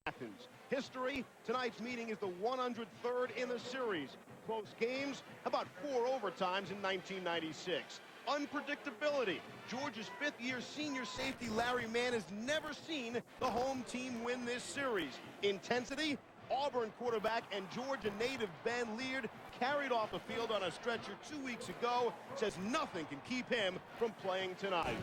Athens. History, tonight's meeting is the 103rd in the series. Close games, about 4 overtimes in 1996. Unpredictability. Georgia's fifth-year senior safety Larry Mann has never seen the home team win this series. Intensity, Auburn quarterback and Georgia native Ben Leard carried off the field on a stretcher 2 weeks ago, says nothing can keep him from playing tonight.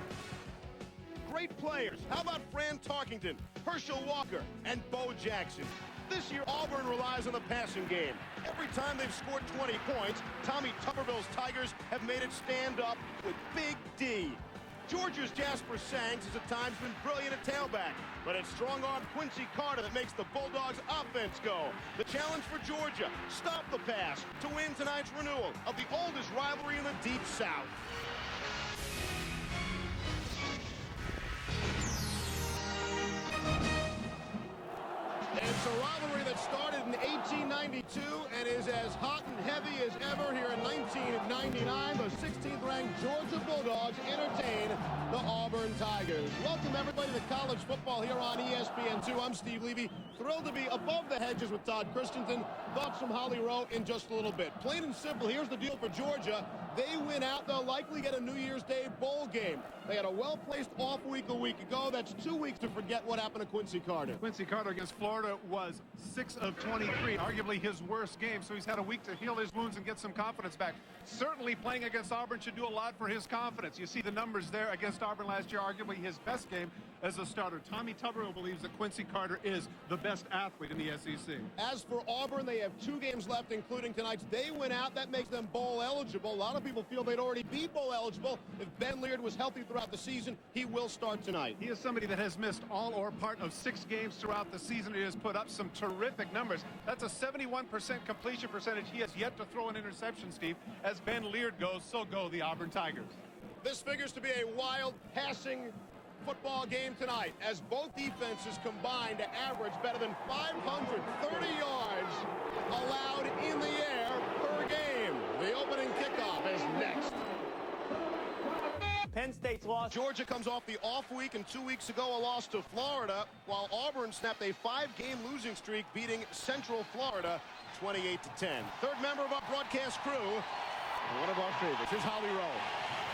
Great players. How about Fran Tarkington, Herschel Walker, and Bo Jackson? This year, Auburn relies on the passing game. Every time they've scored 20 points, Tommy Tuberville's Tigers have made it stand up with Big D. Georgia's Jasper Sanks has at times been brilliant at tailback, but it's strong-arm Quincy Carter that makes the Bulldogs' offense go. The challenge for Georgia, stop the pass to win tonight's renewal of the oldest rivalry in the Deep South. It's a rivalry that started in 1892 and is as hot and heavy as ever here in 1999. The 16th-ranked Georgia Bulldogs entertain the Auburn Tigers. Welcome, everybody, to college football here on ESPN2. I'm Steve Levy. Thrilled to be above the hedges with Todd Christensen. Thoughts from Holly Rowe in just a little bit. Plain and simple, here's the deal for Georgia. They win out, they'll likely get a New Year's Day bowl game. They had a well-placed off week a week ago. That's 2 weeks to forget what happened to Quincy Carter. Quincy Carter against Florida was 6 of 23, arguably his worst game, so he's had a week to heal his wounds and get some confidence back. Certainly playing against Auburn should do a lot for his confidence. You see the numbers there against Auburn last year, arguably his best game as a starter. Tommy Tuberville believes that Quincy Carter is the best athlete in the SEC. As for Auburn, they have 2 games left, including tonight's. They win out. That makes them bowl eligible. A lot of people feel they'd already be bowl eligible. If Ben Leard was healthy throughout the season, he will start tonight. He is somebody that has missed all or part of 6 games throughout the season. He has put up some terrific numbers. That's a 71% completion percentage. He has yet to throw an interception, Steve. As Ben Leard goes, so go the Auburn Tigers. This figures to be a wild passing football game tonight, as both defenses combine to average better than 530 yards allowed in the air per game. The opening kickoff is next. Penn State's loss. Georgia comes off the off week, and 2 weeks ago a loss to Florida, while Auburn snapped a 5-game losing streak, beating Central Florida 28-10. Third member of our broadcast crew, one of our favorites. Here's Holly Rowe.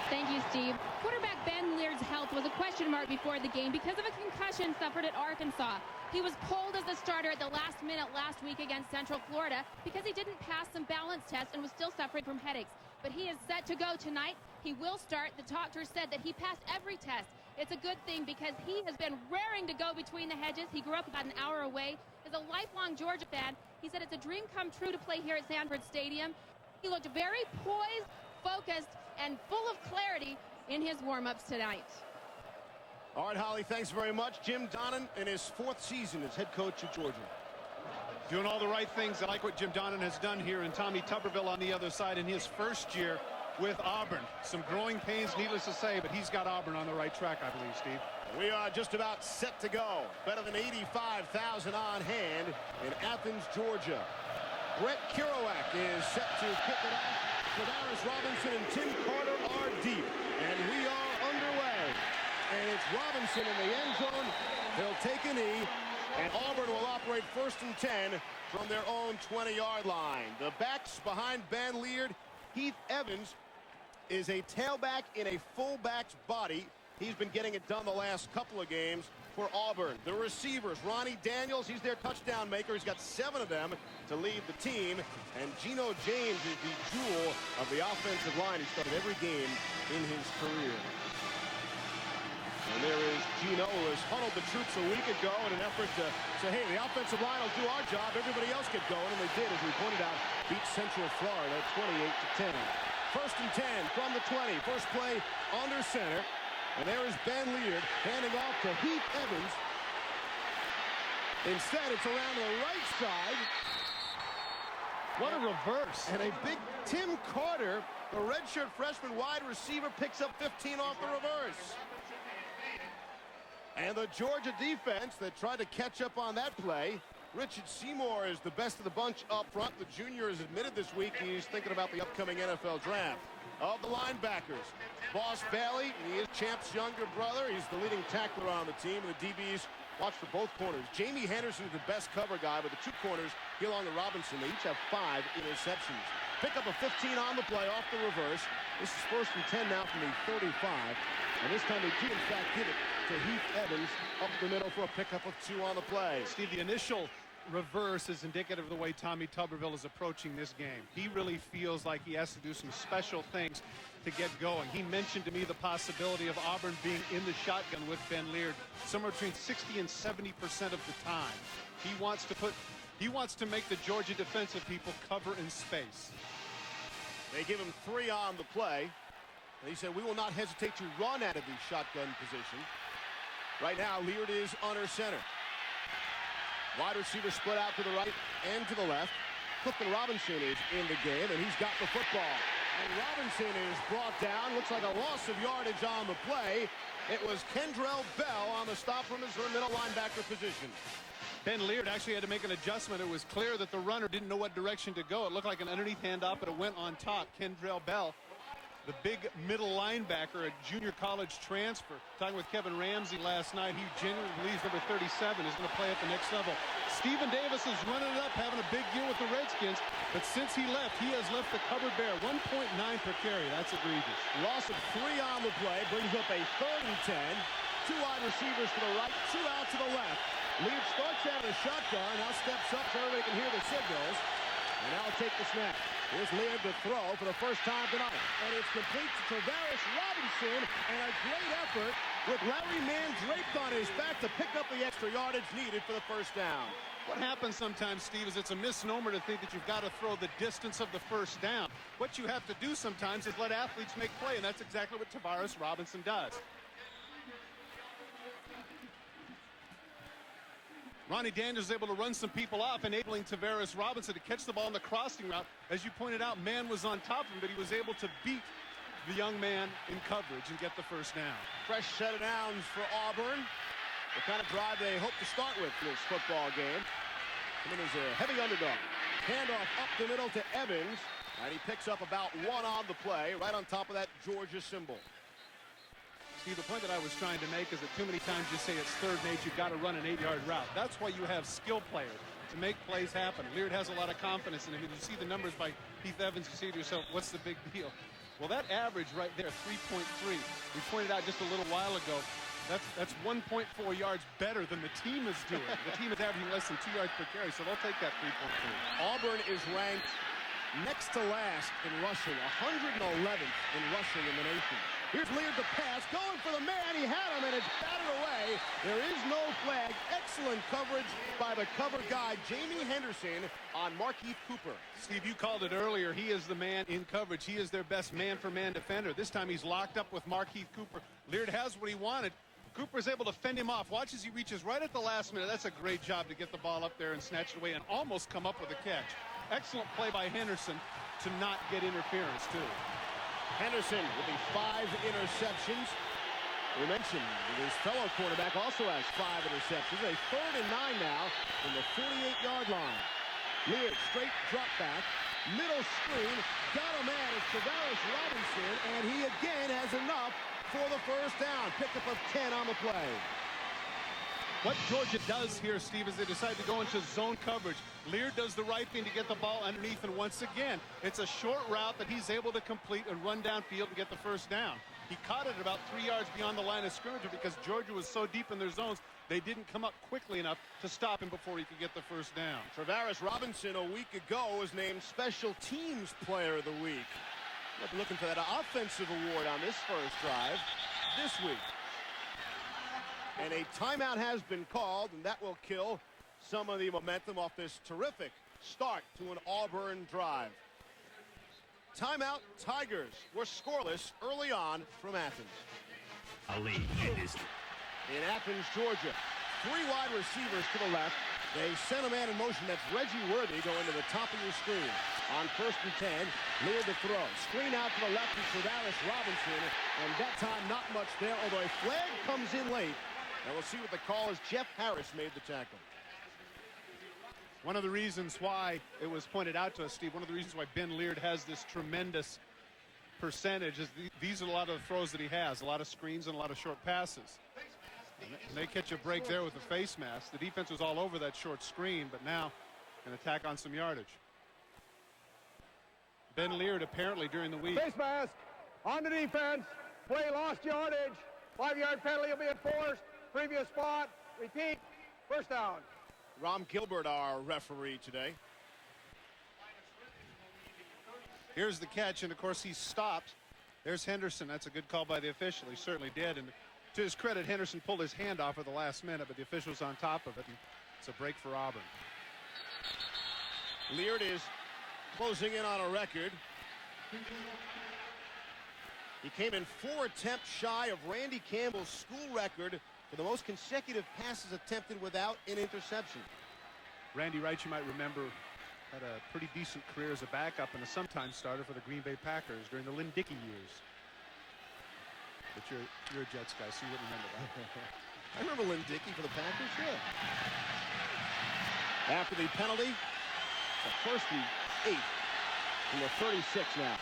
Thank you, Steve. Quarterback Ben Leard's health was a question mark before the game because of a concussion suffered at Arkansas. He was pulled as a starter at the last minute last week against Central Florida because he didn't pass some balance tests and was still suffering from headaches. But he is set to go tonight. He will start. The doctor said that he passed every test. It's a good thing because he has been raring to go between the hedges. He grew up about an hour away. As a lifelong Georgia fan, he said it's a dream come true to play here at Sanford Stadium. He looked very poised, focused, and full of clarity in his warm-ups tonight. All right, Holly, thanks very much. Jim Donnan in his 4th season as head coach at Georgia. Doing all the right things. I like what Jim Donnan has done here, and Tommy Tuberville on the other side in his first year with Auburn. Some growing pains, needless to say, but he's got Auburn on the right track, I believe, Steve. We are just about set to go. Better than 85,000 on hand in Athens, Georgia. Brett Kerouac is set to kick it off. Travaris Robinson and Tim Carter are deep, and we are underway. And it's Robinson in the end zone. He'll take a knee, and Auburn will operate 1st and 10 from their own 20-yard line. The backs behind Ben Leard. Heath Evans is a tailback in a fullback's body. He's been getting it done the last couple of games for Auburn. The receivers, Ronnie Daniels, he's their touchdown maker. He's got 7 of them to lead the team. And Geno James is the jewel of the offensive line. He started every game in his career. And there is Geno, who has huddled the troops a week ago in an effort to say, hey, the offensive line will do our job. Everybody else get going. And they did, as we pointed out, beat Central Florida 28-10. 1st and 10 from the 20. First play under center. And there is Ben Leard handing off to Heath Evans. Instead, it's around the right side. What a reverse. And a big Tim Carter, the redshirt freshman wide receiver, picks up 15 off the reverse. And the Georgia defense that tried to catch up on that play. Richard Seymour is the best of the bunch up front. The junior has admitted this week he's thinking about the upcoming NFL draft. of the linebackers. Boss Bailey, he is Champ's younger brother. He's the leading tackler on the team. And the DBs watch for both corners. Jamie Henderson is the best cover guy, but the two corners, Hill and Robinson, they each have 5 interceptions. Pick up a 15 on the play off the reverse. This is 1st and 10 now from the 35. And this time they do, in fact, give it to Heath Evans up the middle for a pickup of 2 on the play. Steve, the initial reverse is indicative of the way Tommy Tuberville is approaching this game. He really feels like he has to do some special things to get going. He mentioned to me the possibility of Auburn being in the shotgun with Ben Leard somewhere between 60 and 70% of the time. He wants to make the Georgia defensive people cover in space. They give him 3 on the play. And he said, we will not hesitate to run out of the shotgun position. Right now, Leard is under center. Wide receiver split out to the right and to the left. Clifton Robinson is in the game, and he's got the football. And Robinson is brought down. Looks like a loss of yardage on the play. It was Kendrell Bell on the stop from his middle linebacker position. Ben Leard actually had to make an adjustment. It was clear that the runner didn't know what direction to go. It looked like an underneath handoff, but it went on top. Kendrell Bell, the big middle linebacker, a junior college transfer. Talking with Kevin Ramsey last night, he genuinely believes number 37 is going to play at the next level. Stephen Davis is running it up, having a big year with the Redskins, but since he left, he has left the cupboard bare. 1.9 per carry. That's egregious. Loss of 3 on the play brings up a 3rd and 10. 2 wide receivers to the right, 2 out to the left. Lead starts out of the shotgun, now steps up so everybody can hear the signals. And now will take the snap. Here's Leard to throw for the first time tonight. And it's complete to Travaris Robinson, and a great effort with Larry Mann draped on his back to pick up the extra yardage needed for the first down. What happens sometimes, Steve, is it's a misnomer to think that you've got to throw the distance of the first down. What you have to do sometimes is let athletes make play, and that's exactly what Travaris Robinson does. Ronnie Daniels is able to run some people off, enabling Travaris Robinson to catch the ball in the crossing route. As you pointed out, Mann was on top of him, but he was able to beat the young man in coverage and get the first down. Fresh set of downs for Auburn. The kind of drive they hope to start with this football game. Coming as a heavy underdog. Handoff up the middle to Evans, and he picks up about 1 on the play, right on top of that Georgia symbol. Steve, the point that I was trying to make is that too many times you say it's third and 8, you've got to run an 8-yard route. That's why you have skill players to make plays happen. Leard has a lot of confidence in him. You see the numbers by Heath Evans, you say to yourself, what's the big deal? Well, that average right there, 3.3, we pointed out just a little while ago, that's 1.4 yards better than the team is doing. The team is averaging less than 2 yards per carry, so they'll take that 3.3. Auburn is ranked next to last in rushing, 111th in rushing in the nation. Here's Leard to pass, going for the man. He had him, and it's batted away. There is no flag. Excellent coverage by the cover guy, Jamie Henderson, on Markeith Cooper. Steve, you called it earlier. He is the man in coverage. He is their best man-for-man defender. This time he's locked up with Markeith Cooper. Leard has what he wanted. Cooper's able to fend him off. Watch as he reaches right at the last minute. That's a great job to get the ball up there and snatch it away and almost come up with a catch. Excellent play by Henderson to not get interference, too. Henderson with the 5 interceptions. We mentioned his fellow quarterback also has 5 interceptions. A 3rd and 9 now from the 48-yard line. Leard, straight drop back, middle screen, got a man. It's Travaris Robinson, and he again has enough for the first down. Pickup of 10 on the play. What Georgia does here, Steve, is they decide to go into zone coverage. Leard does the right thing to get the ball underneath, and once again, it's a short route that he's able to complete and run downfield and get the first down. He caught it about 3 yards beyond the line of scrimmage because Georgia was so deep in their zones, they didn't come up quickly enough to stop him before he could get the first down. Travaris Robinson a week ago was named Special Teams Player of the Week. We'll be looking for that offensive award on this first drive this week. And a timeout has been called, and that will kill some of the momentum off this terrific start to an Auburn drive. Timeout, Tigers were scoreless early on from Athens. In Athens, Georgia, 3 wide receivers to the left. They sent a man in motion. That's Reggie Worthy going to the top of your screen. On 1st and 10, Leard to throw. Screen out to the left is Travaris Robinson, and that time not much there, although a flag comes in late. And we'll see what the call is. Jeff Harris made the tackle. One of the reasons why it was pointed out to us, Steve, one of the reasons why Ben Leard has this tremendous percentage. These are a lot of the throws that he has, a lot of screens and a lot of short passes. And they catch a break there with the face mask. The defense was all over that short screen, but now an attack on some yardage. Ben Leard apparently during the week. Face mask on the defense. Play lost yardage. 5-yard penalty will be enforced. Previous spot. Repeat. First down. Rom Gilbert, our referee today. Here's the catch, and of course he stopped. There's Henderson. That's a good call by the official. He certainly did. And to his credit, Henderson pulled his hand off at the last minute, but the official's on top of it. And it's a break for Auburn. Leard is closing in on a record. He came in 4 attempts shy of Randy Campbell's school record for the most consecutive passes attempted without an interception. Randy Wright, you might remember, had a pretty decent career as a backup and a sometime starter for the Green Bay Packers during the Lynn Dickey years. But you're a Jets guy, so you wouldn't remember that. I remember Lynn Dickey for the Packers, yeah. After the penalty, the first and 8 from the 36 now.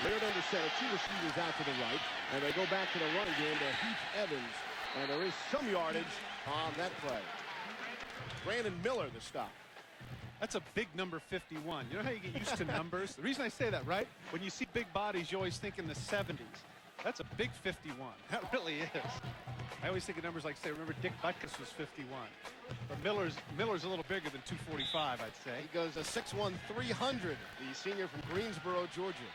Leard under center, 2 receivers out to the right, and they go back to the running game to Heath Evans, and there is some yardage on that play. Brandon Miller, the stop. That's a big number 51. You know how you get used to numbers? The reason I say that, right? When you see big bodies, you always think in the 70s. That's a big 51. That really is. I always think of numbers like, say, remember Dick Butkus was 51. But Miller's a little bigger than 245, I'd say. He goes a 6'1", 300, the senior from Greensboro, Georgia.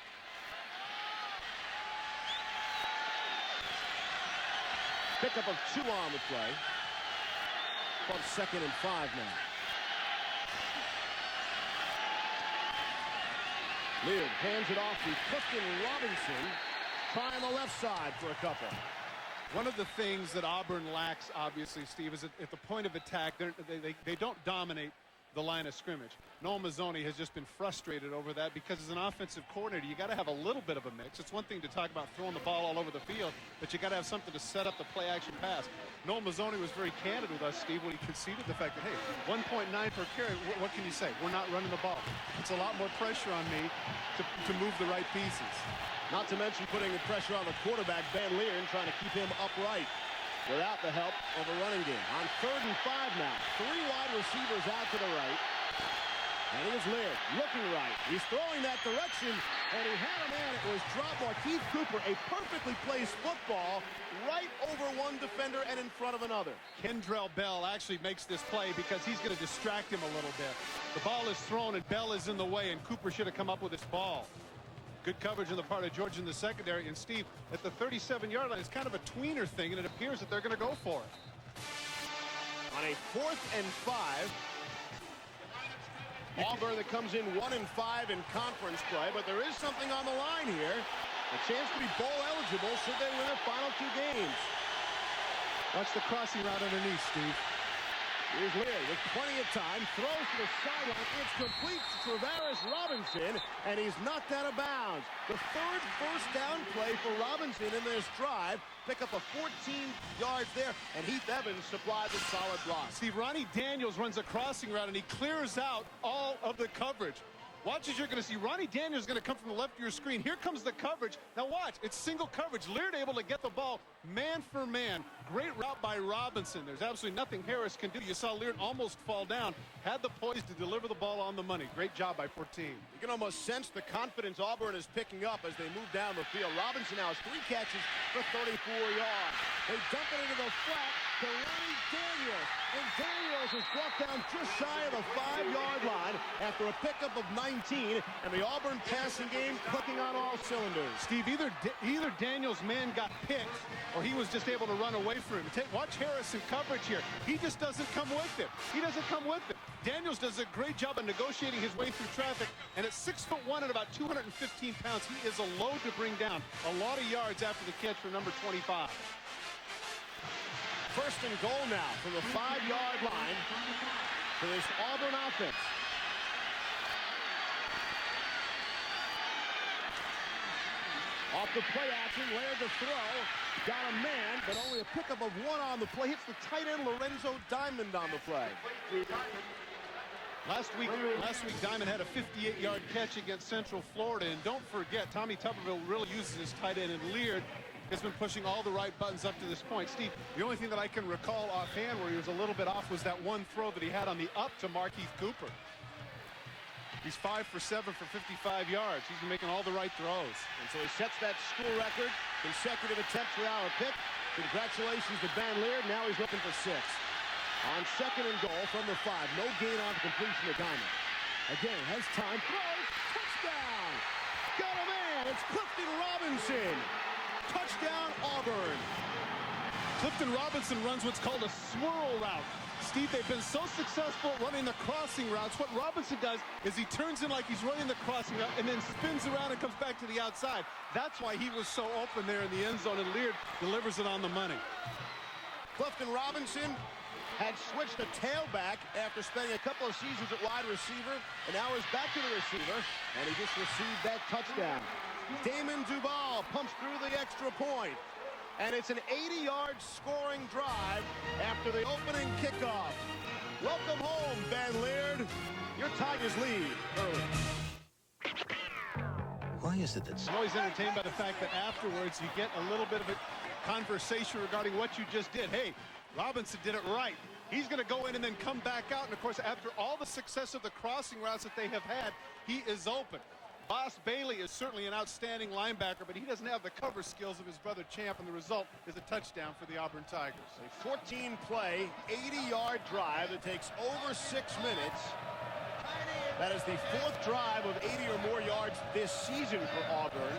Pickup of 2 on the play. Called 2nd and 5 now. Leard hands it off to Clifton Robinson. Try on the left side for a couple. One of the things that Auburn lacks, obviously, Steve, is at the point of attack, they don't dominate the line of scrimmage. Noel Mazzoni has just been frustrated over that because as an offensive coordinator, you got to have a little bit of a mix. It's one thing to talk about throwing the ball all over the field, but you got to have something to set up the play-action pass. Noel Mazzoni was very candid with us, Steve, when he conceded the fact that, hey, 1.9 per carry, what can you say? We're not running the ball. It's a lot more pressure on me to move the right pieces. Not to mention putting the pressure on the quarterback, Ben Leard, trying to keep him upright without the help of a running game. On 3rd and 5 now. 3 wide receivers out to the right. And here's Leard looking right. He's throwing that direction, and he had a man. It was drop Markeith Cooper, a perfectly placed football right over one defender and in front of another. Kendrell Bell actually makes this play because he's going to distract him a little bit. The ball is thrown, and Bell is in the way, and Cooper should have come up with this ball. Good coverage on the part of Georgia in the secondary. And Steve, at the 37-yard line, it's kind of a tweener thing, and it appears that they're going to go for it. On a 4th and 5, Auburn that comes in 1 and 5 in conference play, but there is something on the line here. A chance to be bowl eligible should they win their final 2 games. Watch the crossing route underneath, Steve. Here's Leard with plenty of time, throws to the sideline. It's complete to Travaris Robinson, and he's knocked out of bounds. The 3rd first down play for Robinson in this drive. Pick up a 14 yards there, and Heath Evans supplies a solid block. Steve, Ronnie Daniels runs a crossing route, and he clears out all of the coverage. Watch as you're going to see. Ronnie Daniels is going to come from the left of your screen. Here comes the coverage. Now watch. It's single coverage. Leard able to get the ball man for man. Great route by Robinson. There's absolutely nothing Harris can do. You saw Leard almost fall down. Had the poise to deliver the ball on the money. Great job by 14. You can almost sense the confidence Auburn is picking up as they move down the field. Robinson now has 3 catches for 34 yards. They dump it into the flat to Ronnie Daniels. And Daniels is brought down just shy of the 5-yard line after a pickup of 19. And the Auburn passing game clicking on all cylinders. Steve, either Daniels' man got picked or he was just able to run away from him. Watch Harris in coverage here. He just doesn't come with it. He doesn't come with it. Daniels does a great job of negotiating his way through traffic. And at 6'1" and about 215 pounds, he is a load to bring down. A lot of yards after the catch for number 25. First and goal now from the 5-yard line for this Auburn offense. Off the play action, Laird to throw. Got a man, but only a pickup of 1 on the play. Hits the tight end Lorenzo Diamond on the play. Last week, Diamond had a 58-yard catch against Central Florida. And don't forget, Tommy Tuberville really uses his tight end, and Leard has been pushing all the right buttons up to this point. Steve, the only thing that I can recall offhand where he was a little bit off was that one throw that he had on the up to Markeith Cooper. He's 5 for 7 for 55 yards. He's been making all the right throws. And so he sets that school record, consecutive attempts without a pick. Congratulations to Van Leard. Now he's looking for 6. On 2nd and goal from the 5. No gain on completion to Diamond. Again, has time. Throws. Touchdown. Got a man. It's Clifton Robinson. Touchdown, Auburn. Clifton Robinson runs what's called a swirl route. Steve, they've been so successful running the crossing routes. What Robinson does is he turns in like he's running the crossing route and then spins around and comes back to the outside. That's why he was so open there in the end zone, and Leard delivers it on the money. Clifton Robinson had switched to tailback after spending a couple of seasons at wide receiver, and now is back to the receiver, and he just received that touchdown. Damon Duval pumps through the extra point, and it's an 80-yard scoring drive after the opening kickoff. Welcome home, Van Leard. Your Tigers lead early. Why is it that I'm always entertained by the fact that afterwards you get a little bit of a conversation regarding what you just did. Hey, Robinson did it right. He's going to go in and then come back out. And, of course, after all the success of the crossing routes that they have had, he is open. Boss Bailey is certainly an outstanding linebacker, but he doesn't have the cover skills of his brother Champ, and the result is a touchdown for the Auburn Tigers. A 14-play, 80-yard drive that takes over 6 minutes. That is the 4th drive of 80 or more yards this season for Auburn.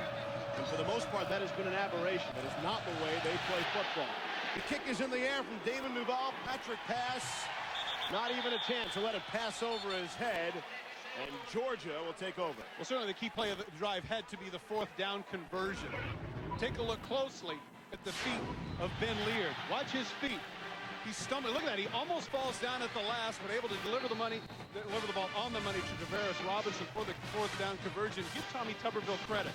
And for the most part, that has been an aberration. That is not the way they play football. The kick is in the air from Damon Duval. Patrick pass. Not even a chance to let it pass over his head. And Georgia will take over. Well, certainly the key play of the drive had to be the 4th down conversion. Take a look closely at the feet of Ben Leard. Watch his feet. He's stumbling. Look at that. He almost falls down at the last, but able to deliver the ball on the money to Tavares Robinson for the 4th down conversion. Give Tommy Tuberville credit.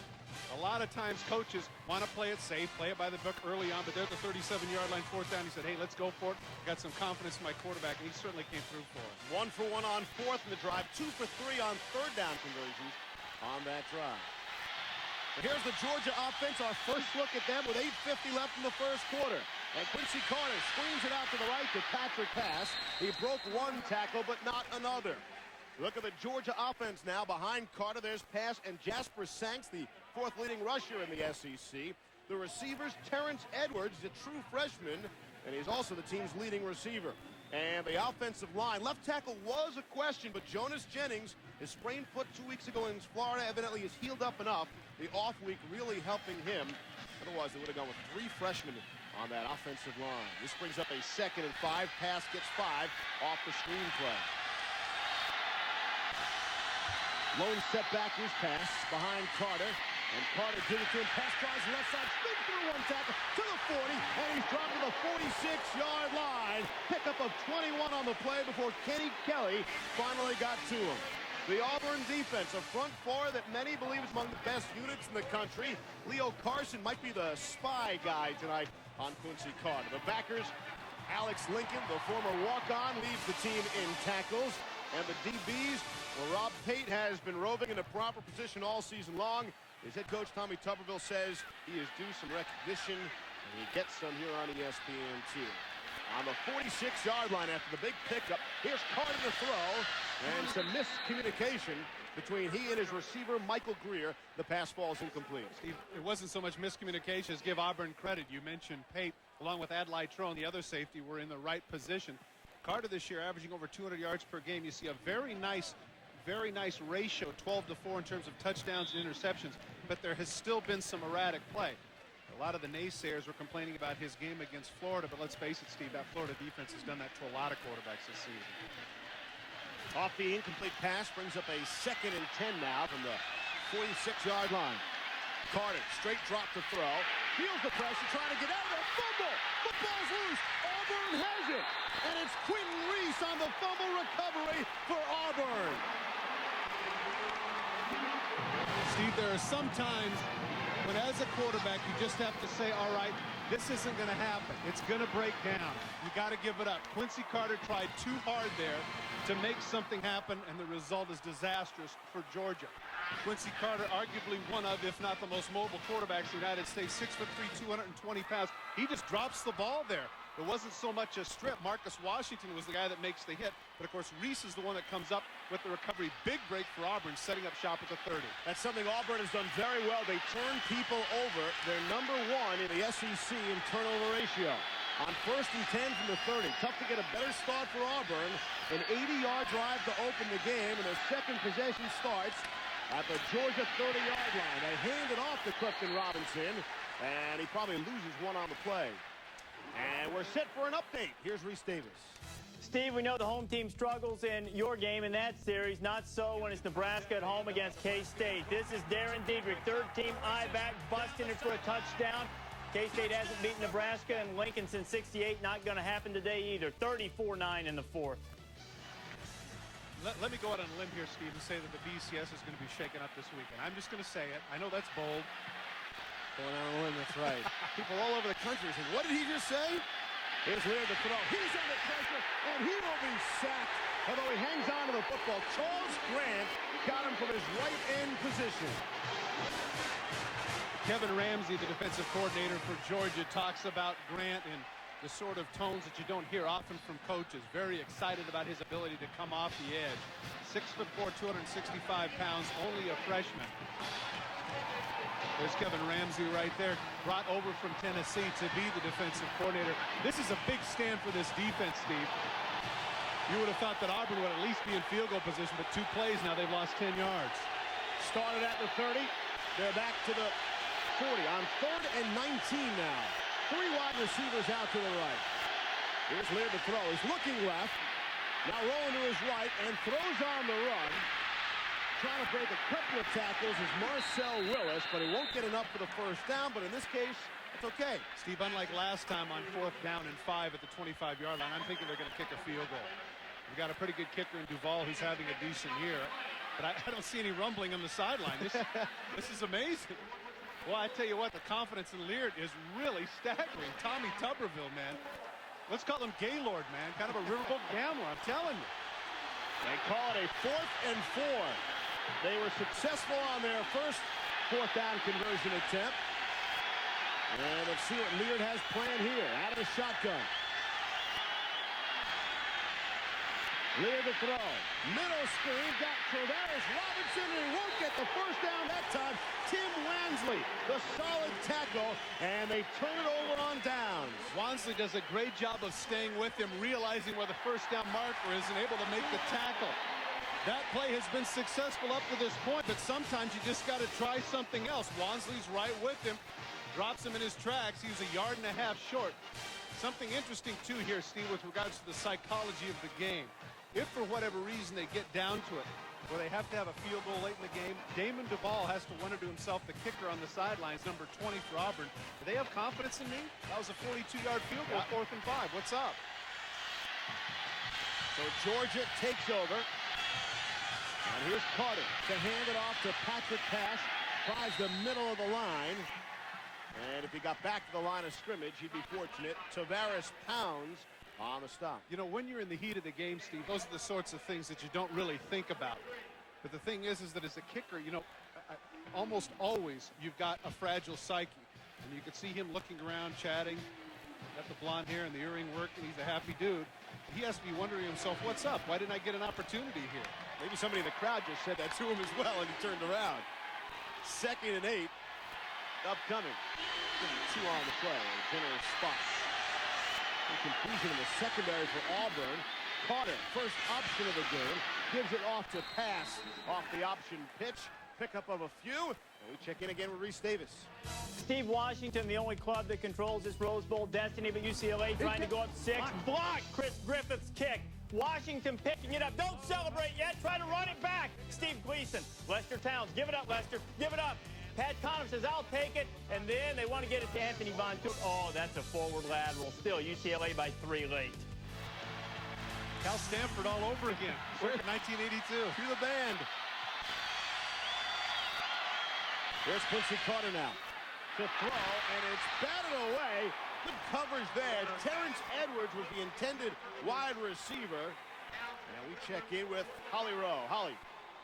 A lot of times coaches want to play it safe, play it by the book early on, but they're at the 37-yard line, 4th down. He said, hey, let's go for it. Got some confidence in my quarterback, and he certainly came through for it. 1 for 1 on 4th in the drive, 2 for 3 on 3rd down conversions on that drive. But here's the Georgia offense, our first look at them with 8:50 left in the first quarter. And Quincy Carter screens it out to the right to Patrick Pass. He broke 1 tackle, but not another. Look at the Georgia offense now. Behind Carter, there's Pass and Jasper Sanks, the 4th leading rusher in the SEC. The receivers, Terrence Edwards, a true freshman, and he's also the team's leading receiver. And the offensive line, left tackle was a question, but Jonas Jennings, his sprained foot 2 weeks ago in Florida, evidently is healed up enough. The off week really helping him. Otherwise, they would have gone with 3 freshmen on that offensive line. This brings up a 2nd and 5. Pass gets 5 off the screen play. Lone setback is pass behind Carter. And Carter did it to him. Pass tries left side. Spin through 1 tackle to the 40. And he's dropped to the 46-yard line. Pickup of 21 on the play before Kenny Kelly finally got to him. The Auburn defense, a front 4 that many believe is among the best units in the country. Leo Carson might be the spy guy tonight on Quincy Carter. The backers, Alex Lincoln, the former walk-on, leads the team in tackles. And the DBs, well, Rob Pate has been roving in a proper position all season long. His head coach, Tommy Tuberville, says he is due some recognition, and he gets some here on ESPN2. On the 46-yard line after the big pickup, here's Carter to throw, and some miscommunication between he and his receiver, Michael Greer. The pass falls incomplete. Steve, it wasn't so much miscommunication as give Auburn credit. You mentioned Pate, along with Adlai Trone, the other safety, were in the right position. Carter this year averaging over 200 yards per game. You see a very nice ratio, 12-4 in terms of touchdowns and interceptions, but there has still been some erratic play. A lot of the naysayers were complaining about his game against Florida, but let's face it, Steve, that Florida defense has done that to a lot of quarterbacks this season. Off the incomplete pass brings up a 2nd and 10 now from the 46-yard line. Carter, straight drop to throw. Feels the pressure, trying to get out of there. Fumble! The ball's loose. Auburn has it. And it's Quentin Reese on the fumble recovery for Auburn. Steve, there are some times when as a quarterback, you just have to say, all right, this isn't going to happen. It's going to break down. You got to give it up. Quincy Carter tried too hard there to make something happen, and the result is disastrous for Georgia. Quincy Carter, arguably one of, if not the most mobile quarterbacks in the United States, 6'3", 220 pounds. He just drops the ball there. It wasn't so much a strip. Marcus Washington was the guy that makes the hit. But, of course, Reese is the one that comes up with the recovery. Big break for Auburn, setting up shop at the 30. That's something Auburn has done very well. They turn people over. They're number 1 in the SEC in turnover ratio. On 1st and 10 from the 30. Tough to get a better start for Auburn. An 80-yard drive to open the game, and their second possession starts at the Georgia 30-yard line. They hand it off to Clifton Robinson, and he probably loses one on the play. And we're set for an update. Here's Reese Davis. Steve, we know the home team struggles in your game in that series. Not so when it's Nebraska at home against K-State. This is Darren Diedrich, third-team I-back, busting it for a touchdown. K-State hasn't beaten Nebraska and Lincoln since '68. Not going to happen today either. 34-9 in the fourth. Let me go out on a limb here, Steve, and say that the BCS is going to be shaken up this weekend. I'm just going to say it. I know that's bold. Going on a limb, that's right. People all over the country saying, what did he just say? Here's Lear to throw. He's under pressure, and he will be sacked. Although he hangs on to the football. Charles Grant got him from his right end position. Kevin Ramsey, the defensive coordinator for Georgia, talks about Grant in the sort of tones that you don't hear often from coaches. Very excited about his ability to come off the edge. 6'4", 265 pounds, only a freshman. There's Kevin Ramsey right there, brought over from Tennessee to be the defensive coordinator. This is a big stand for this defense, Steve. You would have thought that Auburn would at least be in field goal position, but 2 plays now, they've lost 10 yards. Started at the 30. They're back to the 40 on 3rd and 19 now. 3 wide receivers out to the right. Here's Lear to throw. He's looking left. Now rolling to his right and throws on the run. Trying to break a couple of tackles is Marcel Willis, but he won't get enough for the first down. But in this case, it's okay. Steve, unlike last time on 4th down and 5 at the 25-yard line, I'm thinking they're going to kick a field goal. We've got a pretty good kicker in Duval who's having a decent year. But I don't see any rumbling on the sideline. This is amazing. Well, I tell you what, the confidence in Lear is really staggering. Tommy Tuberville, man. Let's call him Gaylord, man. Kind of a riverboat gambler, I'm telling you. They call it a 4th and 4. They were successful on their first 4th down conversion attempt. And let's see what Lear has planned here. Out of the shotgun. Lear to throw. Middle screen. Got Travaris Robinson, and he won't get the first down that time. Tim Wansley, the solid tackle, and they turn it over on downs. Wansley does a great job of staying with him, realizing where the first down marker is, and able to make the tackle. That play has been successful up to this point, but sometimes you just got to try something else. Wansley's right with him, drops him in his tracks. He was 1.5 yards short. Something interesting, too, here, Steve, with regards to the psychology of the game. If, for whatever reason, they get down to it, where they have to have a field goal late in the game, Damon Duval has to wonder to himself, the kicker on the sidelines, number 20 for Auburn, do they have confidence in me? That was a 42-yard field goal, 4th and 5. What's up? So Georgia takes over. And here's Carter to hand it off to Patrick Pash. Tries the middle of the line. And if he got back to the line of scrimmage, he'd be fortunate. Tavares Pounds on the stop. You know, when you're in the heat of the game, Steve, those are the sorts of things that you don't really think about. But the thing is that as a kicker, you know, almost always you've got a fragile psyche. And you can see him looking around, chatting. Got the blonde hair and the earring working. He's a happy dude. He has to be wondering himself, what's up? Why didn't I get an opportunity here? Maybe somebody in the crowd just said that to him as well, and he turned around. 2nd and 8. Upcoming. 2 on the play. General spot. Confusion in the secondary for Auburn. Carter, first option of the game, gives it off to Pass off the option pitch. Pickup of a few. And we check in again with Reese Davis. Steve Washington, the only club that controls this Rose Bowl destiny, but UCLA trying to go up 6. Block. Chris Griffith's kick. Washington picking it up. Don't celebrate yet. Try to run it back. Steve Gleason. Lester Towns. Give it up, Lester. Give it up. Pat Connor says, I'll take it. And then they want to get it to Anthony Von Took. Oh, that's a forward lateral. Still, UCLA by 3 late. Cal Stanford all over again. Circa 1982. Through the band. Here's Quincy Carter now. to throw, and it's batted away. Good coverage there. Terrence Edwards was the intended wide receiver. And we check in with Holly Rowe. Holly.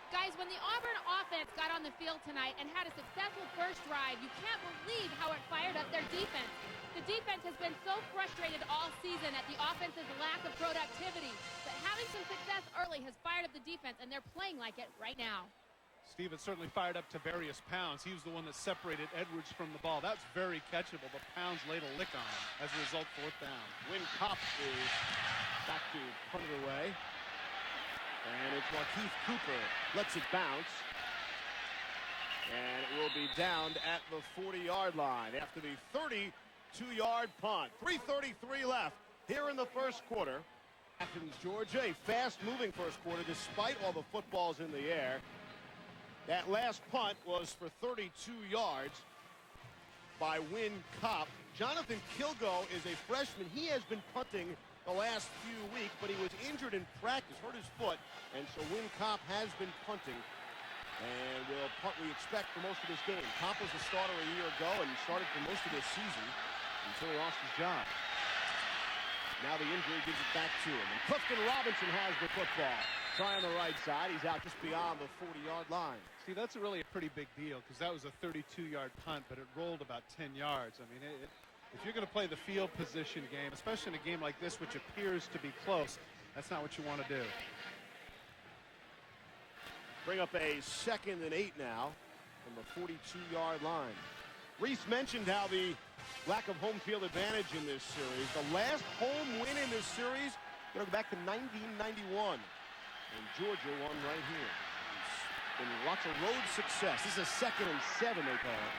Guys, when the Auburn offense got on the field tonight and had a successful first drive, you can't believe how it fired up their defense. The defense has been so frustrated all season at the offense's lack of productivity, but having some success early has fired up the defense, and they're playing like it right now. Steve, it certainly fired up to various Pounds. He was the one that separated Edwards from the ball. That's very catchable, but Pounds laid a lick on him. As a result, fourth down. Win Kopp is back to punt it away. And it's Markeith Cooper lets it bounce. And it will be downed at the 40-yard line after the 32-yard punt. 3:33 left here in the first quarter. Auburn Georgia, a fast-moving first quarter despite all the footballs in the air. That last punt was for 32 yards by Win Kopp. Jonathan Kilgo is a freshman. He has been punting the last few weeks, but he was injured in practice, hurt his foot, and so Win Kopp has been punting and will punt, we expect, for most of this game. Kopp was the starter a year ago and started for most of this season until he lost his job. Now the injury gives it back to him, and Clifton Robinson has the football. Try on the right side. He's out just beyond the 40-yard line. See, that's really a pretty big deal because that was a 32-yard punt, but it rolled about 10 yards. I mean, if you're going to play the field position game, especially in a game like this, which appears to be close, that's not what you want to do. Bring up a 2nd and 8 now from the 42-yard line. Reese mentioned how the lack of home field advantage in this series. The last home win in this series, going to go back to 1991. And Georgia won right here. Been lots of road success. This is a 2nd and 7, they call it.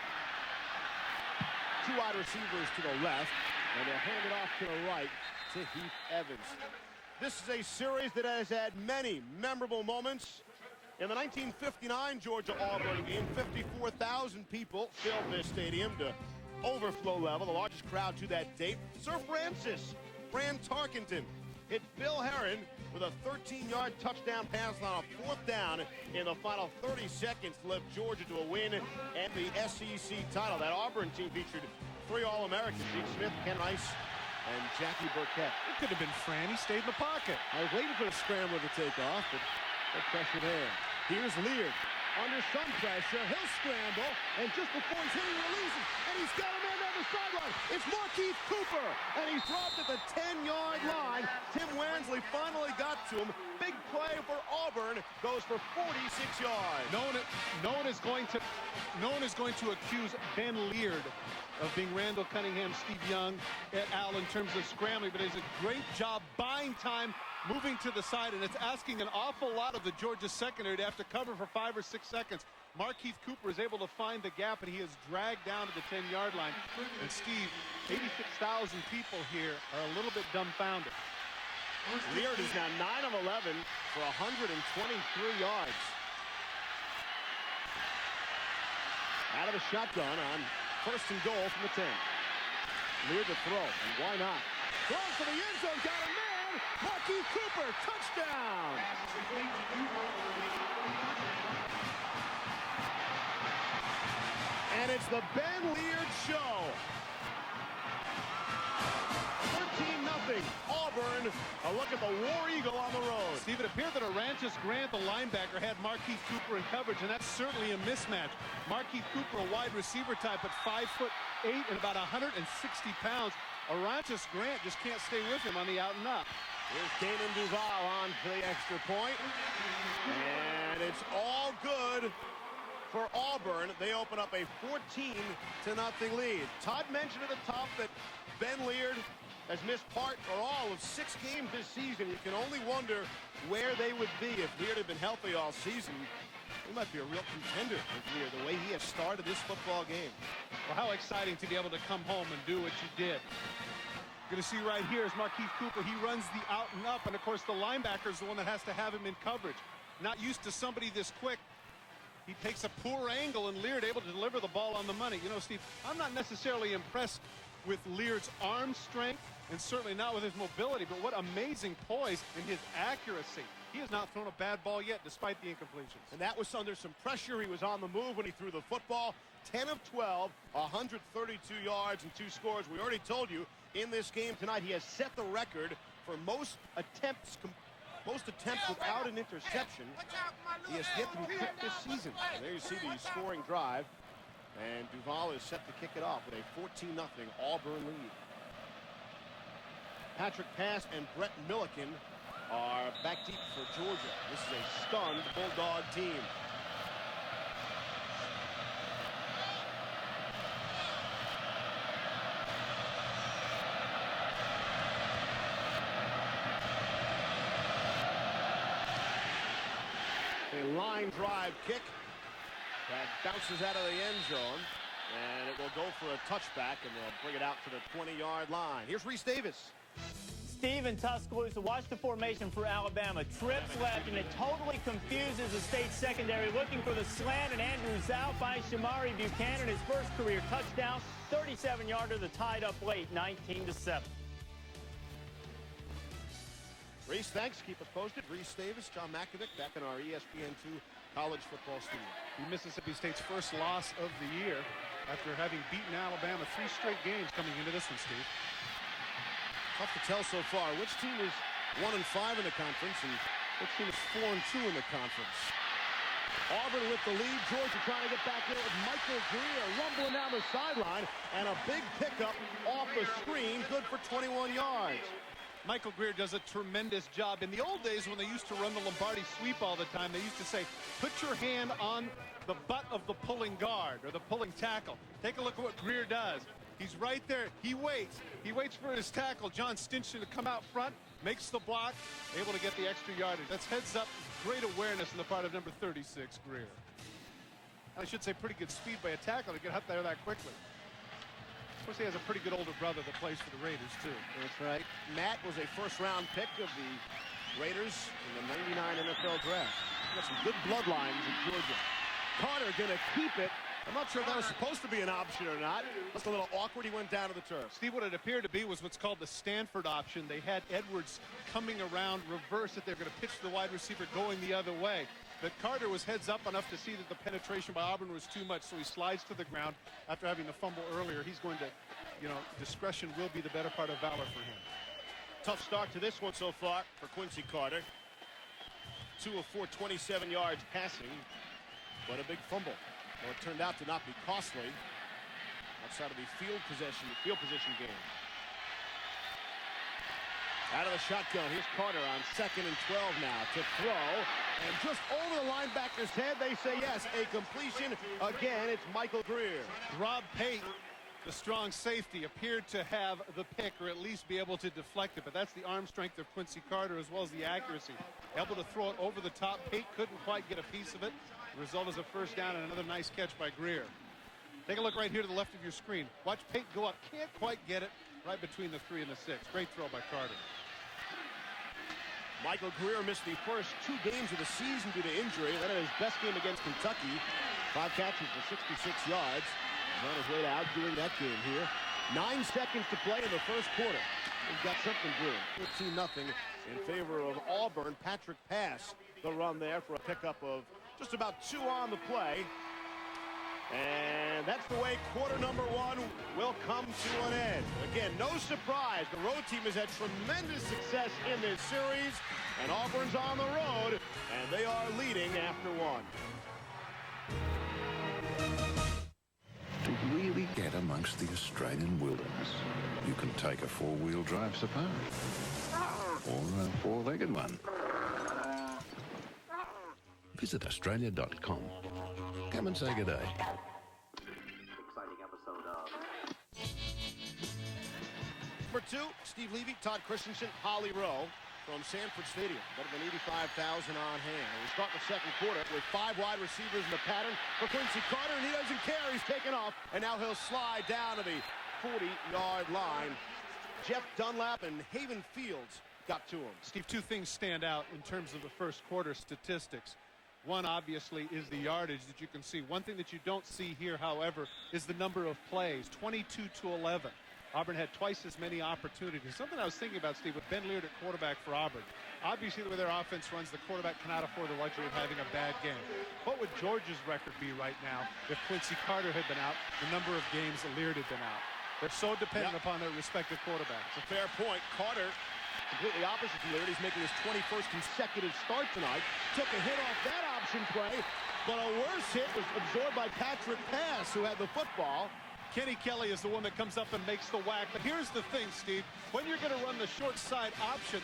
Two wide receivers to the left, and they'll hand it off to the right to Heath Evans. This is a series that has had many memorable moments. In the 1959 Georgia-Auburn game, 54,000 people filled this stadium to overflow level, the largest crowd to that date. Sir Francis, Fran Tarkenton, hit Bill Herron with a 13-yard touchdown pass on a 4th down in the final 30 seconds to lift Georgia to a win and the SEC title. That Auburn team featured 3 All-Americans, Dean Smith, Ken Rice, and Jackie Burkett. It could have been Fran. He stayed in the pocket. I was waiting for the scrambler to take off, but no pressure there. Here's Leard. Under some pressure, he'll scramble, and just before he's hitting, releases, and he's got a man down the sideline. It's Markeith Cooper, and he dropped at the 10-yard line. Tim Wansley finally got to him. Big play for Auburn, goes for 46 yards. No one is going to accuse Ben Leard of being Randall Cunningham, Steve Young, et al. In terms of scrambling, but he does a great job buying time, moving to the side, and it's asking an awful lot of the Georgia secondary to have to cover for 5 or 6 seconds. Markeith Cooper is able to find the gap, and he is dragged down to the 10-yard line. And Steve, 86,000 people here are a little bit dumbfounded. Leard is now 9 of 11 for 123 yards. Out of the shotgun on 1st and goal from the 10. Leard to throw, and why not? Throws for the end zone, got a man! Markeith Cooper, touchdown! And it's the Ben Leard Show. 13-0, Auburn. A look at the War Eagle on the road. Steve, it appeared that Arantes Grant, the linebacker, had Markeith Cooper in coverage, and that's certainly a mismatch. Markeith Cooper, a wide receiver type at 5'8" and about 160 pounds. Arantes Grant just can't stay with him on the out and up. Here's Damon Duval on for the extra point. And it's all good for Auburn. They open up a 14-0 lead. Todd mentioned at the top that Ben Leard has missed part or all of 6 games this season. You can only wonder where they would be if Leard had been healthy all season. He might be a real contender with Leard, the way he has started this football game. Well, how exciting to be able to come home and do what you did. You're going to see right here is Markeith Cooper. He runs the out and up, and of course the linebacker is the one that has to have him in coverage. Not used to somebody this quick. He takes a poor angle, and Leard able to deliver the ball on the money. You know, Steve, I'm not necessarily impressed with Leard's arm strength and certainly not with his mobility, but what amazing poise and his accuracy. He has not thrown a bad ball yet, despite the incompletions. And that was under some pressure. He was on the move when he threw the football. 10 of 12, 132 yards and 2 scores. We already told you in this game tonight he has set the record for most attempts without an interception. He has yet to be picked this season. And there you see the scoring drive. And Duval is set to kick it off with a 14-0 Auburn lead. Patrick Pass and Brett Milliken are back deep for Georgia. This is a stunned Bulldog team. A line drive kick that bounces out of the end zone, and it will go for a touchback, and they'll bring it out to the 20-yard line. Here's Reese Davis. Steve in Tuscaloosa, watch the formation for Alabama. Trips left, and it totally confuses the state secondary. Looking for the slant, and Andrews out by Shamari Buchanan. His first career touchdown, 37-yarder, the tied up late, 19-7. Reese, thanks. Keep us posted. Reese Davis, John Makovic, back in our ESPN2 college football studio. Mississippi State's first loss of the year after having beaten Alabama 3 straight games coming into this one, Steve. Tough to tell so far. Which team is 1-5 in the conference, and which team is 4-2 in the conference? Auburn with the lead. Georgia trying to get back in it with Michael Greer rumbling down the sideline, and a big pickup off the screen, good for 21 yards. Michael Greer does a tremendous job. In the old days when they used to run the Lombardi sweep all the time, they used to say, put your hand on the butt of the pulling guard or the pulling tackle. Take a look at what Greer does. He's right there. He waits. He waits for his tackle, John Stinson, to come out front, makes the block, able to get the extra yardage. That's heads up. Great awareness on the part of number 36, Greer. I should say pretty good speed by a tackle to get up there that quickly. Of course, he has a pretty good older brother that plays for the Raiders, too. That's right. Matt was a first-round pick of the Raiders in the '99 NFL Draft. Got some good bloodlines in Georgia. Carter going to keep it. I'm not sure if that was supposed to be an option or not. That's a little awkward. He went down to the turf. Steve, what it appeared to be was what's called the Stanford option. They had Edwards coming around, reverse it. They're going to pitch the wide receiver going the other way. But Carter was heads up enough to see that the penetration by Auburn was too much, so he slides to the ground after having the fumble earlier. He's going to, discretion will be the better part of valor for him. Tough start to this one so far for Quincy Carter. 2 of 4, 27 yards passing, but a big fumble. Well, it turned out to not be costly outside of the field position game. Out of the shotgun, here's Carter on 2nd and 12 now to throw. And just over the linebacker's head, they say yes, a completion. Again, it's Michael Greer. Rob Pate, the strong safety, appeared to have the pick or at least be able to deflect it. But that's the arm strength of Quincy Carter as well as the accuracy. Able to throw it over the top. Pate couldn't quite get a piece of it. The result is a first down and another nice catch by Greer. Take a look right here to the left of your screen. Watch Pate go up. Can't quite get it right between the 3 and the 6. Great throw by Carter. Michael Greer missed the first 2 games of the season due to injury. Then in his best game against Kentucky, 5 catches for 66 yards. He's on his way out doing that game here. 9 seconds to play in the first quarter. He's got something brewing. 15-0 in favor of Auburn. Patrick Pass, the run there for a pickup of just about 2 on the play. And that's the way quarter number 1 will come to an end. Again, no surprise. The road team has had tremendous success in this series. And Auburn's on the road. And they are leading after 1. To really get amongst the Australian wilderness, you can take a 4-wheel drive safari. Or a 4-legged one. Visit Australia.com. Come and say good day. Exciting episode of Number 2, Steve Levy, Todd Christensen, Holly Rowe from Sanford Stadium. Better than 85,000 on hand. And we start the second quarter with 5 wide receivers in the pattern for Quincy Carter, and he doesn't care. He's taken off, and now he'll slide down to the 40-yard line. Jeff Dunlap and Haven Fields got to him. Steve, 2 things stand out in terms of the first quarter statistics. One, obviously, is the yardage that you can see. One thing that you don't see here, however, is the number of plays, 22 to 11. Auburn had twice as many opportunities. Something I was thinking about, Steve, with Ben Leard at quarterback for Auburn. Obviously, the way their offense runs, the quarterback cannot afford the luxury of having a bad game. What would Georgia's record be right now if Quincy Carter had been out, the number of games that Leard had been out? They're so dependent upon their respective quarterbacks. It's a fair point. Carter, completely opposite to Leard. He's making his 21st consecutive start tonight. Took a hit off that option play, but a worse hit was absorbed by Patrick Pass, who had the football. Kenny Kelly is the one that comes up and makes the whack. But here's the thing, Steve. When you're going to run the short side option,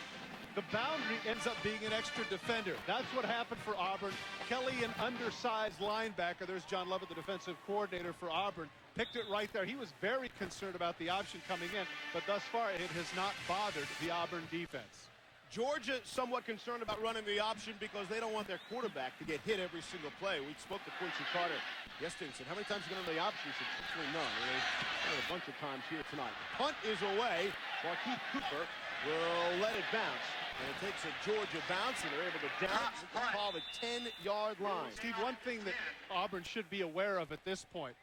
the boundary ends up being an extra defender. That's what happened for Auburn. Kelly, an undersized linebacker. There's John Lovett, the defensive coordinator for Auburn. Picked it right there. He was very concerned about the option coming in, but thus far it has not bothered the Auburn defense. Georgia somewhat concerned about running the option because they don't want their quarterback to get hit every single play. We spoke to Quincy Carter yesterday and said, how many times are you going to run the option? He said, actually none. A bunch of times here tonight. Punt is away. Markeith Cooper will let it bounce. And it takes a Georgia bounce, and they're able to down it. They call the 10-yard line. Steve, one thing that Auburn should be aware of at this point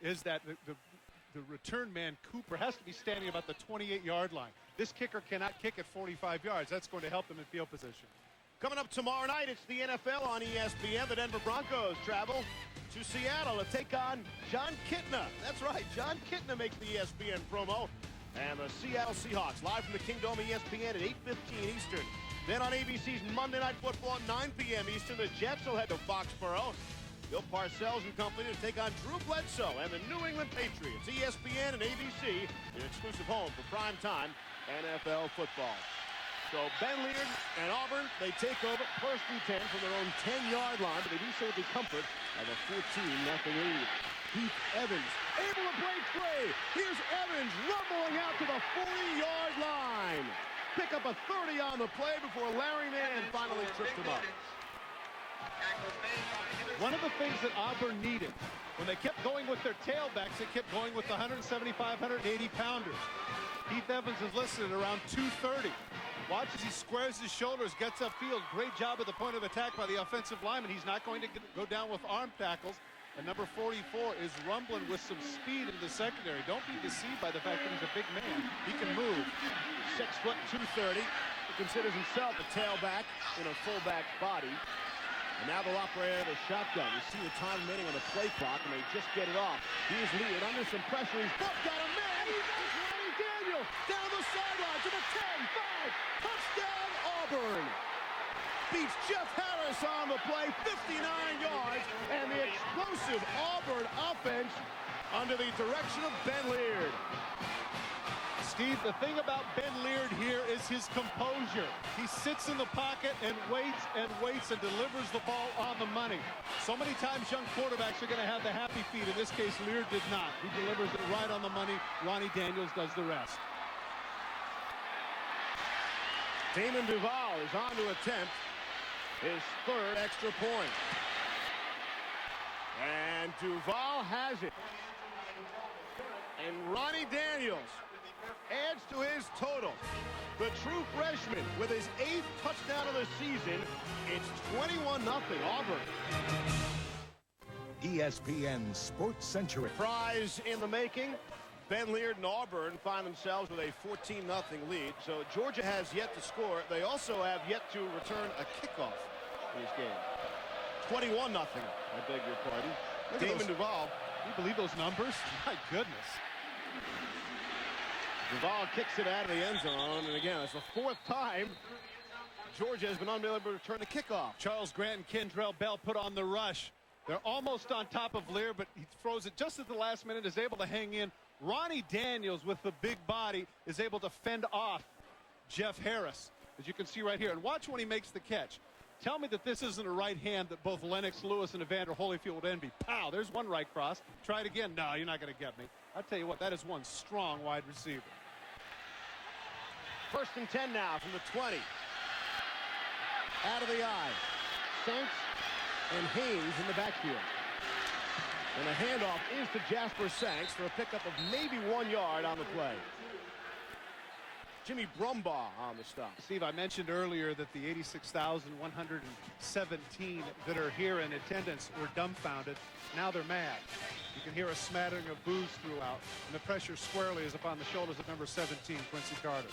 is that the return man, Cooper, has to be standing about the 28-yard line. This kicker cannot kick at 45 yards. That's going to help them in field position. Coming up tomorrow night, it's the NFL on ESPN. The Denver Broncos travel to Seattle to take on John Kitna. That's right, John Kitna makes the ESPN promo. And the Seattle Seahawks, live from the Kingdome ESPN at 8:15 Eastern. Then on ABC's Monday Night Football at 9 p.m. Eastern, the Jets will head to Foxborough. Bill Parcells and company to take on Drew Bledsoe and the New England Patriots. ESPN and ABC, your exclusive home for primetime NFL football. So Ben Leard and Auburn, they take over first and 10 from their own 10-yard line, but they do so with the comfort of a 14-0 lead. Heath Evans able to break free. Here's Evans rumbling out to the 40-yard line. Pick up a 30 on the play before Larry Mann finally tripped him up. One of the things that Auburn needed, when they kept going with their tailbacks, they kept going with the 175, 180-pounders. Heath Evans is listed at around 230. Watch as he squares his shoulders, gets upfield. Great job at the point of attack by the offensive lineman. He's not going to go down with arm tackles. And number 44 is rumbling with some speed in the secondary. Don't be deceived by the fact that he's a big man. He can move. 6 foot 230. He considers himself a tailback in a fullback body. And now they'll operate out of the shotgun. You see the time remaining on the play clock, and they just get it off. Here's Leard under some pressure. He's got a man. He's Ronnie Daniel down the sideline to the 10, 5. Touchdown, Auburn. Beats Jeff Harris on the play, 59 yards, and the explosive Auburn offense under the direction of Ben Leard. Steve, the thing about Ben Leard here is his composure. He sits in the pocket and waits and delivers the ball on the money. So many times young quarterbacks are going to have the happy feet. In this case, Leard did not. He delivers it right on the money. Ronnie Daniels does the rest. Damon Duval is on to attempt his third extra point. And Duval has it. And Ronnie Daniels adds to his total. The true freshman with his 8th touchdown of the season. It's 21-0 Auburn. ESPN Sports Century. Prize in the making. Ben Leard and Auburn find themselves with a 14-0 lead. So Georgia has yet to score. They also have yet to return a kickoff in this game. 21-0. I beg your pardon. Damon Duval. Can you believe those numbers? My goodness. Duval kicks it out of the end zone. And again, it's the 4th time Georgia has been unable to return the kickoff. Charles Grant and Kendrell Bell put on the rush. They're almost on top of Lear, but he throws it just at the last minute, is able to hang in. Ronnie Daniels, with the big body, is able to fend off Jeff Harris, as you can see right here. And watch when he makes the catch. Tell me that this isn't a right hand that both Lennox Lewis and Evander Holyfield would envy. Pow, there's one right cross. Try it again. No, you're not going to get me. I'll tell you what, that is one strong wide receiver. 1st and 10 now from the 20. Out of the eye. Sanks and Haynes in the backfield. And the handoff is to Jasper Sanks for a pickup of maybe 1 yard on the play. Jimmy Brumbaugh on the stop. Steve, I mentioned earlier that the 86,117 that are here in attendance were dumbfounded. Now they're mad. You can hear a smattering of boos throughout, and the pressure squarely is upon the shoulders of number 17, Quincy Carter.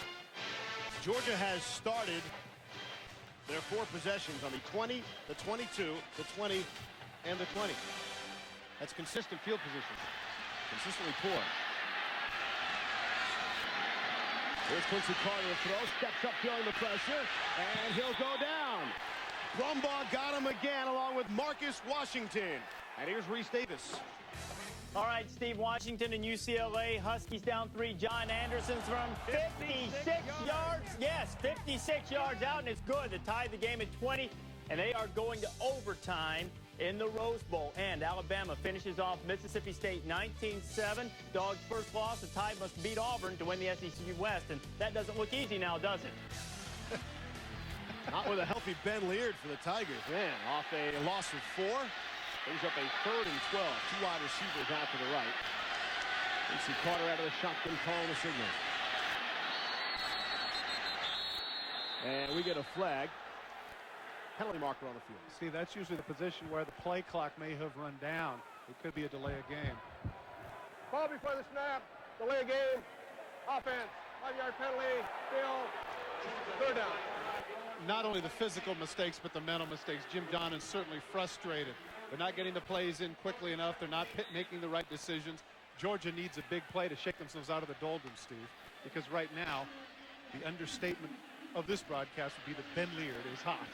Georgia has started their 4 possessions on the 20, the 22, the 20, and the 20. That's consistent field position. Consistently poor. Here's Quincy Carter to throw, steps up feeling the pressure, and he'll go down. Brumbaugh got him again along with Marcus Washington. And here's Reese Davis. All right, Steve, Washington and UCLA. Huskies down 3. John Anderson's from 56 yards. Yes, 56 yards out, and it's good to tie the game at 20. And they are going to overtime in the Rose Bowl. And Alabama finishes off Mississippi State 19-7. Dogs' first loss. The Tide must beat Auburn to win the SEC West. And that doesn't look easy now, does it? Not with a healthy Ben Leard for the Tigers. Man, off a loss of 4. Brings up a 3rd and 12. 2 wide receivers out to the right. Quincy Carter out of the shotgun calling the signal. And we get a flag. Penalty marker on the field. See, that's usually the position where the play clock may have run down. It could be a delay of game. Ball before the snap. Delay of game. Offense. 5-yard penalty. Still. 3rd down. Not only the physical mistakes, but the mental mistakes. Jim John is certainly frustrated. They're not getting the plays in quickly enough. They're not making the right decisions. Georgia needs a big play to shake themselves out of the doldrums, Steve, because right now, the understatement of this broadcast would be that Ben Leard is hot.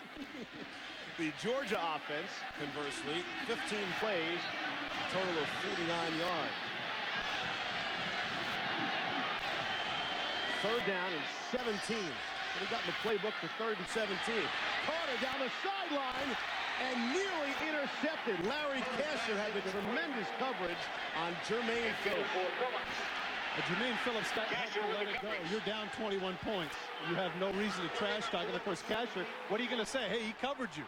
The Georgia offense, conversely, 15 plays, a total of 49 yards. 3rd down and 17. We got in the playbook for 3rd and 17. Carter down the sideline and nearly intercepted. Larry Kasher had the tremendous coverage on Jermaine Phillips. Jermaine Phillips got to let it go. You're down 21 points. You have no reason to trash talk. And of course, Kasher, what are you going to say? Hey, he covered you.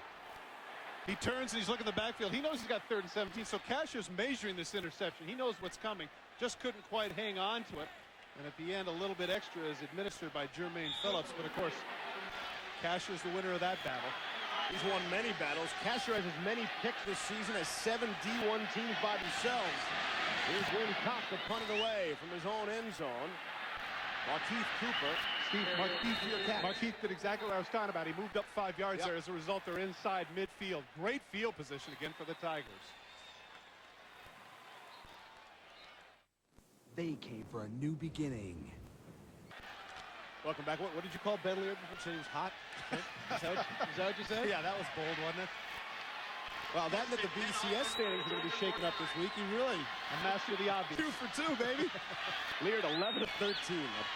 He turns and he's looking at the backfield. He knows he's got 3rd and 17. So Kasher's measuring this interception. He knows what's coming. Just couldn't quite hang on to it. And at the end, a little bit extra is administered by Jermaine Phillips. But, of course, Kasher's the winner of that battle. He's won many battles. Kasher has as many picks this season as 7 D1 teams by themselves. Here's Win Cox to punt it away from his own end zone. Markeith Cooper. Steve, Markeith did exactly what I was talking about. He moved up 5 yards there. As a result, they're inside midfield. Great field position again for the Tigers. They came for a new beginning. Welcome back. What did you call Ben Leard? You said he was hot? Is that what you said? Yeah, that was bold, wasn't it? Well, that and that the BCS standings are going to be shaken up this week. He really a master of the obvious. 2 for 2, baby. Leard 11 of 13,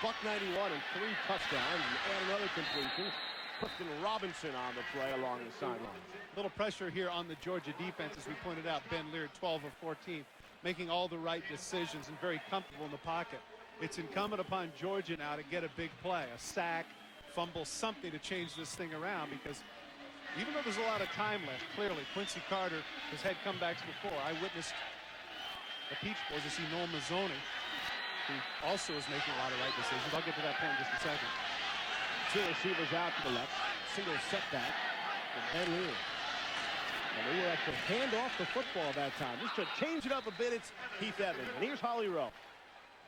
$191 and 3 touchdowns, and another completion. Clifton Robinson on the play along the sideline. Little pressure here on the Georgia defense, as we pointed out. Ben Leard 12 of 14, making all the right decisions and very comfortable in the pocket. It's incumbent upon Georgia now to get a big play, a sack, fumble, something to change this thing around, because even though there's a lot of time left, clearly Quincy Carter has had comebacks before. I witnessed the Peach Bowl to see Noel Mazzoni, who also is making a lot of right decisions. I'll get to that point in just a second. 2 receivers out to the left, single setback for Ben Leard. And they will have to hand off the football that time. Just to change it up a bit, it's Heath Evans. And here's Holly Rowe.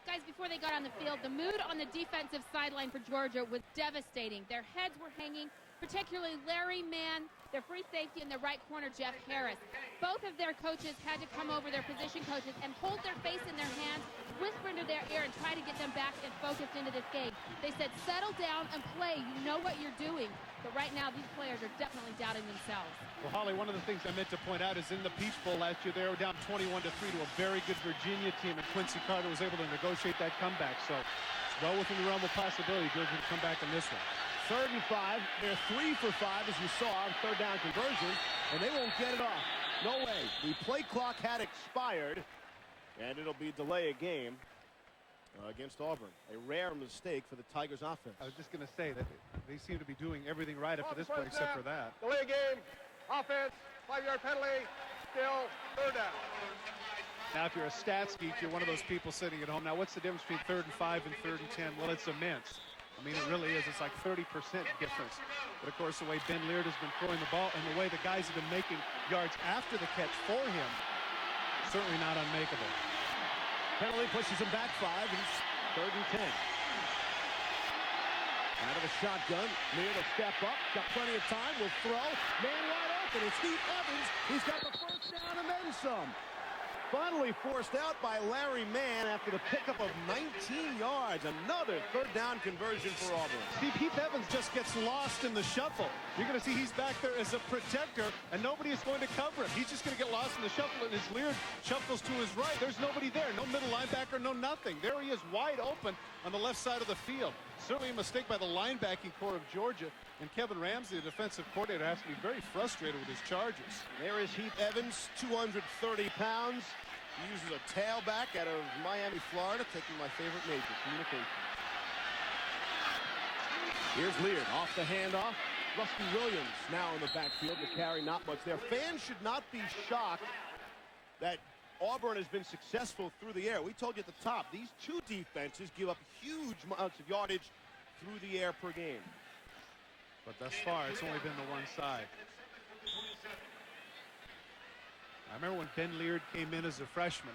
Guys, before they got on the field, the mood on the defensive sideline for Georgia was devastating. Their heads were hanging, particularly Larry Mann, their free safety, and their right corner, Jeff Harris. Both of their coaches had to come over, their position coaches, and hold their face in their hands, whisper into their ear, and try to get them back and focused into this game. They said, settle down and play. You know what you're doing. But right now, these players are definitely doubting themselves. Well, Holly, one of the things I meant to point out is in the Peach Bowl last year, they were down 21-3 to a very good Virginia team, and Quincy Carter was able to negotiate that comeback. So it's well within the realm of possibility Georgia can come back in this one. 3rd and 5. They're 3 for 5, as you saw, on 3rd down conversion, and they won't get it off. No way. The play clock had expired, and it'll be delay a game against Auburn. A rare mistake for the Tigers offense. I was just going to say that they seem to be doing everything right up to this point except for that. Delay game. Offense. 5-yard penalty. Still 3rd down. Now, if you're a stats geek, you're one of those people sitting at home. Now, what's the difference between 3rd and 5 and 3rd and 10? Well, it's immense. I mean, it really is. It's like 30% difference. But, of course, the way Ben Leard has been throwing the ball and the way the guys have been making yards after the catch for him, certainly not unmakeable. Penalty pushes him back 5, and it's 3rd and 10. Out of the shotgun, Leard will step up, got plenty of time, will throw, man wide open, it's Heath Evans, he's got the first down and then some. Finally forced out by Larry Mann after the pickup of 19 yards. Another 3rd down conversion for Auburn. Steve, Heath Evans just gets lost in the shuffle. You're going to see he's back there as a protector, and nobody is going to cover him. He's just going to get lost in the shuffle, and as Leard shuffles to his right, there's nobody there. No middle linebacker, no nothing. There he is, wide open on the left side of the field. Certainly a mistake by the linebacking core of Georgia, and Kevin Ramsey, the defensive coordinator, has to be very frustrated with his Chargers. There is Heath Evans, 230 pounds. He uses a tailback out of Miami, Florida, taking my favorite major, communication. Here's Leard off the handoff. Rusty Williams now in the backfield to carry, not much there. Fans should not be shocked that Auburn has been successful through the air. We told you at the top, these two defenses give up huge amounts of yardage through the air per game. But thus far, it's only been the one side. I remember when Ben Leard came in as a freshman,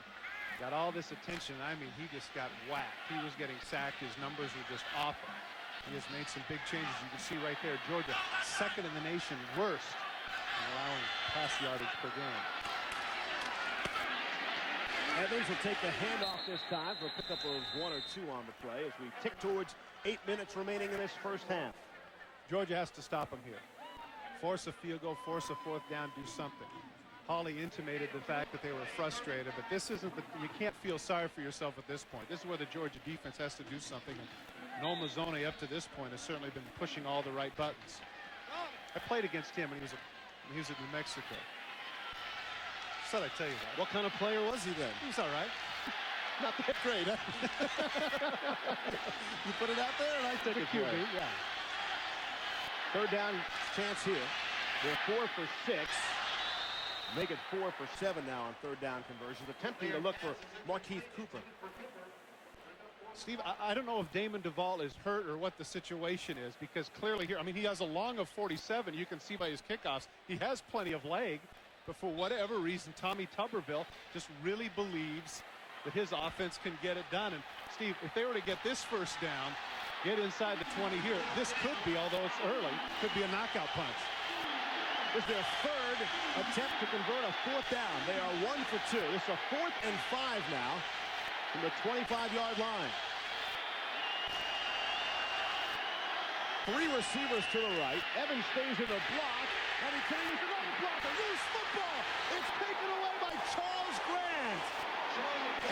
got all this attention. I mean, he just got whacked. He was getting sacked. His numbers were just awful. He has made some big changes. You can see right there, Georgia, 2nd in the nation, worst in allowing pass yardage per game. Evans will take the handoff this time for a pickup of 1 or 2 on the play as we Tick towards 8 minutes remaining in this first half. Georgia has to stop him here. Force a field goal, force a 4th down, do something. Hawley intimated the fact that they were frustrated, but this isn't you can't feel sorry for yourself at this point. This is where the Georgia defense has to do something. And Noel Mazzone up to this point has certainly been pushing all the right buttons. I played against him when he was at New Mexico. Just thought I'd tell you that. What kind of player was he then? He was all right. Not that great, huh? You put it out there and I took it. QB, yeah. 3rd down chance here. They're 4 for 6. Make it 4 for 7 now on 3rd down conversions, attempting to look for Markeith Cooper. Steve, I don't know if Damon Duvall is hurt or what the situation is, because clearly here, I mean, he has a long of 47. You can see by his kickoffs, he has plenty of leg, but for whatever reason, Tommy Tuberville just really believes that his offense can get it done. And Steve, if they were to get this first down, get inside the 20 here, this could be, although it's early, could be a knockout punch. This is their 3rd attempt to convert a 4th down. They are 1 for 2. This is a 4th and 5 now from the 25-yard line. 3 receivers to the right. Evans stays in the block, and he carries another block. A loose football. It's taken away by Charles Grant.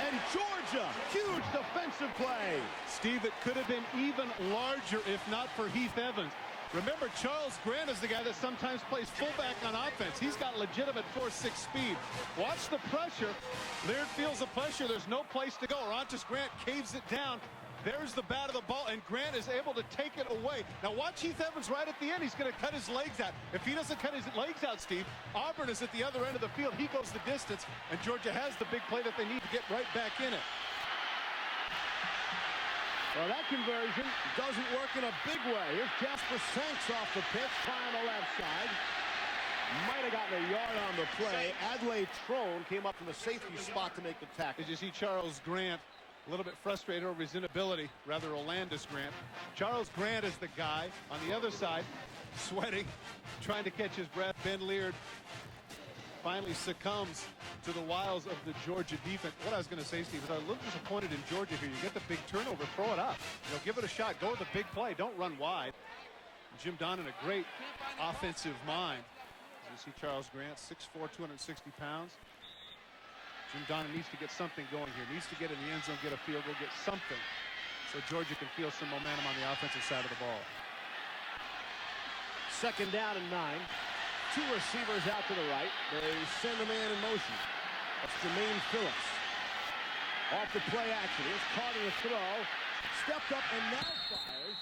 And Georgia, huge defensive play. Steve, it could have been even larger if not for Heath Evans. Remember, Charles Grant is the guy that sometimes plays fullback on offense. He's got legitimate 4.6 speed. Watch the pressure. Leard feels the pressure. There's no place to go. Rontis Grant caves it down. There's the bat of the ball, and Grant is able to take it away. Now watch Heath Evans right at the end. He's going to cut his legs out. If he doesn't cut his legs out, Steve, Auburn is at the other end of the field. He goes the distance, and Georgia has the big play that they need to get right back in it. Well, that conversion doesn't work in a big way. Here's Jasper Sanks off the pitch, trying the left side. Might have gotten a yard on the play. Adlai Trone came up from the safety spot to make the tackle. Did you see Charles Grant a little bit frustrated over his inability, rather Olandis Grant. Charles Grant is the guy on the other side, sweating, trying to catch his breath. Ben Leard finally succumbs to the wiles of the Georgia defense. What I was going to say, Steve, is I was a little disappointed in Georgia here. You get the big turnover, throw it up. You know, give it a shot. Go with the big play. Don't run wide. Jim Donnan, a great offensive mind. As you see Charles Grant, 6'4", 260 pounds. Jim Donnan needs to get something going here. Needs to get in the end zone, get a field goal, get something, so Georgia can feel some momentum on the offensive side of the ball. 2nd down and 9. 2 receivers out to the right. They send a man in motion. That's Jermaine Phillips. Off the play action. Here's Carter to throw. Stepped up and now fires.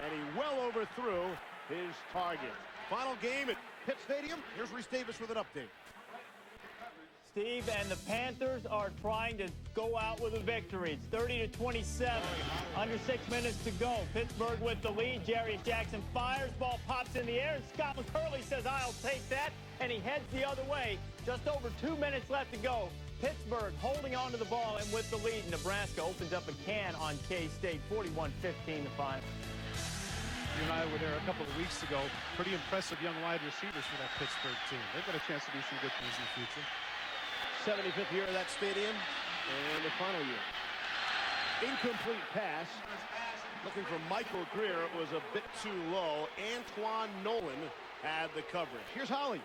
And he well overthrew his target. Final game at Pitt Stadium. Here's Reese Davis with an update. Steve, and the Panthers are trying to go out with a victory. It's 30-27, under 6 minutes to go. Pittsburgh with the lead. Jarius Jackson fires, ball pops in the air, and Scott McCurley says, "I'll take that," and he heads the other way. Just over 2 minutes left to go. Pittsburgh holding on to the ball and with the lead. Nebraska opens up a can on K-State, 41-15 the final. You and I were there a couple of weeks ago. Pretty impressive young wide receivers for that Pittsburgh team. They've got a chance to do some good things in the future. 75th year of that stadium, and the final year. Incomplete pass. Looking for Michael Greer. It was a bit too low. Antoine Nolan had the coverage. Here's Holly.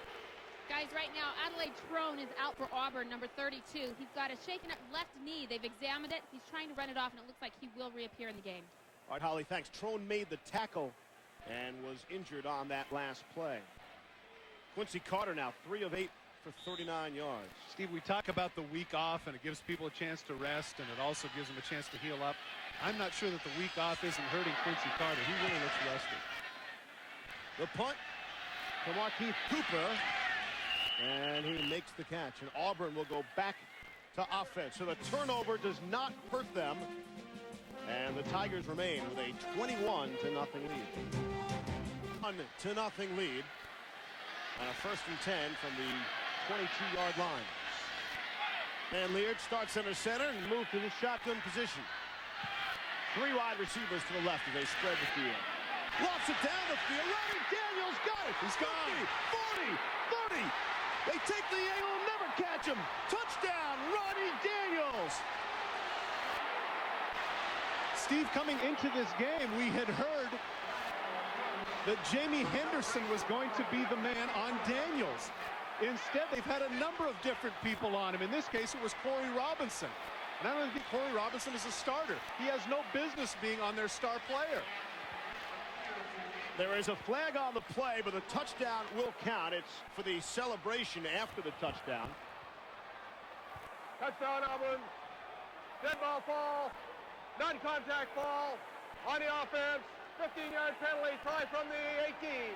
Guys, right now, Adelaide Trone is out for Auburn, number 32. He's got a shaken up left knee. They've examined it. He's trying to run it off, and it looks like he will reappear in the game. All right, Holly, thanks. Trone made the tackle and was injured on that last play. Quincy Carter now 3 of 8 for 39 yards. Steve, we talk about the week off, and it gives people a chance to rest, and it also gives them a chance to heal up. I'm not sure that the week off isn't hurting Quincy Carter. He really looks rested. The punt to Markeith Cooper, and he makes the catch. And Auburn will go back to offense. So the turnover does not hurt them. And the Tigers remain with a 21-0 lead. 1-0 lead. And a 1st and 10 from the 22-yard line. Van Leerd starts under center and moves to the shotgun position. 3 wide receivers to the left as they spread the field. Lofts it down the field. Ronnie Daniels got it. He's gone. 40, 30. They take the angle and never catch him. Touchdown, Ronnie Daniels. Steve, coming into this game, we had heard that Jamie Henderson was going to be the man on Daniels. Instead, they've had a number of different people on him. In this case, it was Corey Robinson. And I don't think Corey Robinson is a starter. He has no business being on their star player. There is a flag on the play, but the touchdown will count. It's for the celebration after the touchdown. Touchdown, Auburn. Dead ball fall. Non-contact ball on the offense. 15-yard penalty. Try from the 18.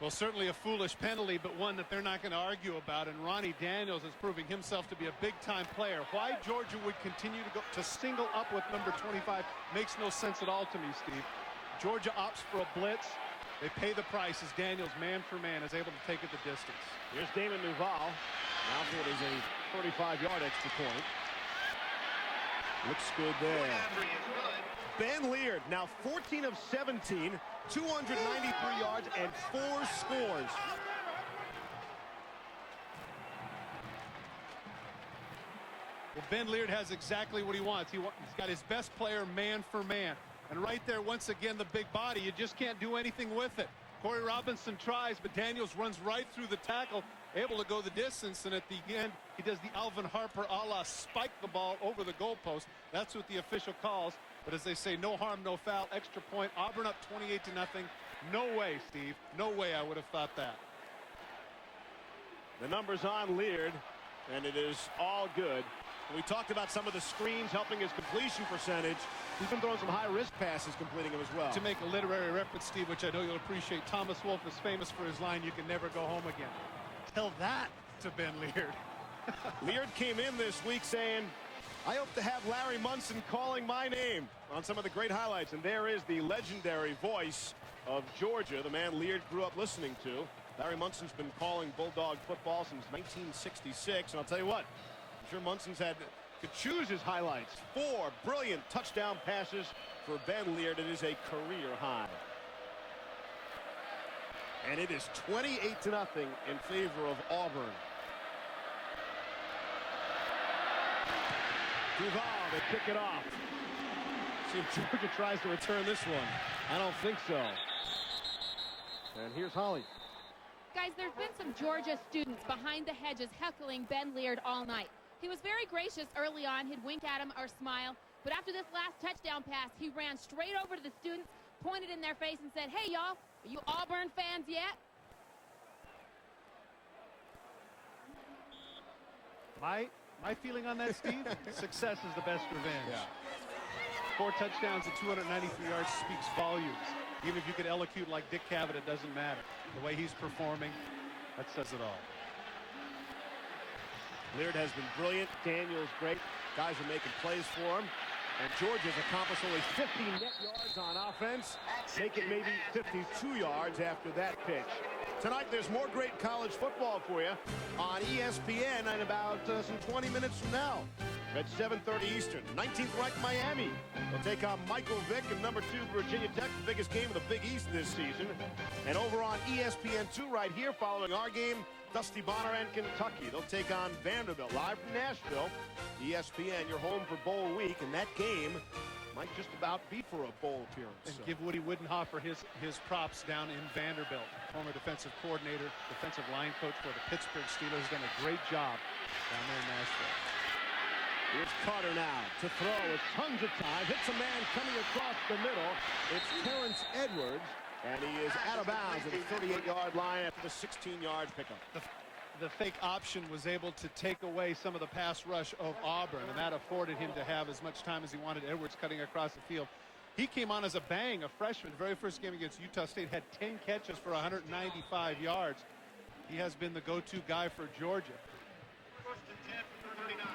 Well, certainly a foolish penalty, but one that they're not going to argue about. And Ronnie Daniels is proving himself to be a big-time player. Why Georgia would continue to single up with number 25 makes no sense at all to me, Steve. Georgia opts for a blitz. They pay the price as Daniels, man for man, is able to take it the distance. Here's Damon Duval. Now for what is a 35-yard extra point. Looks good there. Ben Leerd now 14 of 17, 293 yards and 4 scores. Well, Ben Leerd has exactly what he wants. He's got his best player man for man. And right there, once again, the big body. You just can't do anything with it. Corey Robinson tries, but Daniels runs right through the tackle, able to go the distance. And at the end, he does the Alvin Harper a la spike the ball over the goalpost. That's what the official calls. But as they say, no harm, no foul. Extra point. Auburn up 28-0. No way, Steve. No way I would have thought that. The number's on Leerd, and it is all good. We talked about some of the screens helping his completion percentage. He's been throwing some high-risk passes, completing them as well. To make a literary reference, Steve, which I know you'll appreciate, Thomas Wolfe is famous for his line, "You can never go home again." Tell that to Ben Leerd. Leerd came in this week saying, "I hope to have Larry Munson calling my name" on some of the great highlights. And there is the legendary voice of Georgia, the man Leerd grew up listening to. Larry Munson's been calling Bulldog football since 1966. And I'll tell you what, I'm sure Munson's could choose his highlights. 4 brilliant touchdown passes for Ben Leerd. It is a career high. And it is 28-0 in favor of Auburn. Duval, they kick it off. See if Georgia tries to return this one. I don't think so. And here's Holly. Guys, there's been some Georgia students behind the hedges heckling Ben Leerd all night. He was very gracious early on. He'd wink at him or smile. But after this last touchdown pass, he ran straight over to the students, pointed in their face, and said, "Hey, y'all, are you Auburn fans yet?" My feeling on that, Steve, success is the best revenge. Yeah. 4 touchdowns and 293 yards speaks volumes. Even if you could elocute like Dick Cavett, it doesn't matter. The way he's performing, that says it all. Leard has been brilliant. Daniels great. Guys are making plays for him. And Georgia's accomplished only 50 net yards on offense. Make it maybe 52 yards after that pitch. Tonight, there's more great college football for you on ESPN in about some 20 minutes from now. At 7:30 Eastern, 19th ranked Miami will take on Michael Vick and number 2 Virginia Tech, the biggest game of the Big East this season. And over on ESPN2 right here following our game, Dusty Bonner and Kentucky. They'll take on Vanderbilt live from Nashville. ESPN, you're home for bowl week, and that game might just about be for a bowl appearance. And give Woody Widenhofer his props down in Vanderbilt. Former defensive coordinator, defensive line coach for the Pittsburgh Steelers, done a great job down there in Nashville. Here's Carter now to throw with tons of time. Hits a man coming across the middle. It's Terrence Edwards, and he is out of bounds at the 38-yard line after the 16-yard pickup. The fake option was able to take away some of the pass rush of Auburn, and that afforded him to have as much time as he wanted. Edwards cutting across the field. He came on as a bang, a freshman. Very first game against Utah State, had 10 catches for 195 yards. He has been the go-to guy for Georgia. First and 10 from 39.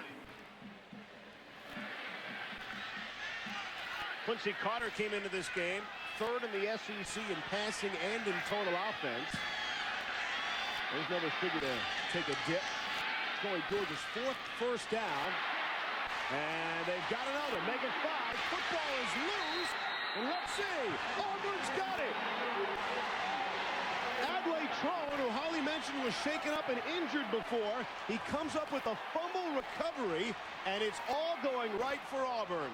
Quincy Carter came into this game third in the SEC in passing and in total offense. There's another figure to take a dip. It's only Georgia's 4th first down. And they've got another. Make it 5. Football is loose. And let's see. Auburn's got it. Adlai Trone, who Holly mentioned was shaken up and injured before, he comes up with a fumble recovery, and it's all going right for Auburn.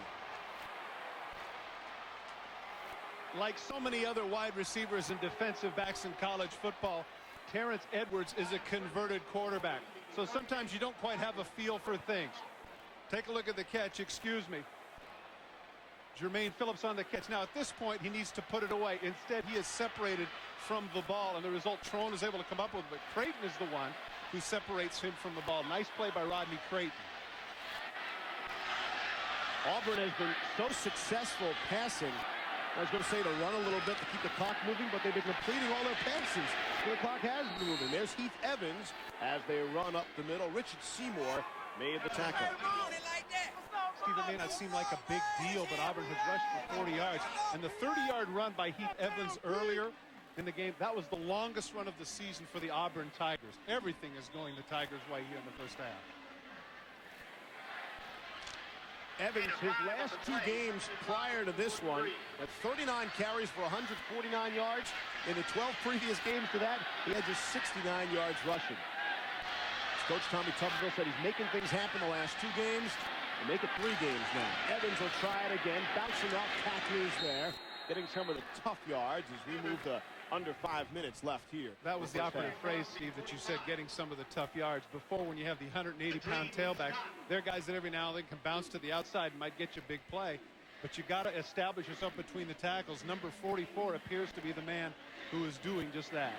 Like so many other wide receivers and defensive backs in college football, Terrence Edwards is a converted quarterback. So sometimes you don't quite have a feel for things. Take a look at the catch, excuse me. Jermaine Phillips on the catch. Now at this point he needs to put it away. Instead he is separated from the ball, and the result Trone is able to come up with, but Creighton is the one who separates him from the ball. Nice play by Rodney Creighton. Auburn has been so successful passing. I was going to say to run a little bit to keep the clock moving, but they've been completing all their passes. The clock has been moving. There's Heath Evans as they run up the middle. Richard Seymour made the tackle. Steve, it may not seem like a big deal, but Auburn has rushed for 40 yards. And the 30-yard run by Heath Evans earlier in the game, that was the longest run of the season for the Auburn Tigers. Everything is going the Tigers' way here in the first half. Evans, his last 2 games prior to this one, at 39 carries for 149 yards. In the 12 previous games to that, he had just 69 yards rushing. Coach Tommy Tuberville said he's making things happen the last 2 games. We'll make it 3 games now. Evans will try it again, bouncing off tacklers there, getting some of the tough yards as we move to under 5 minutes left here. That was the operative phrase, Steve, that you said, getting some of the tough yards. Before, when you have the 180-pound tailbacks, they're guys that every now and then can bounce to the outside and might get you a big play. But you got to establish yourself between the tackles. Number 44 appears to be the man who is doing just that.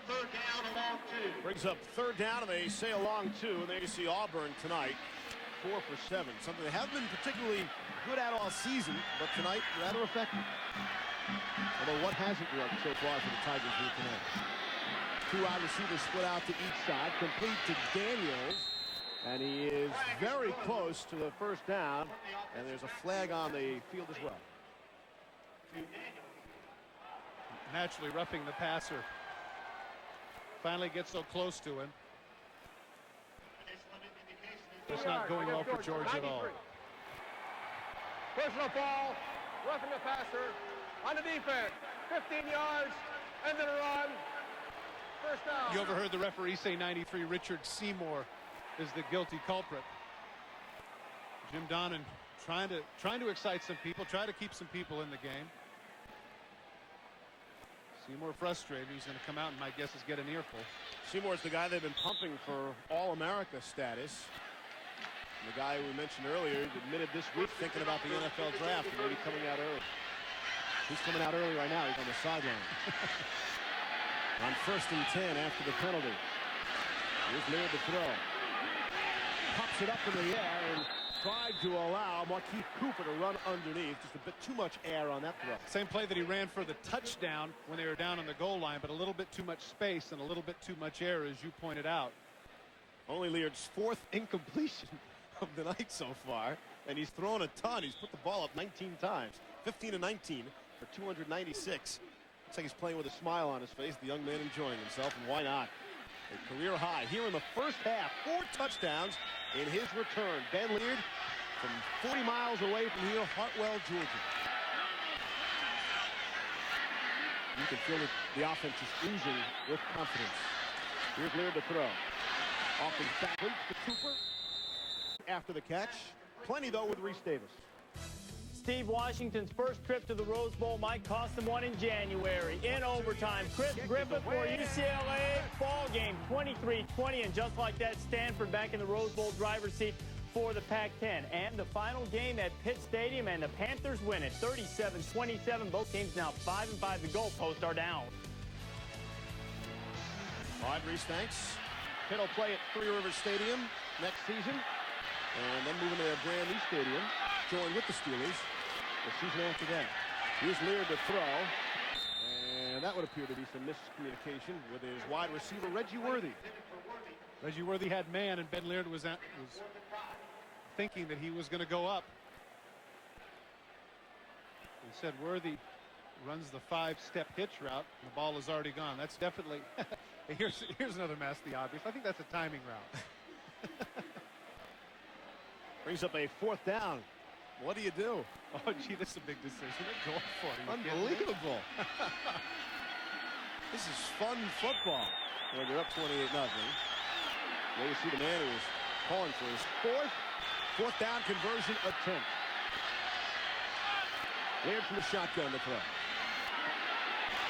Third down, a long 2. Brings up third down, and they say a long 2. And there you see Auburn tonight, 4 for 7. Something they haven't been particularly good at all season, but tonight rather effective. Although what hasn't worked so far for the Tigers here tonight? 2 wide receivers split out to each side, complete to Daniels, and he is very close to the first down, and there's a flag on the field as well. Naturally roughing the passer. Finally gets so close to him. It's not going well for Georgia at all. Personal foul, roughing the passer on the defense. 15 yards, and then a run. First down. You overheard the referee say 93. Richard Seymour is the guilty culprit. Jim Donnan trying to excite some people, try to keep some people in the game. Seymour frustrated. He's going to come out and my guess is get an earful. Seymour's the guy they've been pumping for All-America status. And the guy we mentioned earlier admitted this week thinking about the NFL draft and maybe coming out early. He's coming out early right now. He's on the sideline. On 1st and 10 after the penalty. Here's Leard to throw. Pops it up in the air, and tried to allow Markeith Cooper to run underneath. Just a bit too much air on that throw. Same play that he ran for the touchdown when they were down on the goal line, but a little bit too much space and a little bit too much air, as you pointed out. Only Leard's 4th incompletion of the night so far, and he's thrown a ton. He's put the ball up 19 times, 15 to 19 for 296. Looks like he's playing with a smile on his face. The young man enjoying himself, and why not? A career high here in the first half. 4 touchdowns in his return. Ben Leard from 40 miles away from here, Hartwell, Georgia. You can feel that the offense is oozing with confidence. Here's Leard to throw. Off his back to Cooper. After the catch. Plenty, though, with Reese Davis. Steve, Washington's first trip to the Rose Bowl might cost them one in January. In overtime, Chris Griffith for UCLA. Ball game 23-20, and just like that, Stanford back in the Rose Bowl driver's seat for the Pac-10. And the final game at Pitt Stadium, and the Panthers win it 37-27. Both teams now 5-5. The goalposts are down. All right, Reese, thanks. Pitt will play at Three Rivers Stadium next season, and then moving to their brand new stadium, join with the Steelers the season after that. Here's Leard to throw, and that would appear to be some miscommunication with his wide receiver, Reggie Worthy. Reggie Worthy had man, and Ben Leard was thinking that he was going to go up. Instead, Worthy runs the 5-step hitch route, and the ball is already gone. That's definitely... Here's another mask of the obvious. I think that's a timing route. Brings up a 4th down. What do you do? Oh, gee, this is a big decision. They're going for it. Unbelievable. This is fun football. When you're up 28-0. There you see the man who is calling for his 4th down conversion attempt. Leard from the shotgun to throw.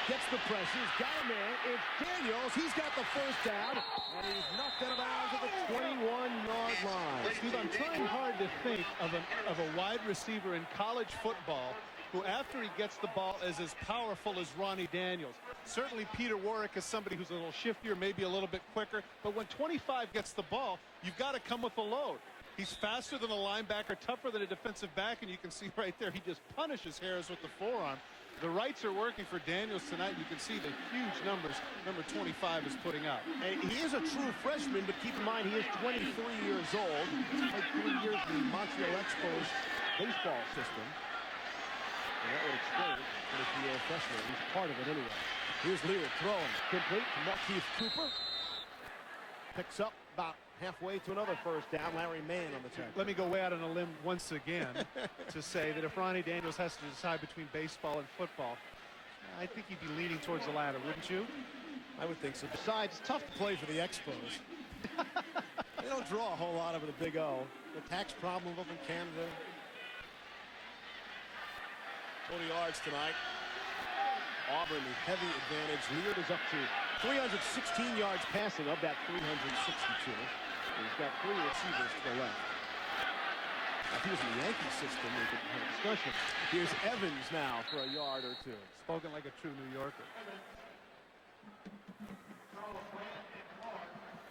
Gets the pressure. He's got a man. It's Daniels. He's got the first down. And he's knocked out of bounds at the 21-yard line. Steve, I'm trying hard to think of a wide receiver in college football who, after he gets the ball, is as powerful as Ronnie Daniels. Certainly Peter Warrick is somebody who's a little shiftier, maybe a little bit quicker. But when 25 gets the ball, you've got to come with a load. He's faster than a linebacker, tougher than a defensive back, and you can see right there, he just punishes Harris with the forearm. The rights are working for Daniels tonight. You can see the huge numbers number 25 is putting out. And he is a true freshman, but keep in mind he is 23 years old. He's played 3 years in the Montreal Expos baseball system. And that would explain it. 23-year-old freshman. He's part of it anyway. Here's Leard throwing. Complete to Markeith Cooper. Picks up about halfway to another first down. Larry Mann on the tackle. Let me go way out on a limb once again to say that if Ronnie Daniels has to decide between baseball and football, I think he'd be leaning towards the latter, wouldn't you? I would think so. Besides, it's tough to play for the Expos. They don't draw a whole lot over the Big O. The tax problem up in Canada. 20 yards tonight. Auburn, the heavy advantage. Leard is up to 316 yards passing of that 362. He's got 3 receivers to the left. If he was in the Yankee system, we could have a discussion. Here's Evans now for a yard or 2. Spoken like a true New Yorker.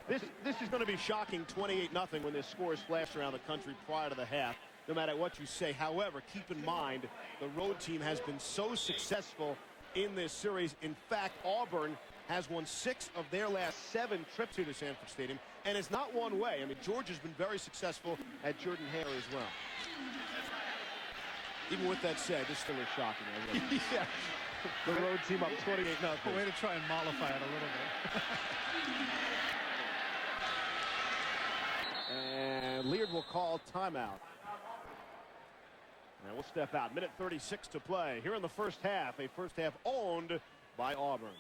This is going to be shocking, 28-0 when this score is flashed around the country prior to the half, no matter what you say. However, keep in mind, the road team has been so successful in this series. In fact, Auburn has won 6 of their last 7 trips here to Sanford Stadium, and it's not one way. I mean, Georgia's been very successful at Jordan-Hare as well. Even with that said, this still is shocking. Yeah. The road team up 28-0. Way to try and mollify it a little bit. And Leard will call timeout. And we'll step out. Minute 36 to play here in the first half. A first half owned by Auburn.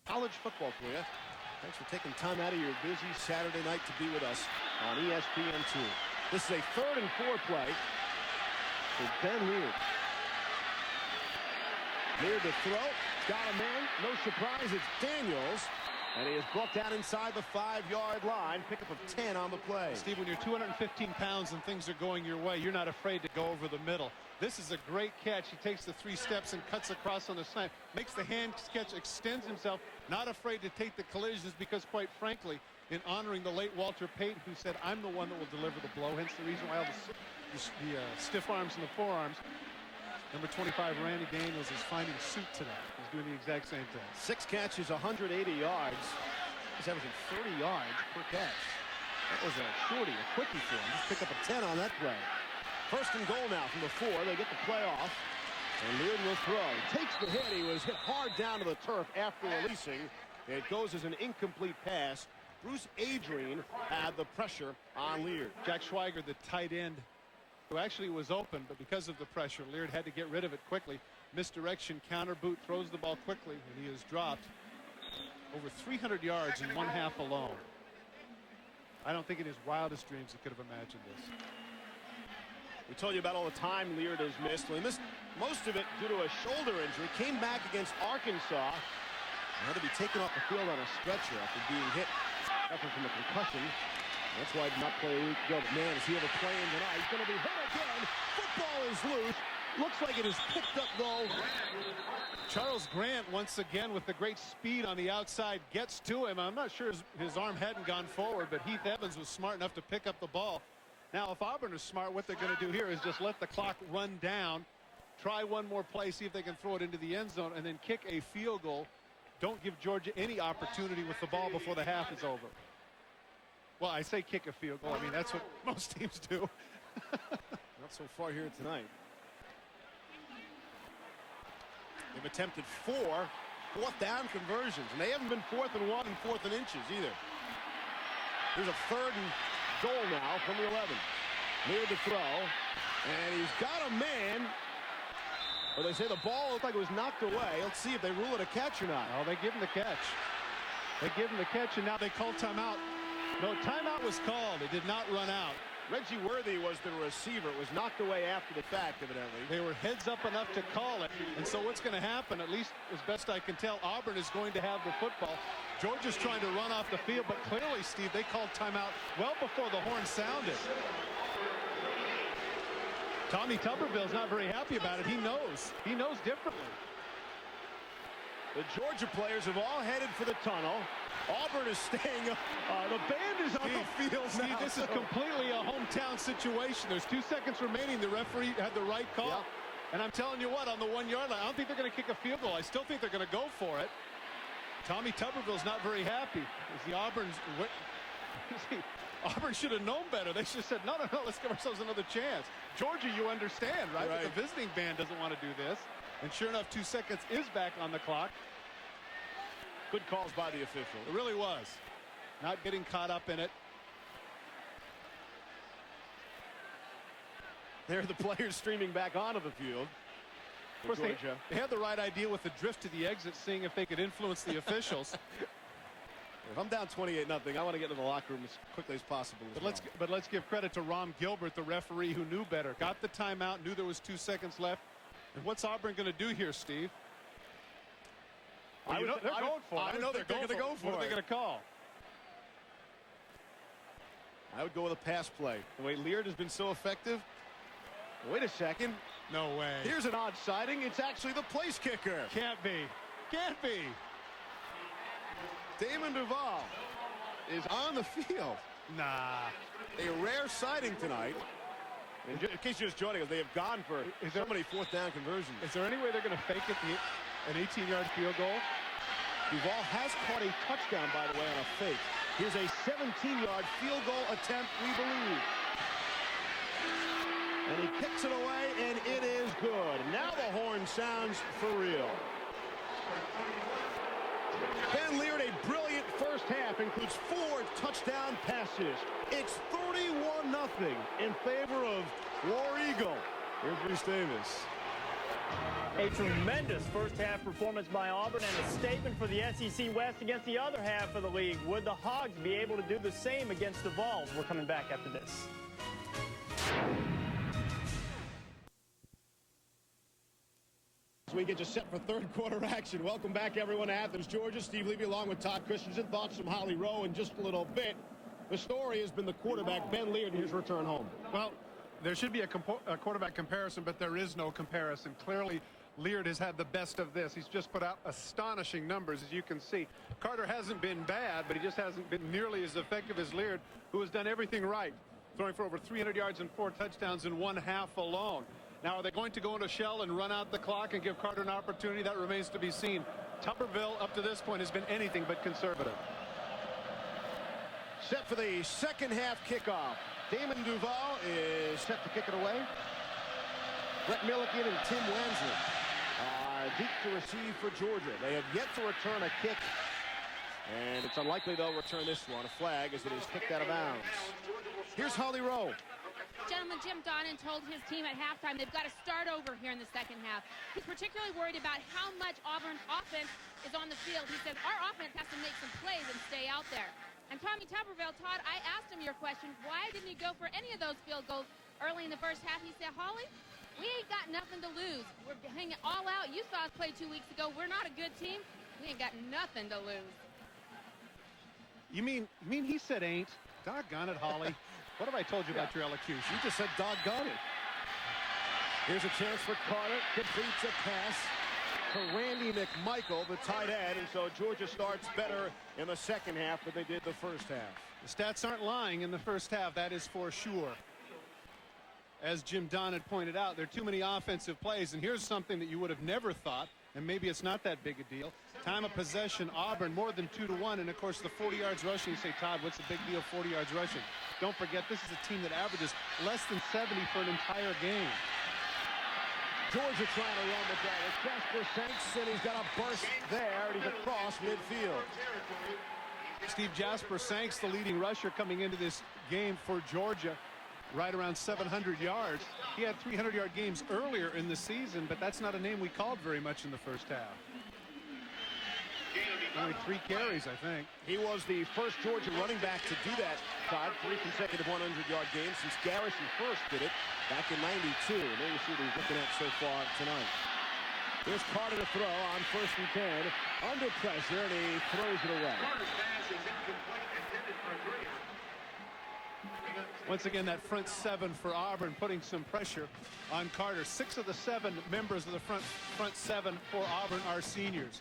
College football for you. Thanks for taking time out of your busy Saturday night to be with us on ESPN2. This is a 3rd and 4 play for Ben Leard. Leard to throw. Got a man. No surprise. It's Daniels. And he is brought down inside the 5-yard line. Pickup of 10 on the play. Steve, when you're 215 pounds and things are going your way, you're not afraid to go over the middle. This is a great catch. He takes the 3 steps and cuts across on the side. Makes the hand catch, extends himself. Not afraid to take the collisions because, quite frankly, in honoring the late Walter Payton, who said, I'm the one that will deliver the blow. Hence the reason why all the stiff arms and the forearms. Number 25, Randy Daniels, is finding suit today. He's doing the exact same thing. 6 catches, 180 yards. He's averaging 30 yards per catch. That was a shorty, a quickie for him. Just picked up a 10 on that play. First and goal now from the 4. They get the play off. And Leard will throw. Takes the hit. He was hit hard down to the turf after releasing. It goes as an incomplete pass. Bruce Adrian had the pressure on Leard. Jack Schweiger, the tight end, who actually was open, but because of the pressure, Leard had to get rid of it quickly. Misdirection, counter boot, throws the ball quickly, and he is dropped. Over 300 yards in 1 half alone. I don't think in his wildest dreams he could have imagined this. We told you about all the time Leard has missed. Well, he missed most of it due to a shoulder injury. Came back against Arkansas. Had to be taken off the field on a stretcher after being hit. Suffering from a concussion. That's why he did not play a week ago. But man, is he ever playing tonight? He's going to be hit again. Football is loose. Looks like it is picked up, though. Charles Grant, once again, with the great speed on the outside, gets to him. I'm not sure his arm hadn't gone forward, but Heath Evans was smart enough to pick up the ball. Now, if Auburn is smart, what they're going to do here is just let the clock run down, try one more play, see if they can throw it into the end zone, and then kick a field goal. Don't give Georgia any opportunity with the ball before the half is over. Well, I say kick a field goal. I mean, that's what most teams do. Not so far here tonight. They've attempted 4 fourth down conversions, and they haven't been 4th and 1 and 4th and inches either. Here's a 3rd and goal now from the 11. Near the throw, and he's got a man. Well, they say the ball looked like it was knocked away. Let's see if they rule it a catch or not. Oh, they give him the catch. They give him the catch, and now they call timeout. No, timeout was called. It did not run out. Reggie Worthy was the receiver. It was knocked away after the fact, evidently. They were heads up enough to call it. And so what's going to happen, at least as best I can tell, Auburn is going to have the football. Georgia's trying to run off the field, but clearly, Steve, they called timeout well before the horn sounded. Tommy Tuberville's not very happy about it. He knows. He knows differently. The Georgia players have all headed for the tunnel. Auburn is staying up. The band is on the field now. Steve, this is completely a hometown situation. There's 2 seconds remaining. The referee had the right call. Yep. And I'm telling you what, on the 1-yard line, I don't think they're going to kick a field goal. I still think they're going to go for it. Tommy Tuberville's not very happy. Auburn should have known better. They should have said, no, let's give ourselves another chance. Georgia, you understand, right? But the visiting band doesn't want to do this. And sure enough, 2 seconds is back on the clock. Good calls by the official. It really was. Not getting caught up in it. There are the players streaming back onto the field. Of course, they had the right idea with the drift to the exit, seeing if they could influence the officials. If I'm down 28-0, I want to get to the locker room as quickly as possible. But let's give credit to Rom Gilbert, the referee, who knew better. Got the timeout, knew there was 2 seconds left. And what's Auburn going to do here, Steve? Well, they're going for it. I know they're going to go for it. What are they going to call? I would go with a pass play. The way Leard has been so effective. Wait a second. No way. Here's an odd sighting. It's actually the place kicker. Can't be. Can't be. Damon Duval is on the field. Nah. A rare sighting tonight. In case you're just joining us, they have gone for so many 4th down conversions. Is there any way they're going to fake it, an 18-yard field goal? Duval has caught a touchdown, by the way, on a fake. Here's a 17-yard field goal attempt, we believe. And he kicks it away, and it is good. Now the horn sounds for real. Ben Leard, a brilliant first half, includes 4 touchdown passes. It's 31-0 in favor of War Eagle. Here's Reese Davis. A tremendous first half performance by Auburn and a statement for the SEC West against the other half of the league. Would the Hogs be able to do the same against the Vols? We're coming back after this. As we get you set for third quarter action. Welcome back, everyone, to Athens, Georgia. Steve Levy along with Todd Christensen. Thoughts from Holly Rowe in just a little bit. The story has been the quarterback, Ben Leard, in his return home. Well, there should be a quarterback comparison, but there is no comparison. Clearly, Leard has had the best of this. He's just put out astonishing numbers, as you can see. Carter hasn't been bad, but he just hasn't been nearly as effective as Leard, who has done everything right, throwing for over 300 yards and 4 touchdowns in one half alone. Now, are they going to go into shell and run out the clock and give Carter an opportunity? That remains to be seen. Tuberville, up to this point, has been anything but conservative. Set for the second half kickoff. Damon Duval is set to kick it away. Brett Milliken and Tim Wansley are deep to receive for Georgia. They have yet to return a kick, and it's unlikely they'll return this one. A flag as it is kicked out of bounds. Here's Holly Rowe. Gentlemen, Jim Donnan told his team at halftime they've got to start over here in the second half. He's particularly worried about how much Auburn's offense is on the field. He says our offense has to make some plays and stay out there. And Tommy Tuberville, Todd, I asked him your question, why didn't he go for any of those field goals early in the first half? He said, Holly, we ain't got nothing to lose. We're hanging all out. You saw us play 2 weeks ago. We're not a good team. We ain't got nothing to lose. You mean he said ain't? Doggone it, Holly. What have I told you about your elocution? You just said doggone it. Here's a chance for Carter. Completes a pass to Randy McMichael, the tight end. And so Georgia starts better in the second half than they did the first half. The stats aren't lying in the first half, that is for sure. As Jim Don had pointed out, there are too many offensive plays. And here's something that you would have never thought, and maybe it's not that big a deal. Time of possession, Auburn, more than 2-1. And, of course, the 40 yards rushing. You say, Todd, what's the big deal, 40 yards rushing? Don't forget, this is a team that averages less than 70 for an entire game. Georgia trying to run the ball. It's Jasper Sanks, and he's got a burst there, and he's across midfield. Steve, Jasper Sanks, the leading rusher coming into this game for Georgia, right around 700 yards. He had 300-yard games earlier in the season, but that's not a name we called very much in the first half. Only 3 carries, I think. He was the first Georgia running back to do that, Todd. 3 consecutive 100-yard games since Garrison first did it back in '92. And there you see what he's looking at so far tonight. Here's Carter to throw on 1st and 10. Under pressure, and he throws it away. Once again, that front 7 for Auburn putting some pressure on Carter. 6 of the 7 members of the front 7 for Auburn are seniors.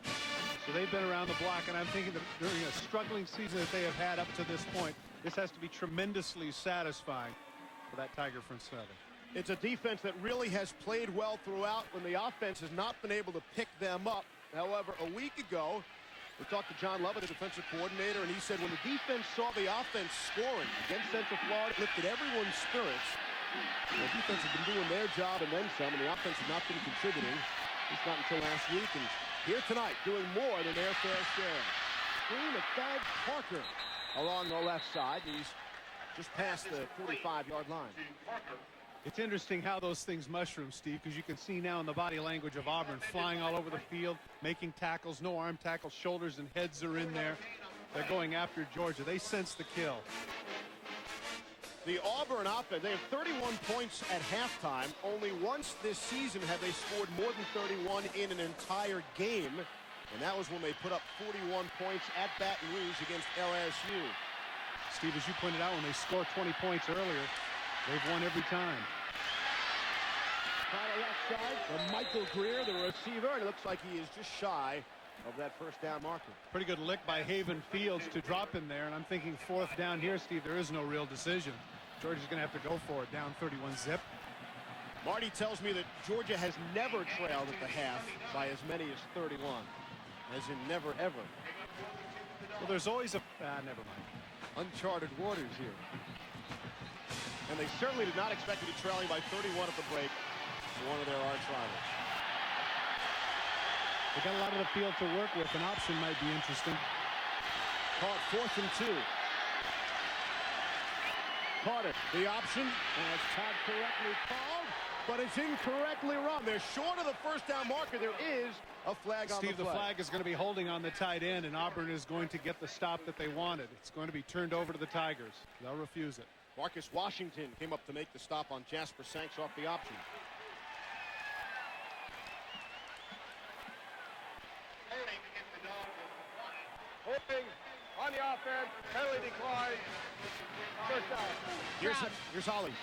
So they've been around the block, and I'm thinking that during a struggling season that they have had up to this point, this has to be tremendously satisfying for that Tiger front 7. It's a defense that really has played well throughout when the offense has not been able to pick them up. However, a week ago, we talked to John Lovett, the defensive coordinator, and he said when the defense saw the offense scoring against Central Florida, it lifted everyone's spirits. The defense has been doing their job and then some, and the offense has not been contributing, at least not until last week. And here tonight, doing more than their fair share. Screen of Thad Parker along the left side. He's just past the 45-yard line. It's interesting how those things mushroom, Steve, because you can see now in the body language of Auburn flying all over the field, making tackles, no arm tackles, shoulders and heads are in there. They're going after Georgia. They sense the kill. The Auburn offense, they have 31 points at halftime. Only once this season have they scored more than 31 in an entire game. And that was when they put up 41 points at Baton Rouge against LSU. Steve, as you pointed out, when they score 20 points earlier, they've won every time. Kind of left side from Michael Greer, the receiver, and it looks like he is just shy of that first down marker. Pretty good lick by Haven Fields to drop in there, and I'm thinking 4th down here, Steve, there is no real decision. Georgia's going to have to go for it, down 31 zip. Marty tells me that Georgia has never trailed at the half by as many as 31, as in never, ever. Well, there's always a... never mind. Uncharted waters here. And they certainly did not expect to be trailing by 31 at the break for one of their arch rivals. They got a lot of the field to work with. An option might be interesting. Caught 4th and 2. Carter, the option, and it's Todd correctly called, but it's incorrectly run. They're short of the first down marker. There is a flag on the Steve, the flag is going to be holding on the tight end, and Auburn is going to get the stop that they wanted. It's going to be turned over to the Tigers. They'll refuse it. Marcus Washington came up to make the stop on Jasper Sanks off the option. Holding on the offense. Penalty decline. First down. Here's Holly.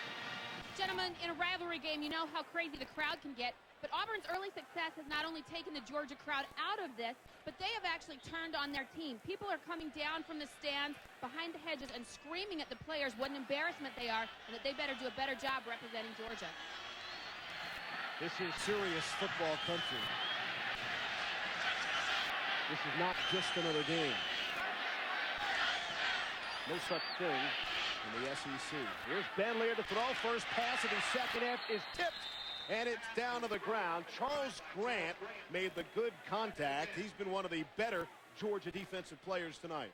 Gentlemen, in a rivalry game, you know how crazy the crowd can get. But Auburn's early success has not only taken the Georgia crowd out of this, but they have actually turned on their team. People are coming down from the stands behind the hedges and screaming at the players what an embarrassment they are and that they better do a better job representing Georgia. This is serious football country. This is not just another game. No such thing in the SEC. Here's Benlier to throw. First pass of the second half is tipped. And it's down to the ground. Charles Grant made the good contact. He's been one of the better Georgia defensive players tonight.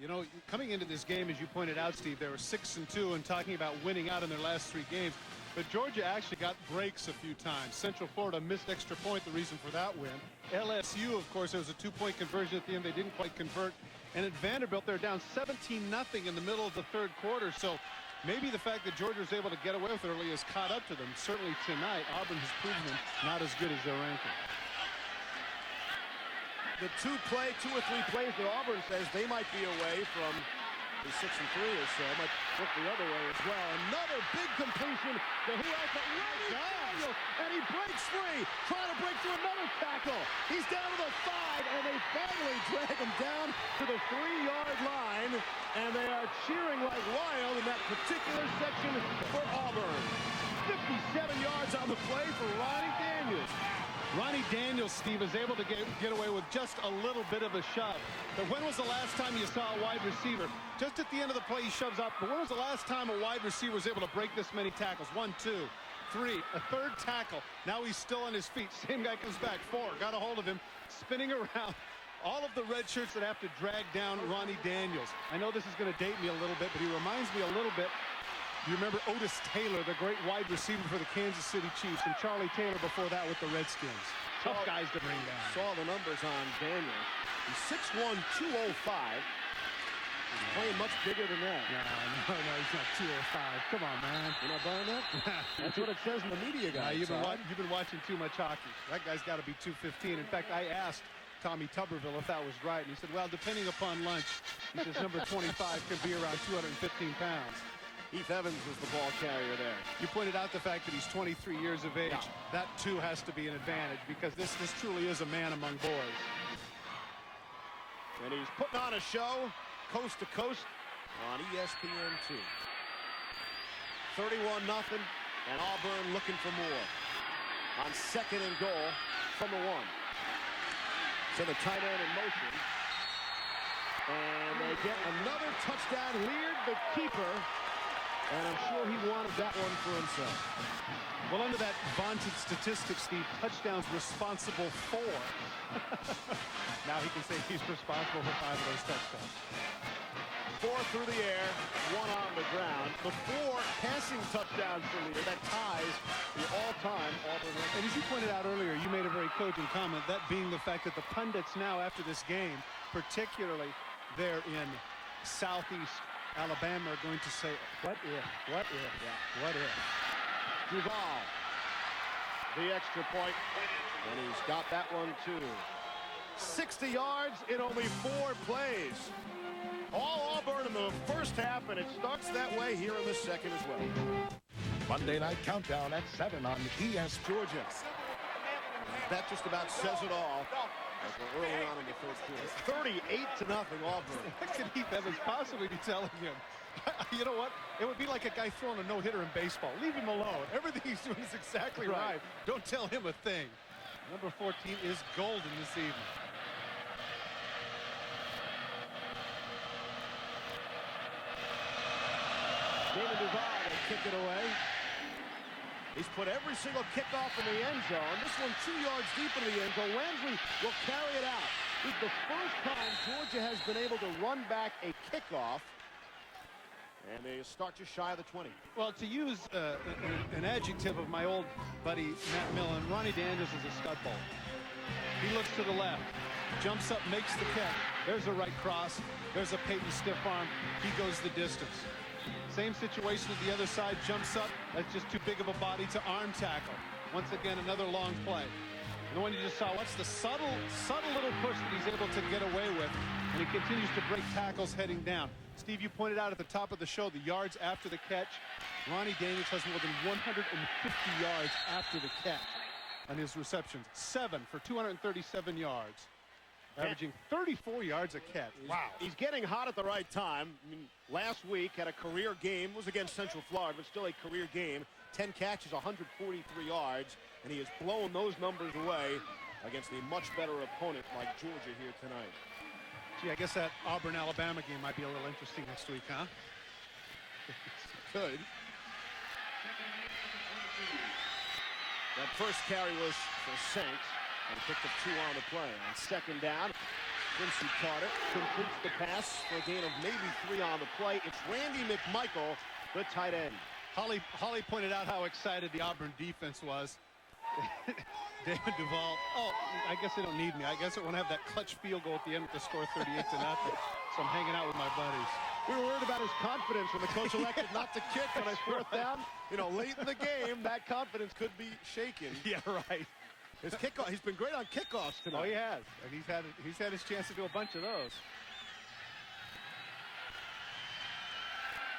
You know, coming into this game, as you pointed out, Steve, they were 6-2 and talking about winning out in their last 3 games. But Georgia actually got breaks a few times. Central Florida missed extra point, the reason for that win. LSU, of course, there was a 2-point conversion at the end. They didn't quite convert. And at Vanderbilt, they're down 17-0 in the middle of the 3rd quarter. So maybe the fact that Georgia was able to get away with it early has caught up to them. Certainly tonight, Auburn has proven them not as good as their ranking. The 2 or 3 plays that Auburn says they might be away from the 6-3 or so. Might look the other way as well. Another big completion to who else but Ronnie Daniels, and he breaks free, trying to break through another tackle. He's down to the 5, and they finally drag him down to the 3-yard line, and they are cheering like wild in that particular section for Auburn. 57 yards on the play for Ronnie Daniels. Ronnie Daniels, Steve, is able to get away with just a little bit of a shove. But when was the last time you saw a wide receiver? Just at the end of the play, he shoves up. But when was the last time a wide receiver was able to break this many tackles? 1, 2, 3, a 3rd tackle. Now he's still on his feet. Same guy comes back. 4, got a hold of him, spinning around. All of the red shirts that have to drag down Ronnie Daniels. I know this is going to date me a little bit, but he reminds me a little bit. You remember Otis Taylor, the great wide receiver for the Kansas City Chiefs, and Charlie Taylor before that with the Redskins. Tough guys to bring down. Saw the numbers on Daniels. He's 6'1", 205. He's playing much bigger than that. No, he's not 205. Come on, man. You're not buying that? That's what it says in the media guide. You've been watching too much hockey. That guy's got to be 215. In fact, I asked Tommy Tuberville if that was right, and he said, well, depending upon lunch, he says number 25 could be around 215 pounds. Heath Evans was the ball carrier there. You pointed out the fact that he's 23 years of age. Yeah. That, too, has to be an advantage because this truly is a man among boys. And he's putting on a show coast to coast on ESPN2. 31-0, and Auburn looking for more. On 2nd and goal from the 1. So the tight end in motion. And they get another touchdown. Leard, the keeper. And I'm sure he wanted that one for himself. Well, under that vaunted statistic, Steve, touchdowns responsible for. Now he can say he's responsible for 5 of those touchdowns. 4 through the air, 1 on the ground. The 4 passing touchdowns for Lear. That ties the all-time Auburn record. And as you pointed out earlier, you made a very cogent comment, that being the fact that the pundits now after this game, particularly there in Southeast Alabama, are going to say, what if? What if? Yeah. What if? Duval, the extra point, and he's got that one too. 60 yards in only 4 plays. All Auburn in the first half, and it starts that way here in the second as well. Monday Night Countdown at 7 on ES Georgia. That just about says it all. As we're early on in the first quarter. 38-0 Auburn. What could Heath Evans possibly be telling him? You know what? It would be like a guy throwing a no-hitter in baseball. Leave him alone. Everything he's doing is exactly right. Don't tell him a thing. Number 14 is golden this evening. David Duval will kick it away. He's put every single kickoff in the end zone. This one 2 yards deep in the end zone. Landry will carry it out. It's the first time Georgia has been able to run back a kickoff. And they start just shy of the 20. Well, to use an adjective of my old buddy Matt Millen, Ronnie Daniels is a stud ball. He looks to the left, jumps up, makes the catch. There's a right cross. There's a Peyton stiff arm. He goes the distance. Same situation at the other side, jumps up. That's just too big of a body to arm tackle. Once again, another long play. And the one you just saw, what's the subtle little push that he's able to get away with, and he continues to break tackles heading down. Steve, you pointed out at the top of the show the yards after the catch. Ronnie Daniels has more than 150 yards after the catch on his receptions. 7 for 237 yards. Averaging 34 yards a catch. Wow. He's getting hot at the right time. I mean, last week had a career game. Was against Central Florida, but still a career game. 10 catches, 143 yards, and he has blown those numbers away against a much better opponent like Georgia here tonight. Gee, I guess that Auburn-Alabama game might be a little interesting next week, huh? Could. That first carry was for Sanks, and he picked up 2 on the play. On second down, Quincy Carter completes the pass for a gain of maybe 3 on the play. It's Randy McMichael, the tight end. Holly pointed out how excited the Auburn defense was. David Duvall, oh, I guess they don't need me. I guess it won't have that clutch field goal at the end with the score 38-0. So I'm hanging out with my buddies. We were worried about his confidence when the coach elected not to kick on his 4th down. You know, late in the game, that confidence could be shaken. Yeah, right. His kickoff, he's been great on kickoffs tonight. Oh, he has. And he's had his chance to do a bunch of those.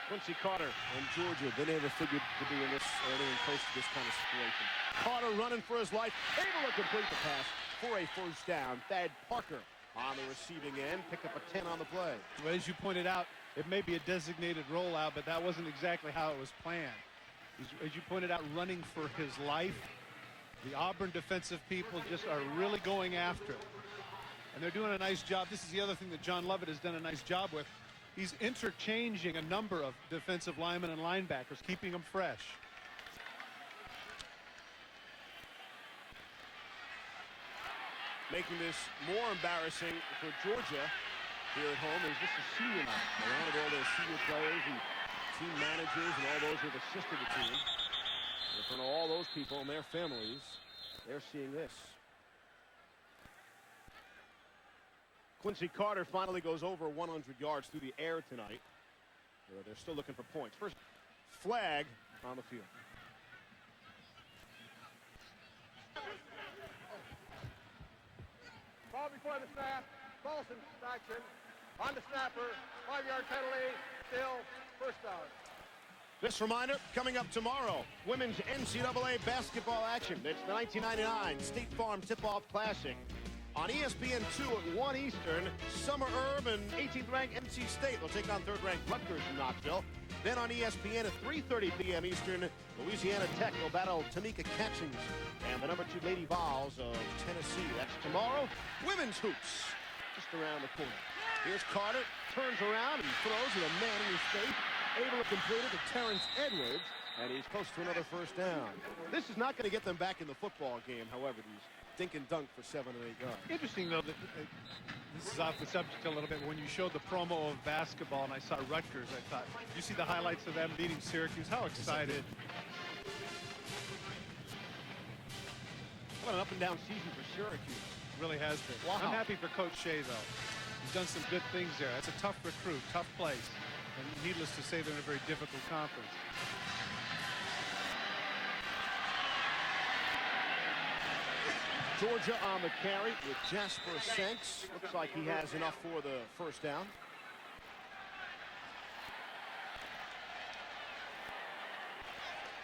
Quincy Carter and Georgia, they never figured to be in this or anything close to this kind of situation. Carter running for his life, able to complete the pass for a 1st down. Thad Parker on the receiving end, picked up a 10 on the play. Well, as you pointed out, it may be a designated rollout, but that wasn't exactly how it was planned. As you pointed out, running for his life. The Auburn defensive people just are really going after it. And they're doing a nice job. This is the other thing that John Lovett has done a nice job with. He's interchanging a number of defensive linemen and linebackers, keeping them fresh. Making this more embarrassing for Georgia here at home is this is senior night. They honored all their senior players and team managers and all those who have assisted the team. And in front of all those people and their families, they're seeing this. Quincy Carter finally goes over 100 yards through the air tonight. They're still looking for points. First flag on the field. Ball before the snap, false infraction on the snapper, 5-yard penalty, still 1st down. This reminder coming up tomorrow, women's NCAA basketball action. It's the 1999 State Farm Tip-Off Classic. On ESPN2 at 1 Eastern, Summer Herb and 18th-ranked NC State will take on 3rd-ranked Rutgers from Knoxville. Then on ESPN at 3:30 p.m. Eastern, Louisiana Tech will battle Tamika Catchings and the #2 Lady Vols of Tennessee. That's tomorrow. Women's hoops just around the corner. Here's Carter, turns around and throws with a man in his face. Able to complete it to Terrence Edwards, and he's close to another 1st down. This is not going to get them back in the football game, however, these dink and dunk for 7 or 8 yards. Interesting, though, that this is off the subject a little bit. When you showed the promo of basketball and I saw Rutgers, I thought, did you see the highlights of them beating Syracuse? How excited. What an up-and-down season for Syracuse. Really has been. Wow. I'm happy for Coach Shea, though. He's done some good things there. That's a tough recruit, tough place. And needless to say, they're in a very difficult conference. Georgia on the carry with Jasper Sanks. Looks like he has enough for the 1st down.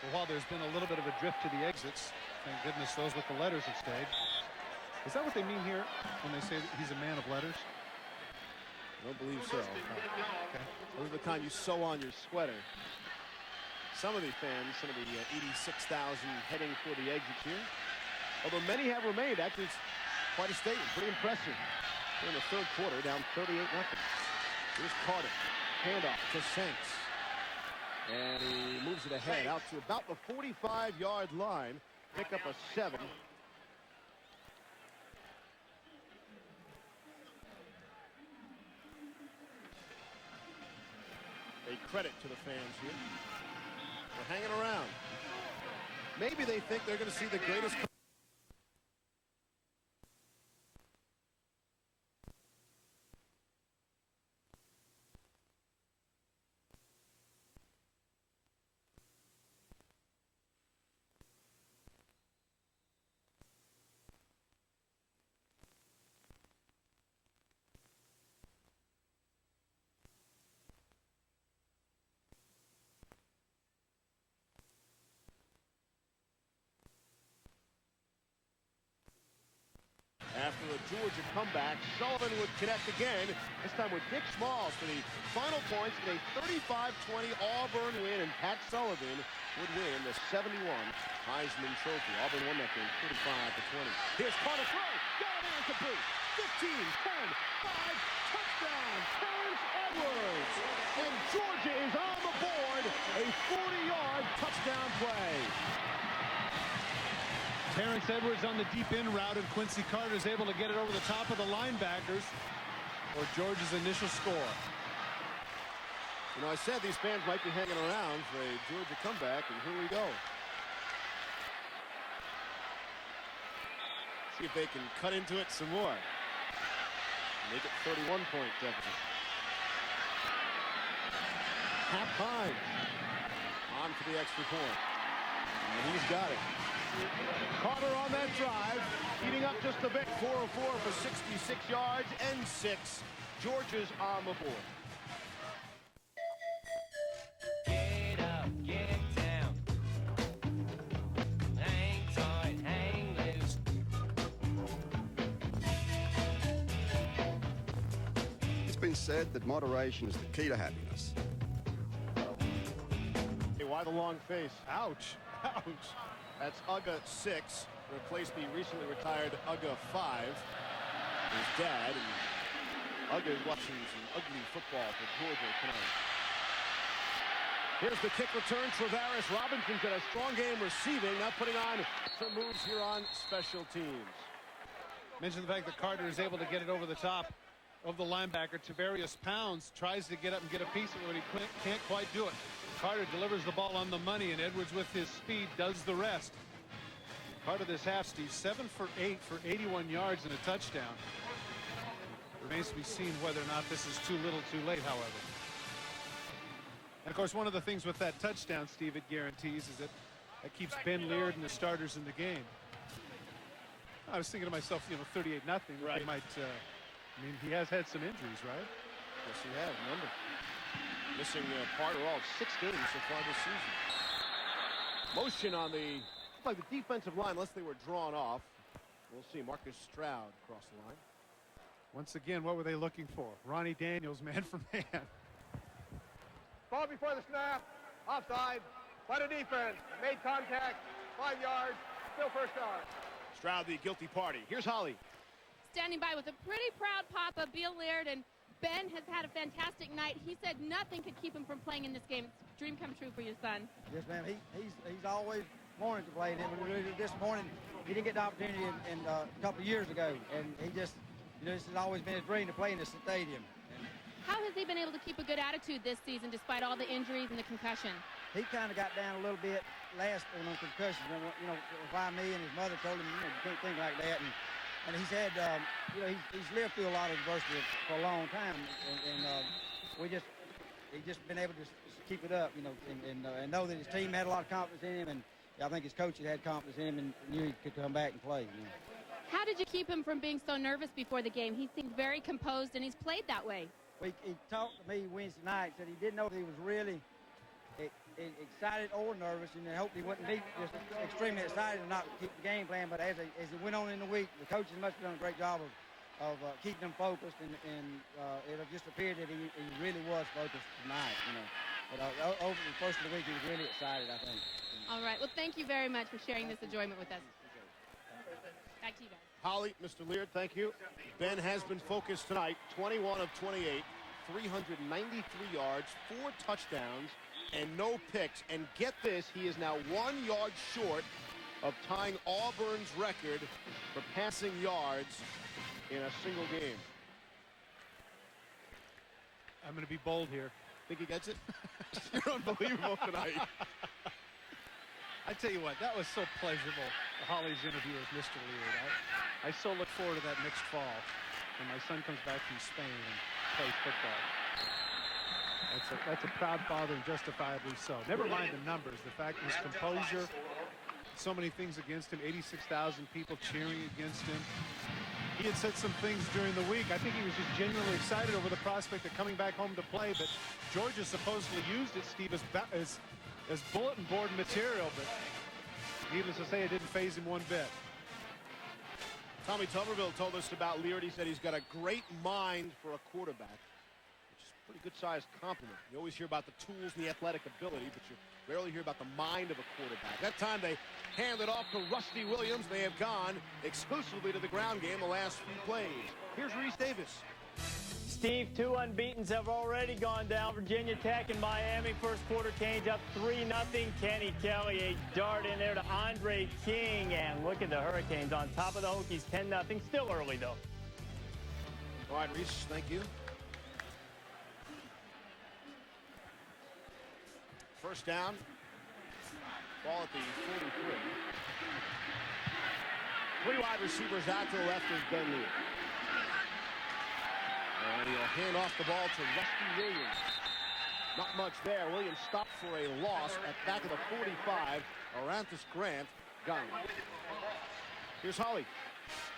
Well, while there's been a little bit of a drift to the exits, thank goodness those with the letters have stayed. Is that what they mean here when they say that he's a man of letters? I don't believe so. Okay. Those are the kind you sew on your sweater. Some of the fans, some of the 86,000 heading for the exits here. Although many have remained, actually it's quite a statement, pretty impressive. We're in the 3rd quarter, down 38-0. Here's Carter, handoff to Sanks. And he moves it ahead out to about the 45-yard line. Pick up a 7. A credit to the fans here. They're hanging around. Maybe they think they're going to see the greatest Georgia comeback. Sullivan would connect again, this time with Dick Smalls for the final points in a 35-20 Auburn win, and Pat Sullivan would win the 71 Heisman Trophy. Auburn won that game 35-20. Here's Carter throw. Got it incomplete. 15, 10, 5, touchdown, Terrence Edwards. And Georgia is on the board. A 40-yard touchdown play. Terrence Edwards on the deep in route, and Quincy Carter is able to get it over the top of the linebackers for Georgia's initial score. You know, I said these fans might be hanging around for a Georgia comeback, and here we go. See if they can cut into it some more. Make it 31-point deficit. Hap Hines on for the extra point. And he's got it. Carter on that drive, heating up just a bit. 4-of-4 for 66 yards and 6. Georgia's on the board. Get up, get down. Hang tight, hang loose. It's been said that moderation is the key to happiness. Hey, why the long face? Ouch. Ouch. That's Uga 6, replaced the recently retired Uga 5. His dad, and Uga is watching some ugly football for Georgia tonight. Here's the kick return. Travaris Robinson's got a strong game receiving, now putting on some moves here on special teams. Mention the fact that Carter is able to get it over the top of the linebacker. Tavarius Pounds tries to get up and get a piece of it, but he can't quite do it. Carter delivers the ball on the money, and Edwards with his speed does the rest. Carter this half, Steve, 7 for 8 for 81 yards and a touchdown. Remains to be seen whether or not this is too little too late, however. And of course, one of the things with that touchdown, Steve, it guarantees is that it keeps Ben Leard and the starters in the game. I was thinking to myself, you know, 38-0. Right. They might, I mean, he has had some injuries, right? Yes, he has. Remember, missing part or all 6 games so far this season. Motion on the, like the defensive line, unless they were drawn off. We'll see. Marcus Stroud across the line. Once again, what were they looking for? Ronnie Daniels, man for man. Ball before the snap, offside, by the defense, made contact, 5 yards, still first down. Stroud, the guilty party. Here's Holly. Standing by with a pretty proud papa, Bill Laird, and Ben has had a fantastic night. He said nothing could keep him from playing in this game. It's a dream come true for your son. Yes, ma'am. He's always wanted to play, and it was really disappointing he didn't get the opportunity in a couple of years ago, and he just, you know, this has always been a dream to play in this stadium. How has he been able to keep a good attitude this season despite all the injuries and the concussion? He kind of got down a little bit last on the concussions. You know, why me and his mother told him, you know, you can't think like that. And he's had, you know, he's lived through a lot of adversity for a long time, and he's just been able to keep it up, you know, and know that his team had a lot of confidence in him, and I think his coaches had confidence in him and knew he could come back and play. You know. How did you keep him from being so nervous before the game? He seemed very composed, and he's played that way. He talked to me Wednesday night, said he didn't know if he was really excited or nervous, and I hoped he wouldn't be just extremely excited and not keep the game plan. But as he went on in the week, the coaches must have done a great job of keeping him focused, and it just appeared that he really was focused tonight. You know, but over the first of the week, he was really excited, I think. All right. Well, thank you very much for sharing this enjoyment with us. Back to you guys. Holly, Mr. Leard, thank you. Ben has been focused tonight, 21 of 28, 393 yards, 4 touchdowns, and no picks. And get this, he is now 1 yard short of tying Auburn's record for passing yards in a single game. I'm going to be bold here. Think he gets it? You're unbelievable tonight. I tell you what, that was so pleasurable, Holly's interview with Mr. Leard. I so look forward to that next fall when my son comes back from Spain and plays football. That's a proud father, and justifiably so. Never mind the numbers, the fact his composure, so many things against him, 86,000 people cheering against him. He had said some things during the week. I think he was just genuinely excited over the prospect of coming back home to play, but Georgia supposedly used it, Steve, as bulletin board material, but needless to say, it didn't faze him one bit. Tom Tommy Tuberville told us about Leard. He said he's got a great mind for a quarterback, which is a pretty good-sized compliment. You always hear about the tools and the athletic ability, but you rarely hear about the mind of a quarterback. That time they handed off to Rusty Williams. They have gone exclusively to the ground game the last few plays. Here's Reese Davis. Steve, 2 unbeatens have already gone down. Virginia Tech and Miami. First quarter, Canes up 3-0. Kenny Kelly, a dart in there to Andre King. And look at the Hurricanes on top of the Hokies, 10-0. Still early, though. All right, Reese, thank you. First down. Ball at the 43. 3 wide receivers out to the left is Ben Leard. And he'll hand off the ball to Rusty Williams. Not much there. Williams stopped for a loss at back of the 45. Aranthus Grant gone. Here's Holly.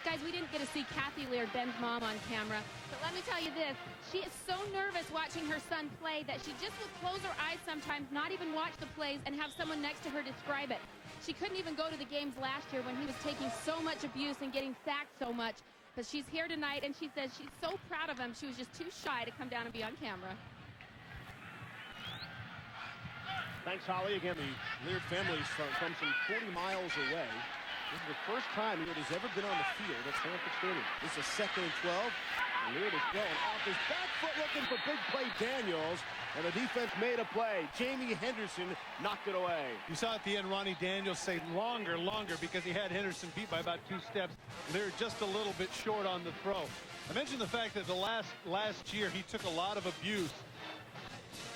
Guys, we didn't get to see Kathy Leard, Ben's mom, on camera. But let me tell you this. She is so nervous watching her son play that she just will close her eyes sometimes, not even watch the plays, and have someone next to her describe it. She couldn't even go to the games last year when he was taking so much abuse and getting sacked so much. But she's here tonight, and she says she's so proud of him. She was just too shy to come down and be on camera. Thanks, Holly. Again, the Leard family's from some 40 miles away. This is the first time Leard has ever been on the field at Sanford Stadium. This is 2nd and 12. And Leard is going off his back foot looking for big play Daniels. And the defense made a play. Jamie Henderson knocked it away. You saw at the end Ronnie Daniels say longer, because he had Henderson beat by about 2 steps. Leard just a little bit short on the throw. I mentioned the fact that the last year he took a lot of abuse.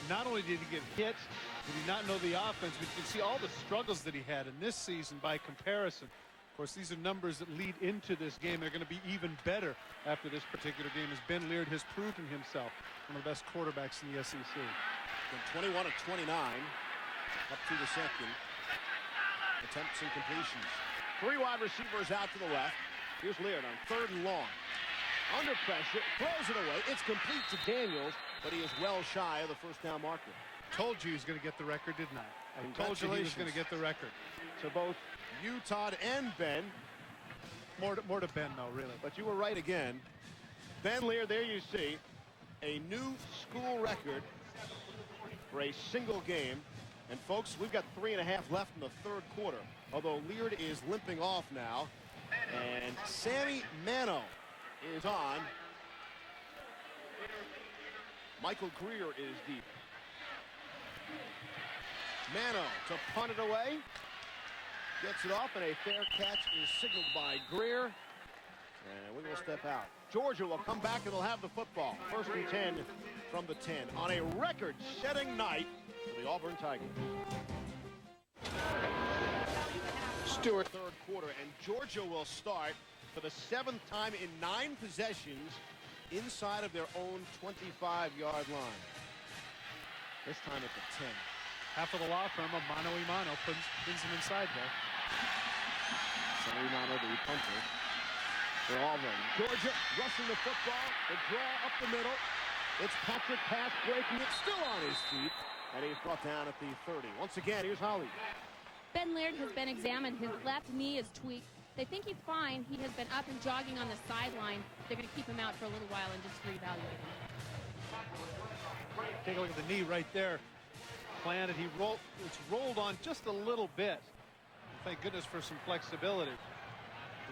Not only did he get hit, did he not know the offense, but you can see all the struggles that he had in this season by comparison. Of course, these are numbers that lead into this game. They're going to be even better after this particular game, as Ben Leard has proven himself one of the best quarterbacks in the SEC. 21 of 29, up to the second. Attempts and completions. 3 wide receivers out to the left. Here's Leard on 3rd and long. Under pressure, throws it away. It's complete to Daniels, but he is well shy of the first down marker. Told you he's going to get the record, didn't I? I told you he was going to get the record. So both you, Todd, and Ben. More to Ben, though, really. But you were right again. Ben Leard, there you see, a new school record for a single game. And, folks, we've got 3.5 left in the 3rd quarter, although Leard is limping off now. And Sammy Mano is on. Michael Greer is deep. Mano to punt it away. Gets it off, and a fair catch is signaled by Greer. And we will step out. Georgia will come back, and they'll have the football. 1st and 10 from the 10 on a record-setting night for the Auburn Tigers. Stewart, 3rd quarter, and Georgia will start for the 7th time in 9 possessions inside of their own 25-yard line. This time at the 10. Half of the law firm of Mano y Mano pins him inside there. Sammy Mano, the punter. For Auburn. Georgia rushing the football. The draw up the middle. It's Patrick Pass breaking it, still on his feet. And he's brought down at the 30. Once again, here's Holly. Ben Leard has been examined. His left knee is tweaked. They think he's fine. He has been up and jogging on the sideline. They're going to keep him out for a little while and just reevaluate him. Take a look at the knee right there. Planted. It's rolled on just a little bit. Thank goodness for some flexibility,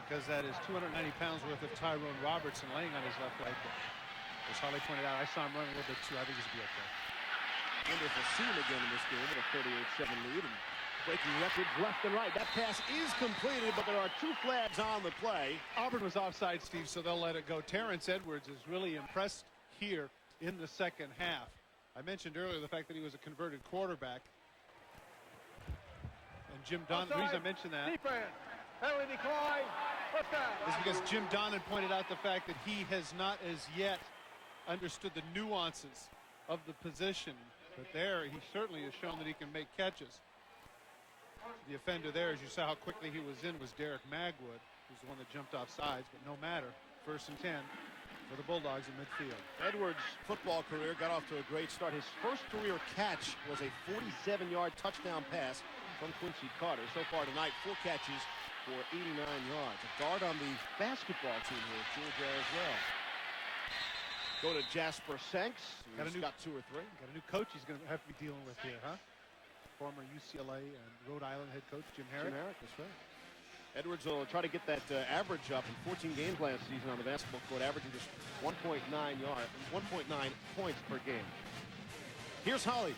because that is 290 pounds worth of Tyrone Robertson laying on his left leg. As Holly pointed out, I saw him running a little bit too. I think he's going to be okay. Wonderful scene again in this game with a 38-7 lead and breaking records left and right. That pass is completed, but there are 2 flags on the play. Auburn was offside, Steve, so they'll let it go. Terrence Edwards is really impressed here in the 2nd half. I mentioned earlier the fact that he was a converted quarterback. And Jim Donnan, the reason I mentioned that Defense. Penalty decline. First down. is because Jim Donnan pointed out the fact that he has not as yet understood the nuances of the position. But there, he certainly has shown that he can make catches. The offender there, as you saw how quickly he was in, was Derek Magwood, who's the one that jumped off sides, but no matter. 1st and 10 for the Bulldogs in midfield. Edwards' football career got off to a great start. His first career catch was a 47-yard touchdown pass from Quincy Carter. So far tonight, 4 catches for 89 yards. A guard on the basketball team here at Georgia as well. Go to Jasper Senks. He's got 2 or 3. Got a new coach he's going to have to be dealing with here, huh? Former UCLA and Rhode Island head coach Jim Herrick. Jim Herrick, that's right. Edwards will try to get that average up in 14 games last season on the basketball court, averaging just 1.9 points per game. Here's Holly.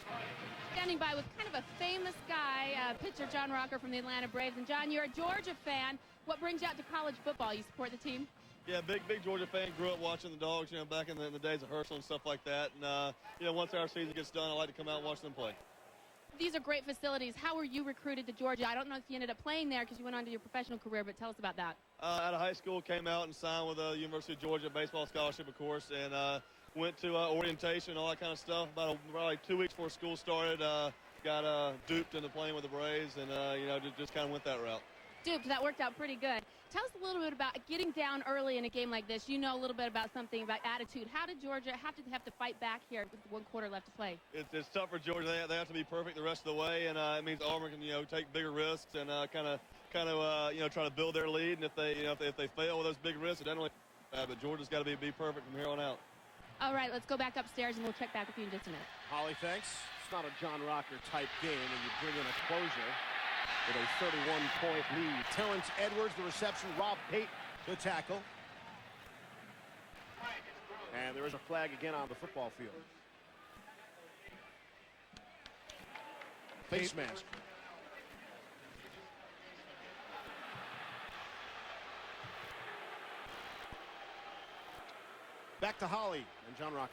Standing by with kind of a famous guy, pitcher John Rocker from the Atlanta Braves. And John, you're a Georgia fan. What brings you out to college football? You support the team? Yeah, big Georgia fan. Grew up watching the Dogs, back in the days of Herschel and stuff like that. And, once our season gets done, I like to come out and watch them play. These are great facilities. How were you recruited to Georgia? I don't know if you ended up playing there because you went on to your professional career, but tell us about that. Out of high school, came out and signed with the University of Georgia baseball scholarship, of course, and went to orientation, all that kind of stuff. About like 2 weeks before school started, got duped into playing with the Braves, and just kind of went that route. Duped, that worked out pretty good. Tell us a little bit about getting down early in a game like this. You know a little bit about something about attitude. How did Georgia have to fight back here with 1 quarter left to play? It's tough for Georgia. They have to be perfect the rest of the way, and it means Auburn can take bigger risks and kind of try to build their lead. And if they fail with those big risks, it doesn't really matter. But Georgia's got to be perfect from here on out. All right, let's go back upstairs and we'll check back with you in just a minute. Holly, thanks. It's not a John Rocker type game, and you bring in a closer with a 31-point lead. Terrence Edwards, the reception. Rob Pate, the tackle. And there is a flag again on the football field. Face mask. Back to Holly and John Rocker.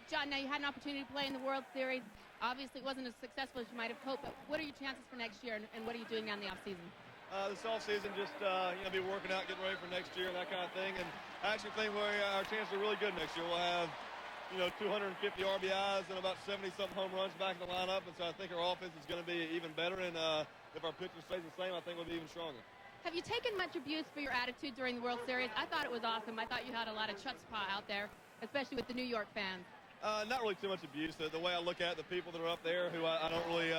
John, now you had an opportunity to play in the World Series. Obviously, it wasn't as successful as you might have hoped, but what are your chances for next year, and what are you doing now in the offseason? This offseason, just be working out, getting ready for next year, and that kind of thing. And I actually think our chances are really good next year. We'll have 250 RBIs and about 70-something home runs back in the lineup, and so I think our offense is going to be even better. And if our pitching stays the same, I think we'll be even stronger. Have you taken much abuse for your attitude during the World Series? I thought it was awesome. I thought you had a lot of chutzpah out there, especially with the New York fans. Not really too much abuse. The way I look at it, the people that are up there who I don't really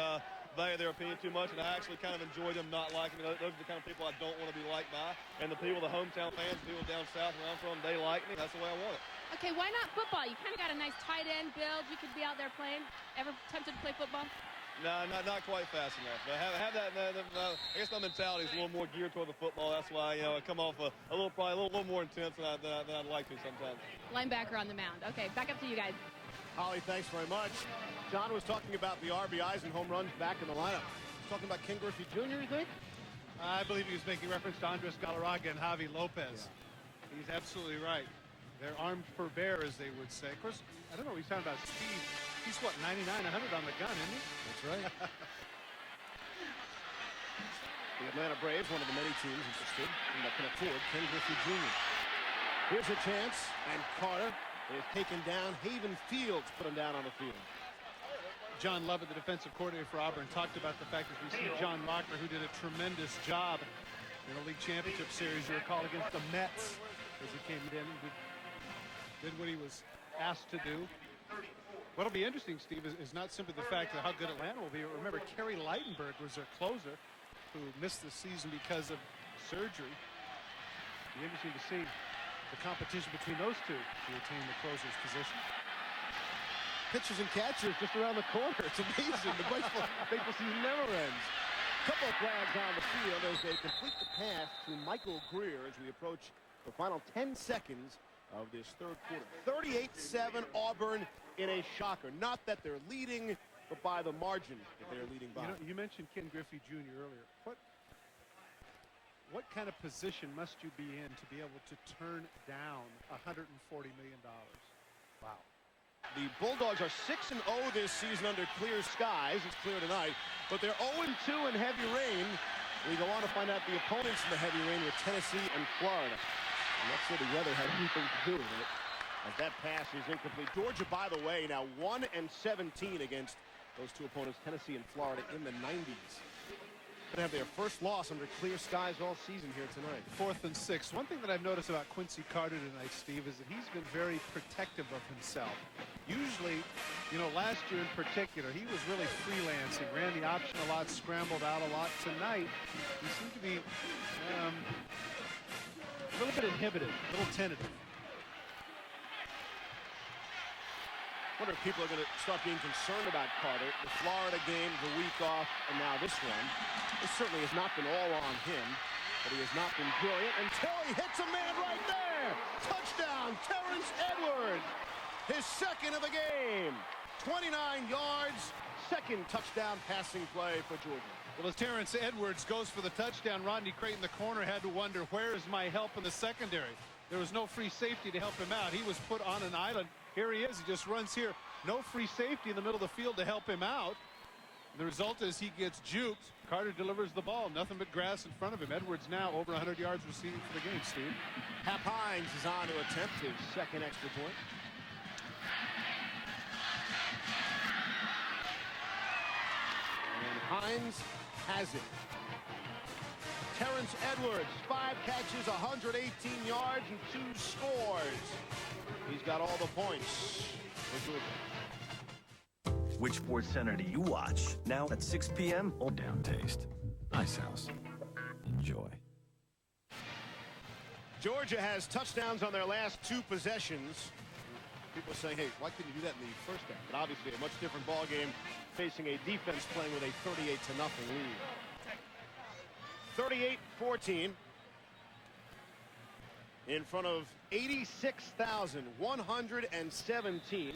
value their opinion too much, and I actually kind of enjoy them not liking me. Those are the kind of people I don't want to be liked by. And the people, the hometown fans, the people down south where I'm from, they like me. That's the way I want it. Okay, why not football? You kind of got a nice tight end build. You could be out there playing. Ever tempted to play football? No, not quite fast enough. But have that. I guess my mentality is a little more geared toward the football. That's why I come off probably a little more intense than I'd like to sometimes. Linebacker on the mound. Okay, back up to you guys. Holly, thanks very much. John was talking about the RBIs and home runs back in the lineup. He's talking about Ken Griffey Jr., you think? I believe he was making reference to Andres Galarraga and Javi Lopez. Yeah. He's absolutely right. They're armed for bear, as they would say. Of course, I don't know what he's talking about. Steve, he's what, 99, 100 on the gun, isn't he? That's right. The Atlanta Braves, one of the many teams interested in that can afford Ken Griffey Jr. Here's a chance, and Carter is taken down. Haven Fields put him down on the field. John Lovett, the defensive coordinator for Auburn, talked about the fact that we see John Rocker, who did a tremendous job in the league championship series, you recall, against the Mets, as he came in and did what he was asked to do. What'll be interesting, Steve, is not simply the fact of how good Atlanta will be. Remember, Kerry Leitenberg was their closer, who missed the season because of surgery. It'll be interesting to see the competition between those two to retain the closer's position. Pitchers and catchers just around the corner. It's amazing. The baseball season never ends. Couple of flags on the field as they complete the pass to Michael Greer as we approach the final 10 seconds of this third quarter. 38-7 Auburn in a shocker. Not that they're leading, but by the margin that they're leading by. You mentioned Ken Griffey Jr. earlier. What kind of position must you be in to be able to turn down $140 million? Wow. The Bulldogs are 6-0 this season under clear skies. It's clear tonight, but they're 0-2 in heavy rain. We go on to find out the opponents in the heavy rain were Tennessee and Florida. I'm not sure the weather had anything to do with it, as that pass is incomplete. Georgia, by the way, now 1-17 against those two opponents, Tennessee and Florida, in the 90s. Going to have their first loss under clear skies all season here tonight. 4th and 6. One thing that I've noticed about Quincy Carter tonight, Steve, is that he's been very protective of himself. Usually, you know, last year in particular, he was really freelancing, ran the option a lot, scrambled out a lot. Tonight, he seemed to be a little bit inhibited, a little tentative. Wonder if people are going to start being concerned about Carter. The Florida game, the week off, and now this one. It certainly has not been all on him, but he has not been brilliant until he hits a man right there. Touchdown, Terrence Edwards. His second of the game. 29 yards, second touchdown passing play for Georgia. Well, as Terrence Edwards goes for the touchdown, Rodney Creighton, the corner, had to wonder, where is my help in the secondary? There was no free safety to help him out. He was put on an island. Here he is. He just runs here. No free safety in the middle of the field to help him out. And the result is he gets juked. Carter delivers the ball. Nothing but grass in front of him. Edwards now over 100 yards receiving for the game, Steve. Hap Hines is on to attempt his second extra point. And Hines has it. Terrence Edwards, 5 catches, 118 yards, and 2 scores. He's got all the points for Georgia. Which Sports Center do you watch? Now at 6 p.m. or Down Taste. Ice House. Enjoy. Georgia has touchdowns on their last 2 possessions. People are saying, hey, why couldn't you do that in the first half? But obviously a much different ball game facing a defense playing with a 38-0 lead. 38-14 in front of 86,117.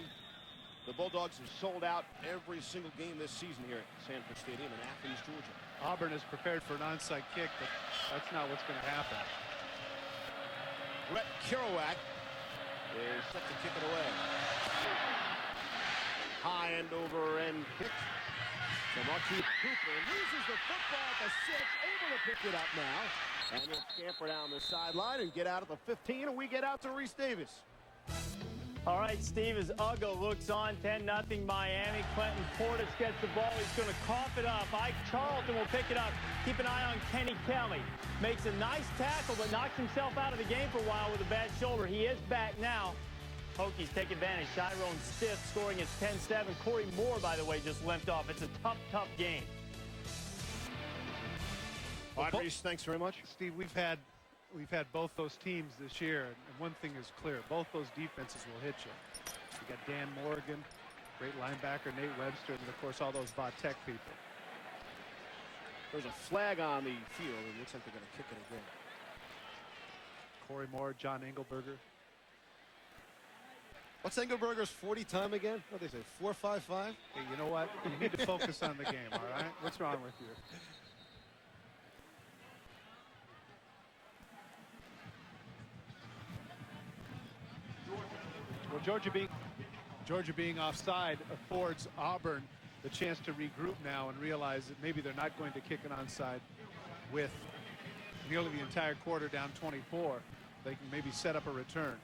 The Bulldogs have sold out every single game this season here at Sanford Stadium in Athens, Georgia. Auburn is prepared for an onside kick, but that's not what's going to happen. Brett Kerouac is set to kick it away. High end over end kick. So Marquise Cooper loses the football at the 6, able to pick it up now. And he'll scamper down the sideline and get out at the 15, and we get out to Reese Davis. All right, Steve, as Ugo looks on, 10-0 Miami. Clinton Portis gets the ball. He's going to cough it up. Ike Charlton will pick it up. Keep an eye on Kenny Kelly. Makes a nice tackle, but knocks himself out of the game for a while with a bad shoulder. He is back now. Hokies take advantage. Tyrone Stiff scoring at 10-7. Corey Moore, by the way, just limped off. It's a tough, tough game. All right, Reese, thanks very much. Steve, we've had both those teams this year, and one thing is clear. Both those defenses will hit you. You got Dan Morgan, great linebacker, Nate Webster, and, of course, all those Tech people. There's a flag on the field, and it looks like they're going to kick it again. Corey Moore, John Engelberger. What's Engelberger's 40 time again? What do they say, 4.55? Hey, you know what? You need to focus on the game, all right? What's wrong with you? Well, Georgia being offside affords Auburn the chance to regroup now and realize that maybe they're not going to kick an onside with nearly the entire quarter down 24. They can maybe set up a return.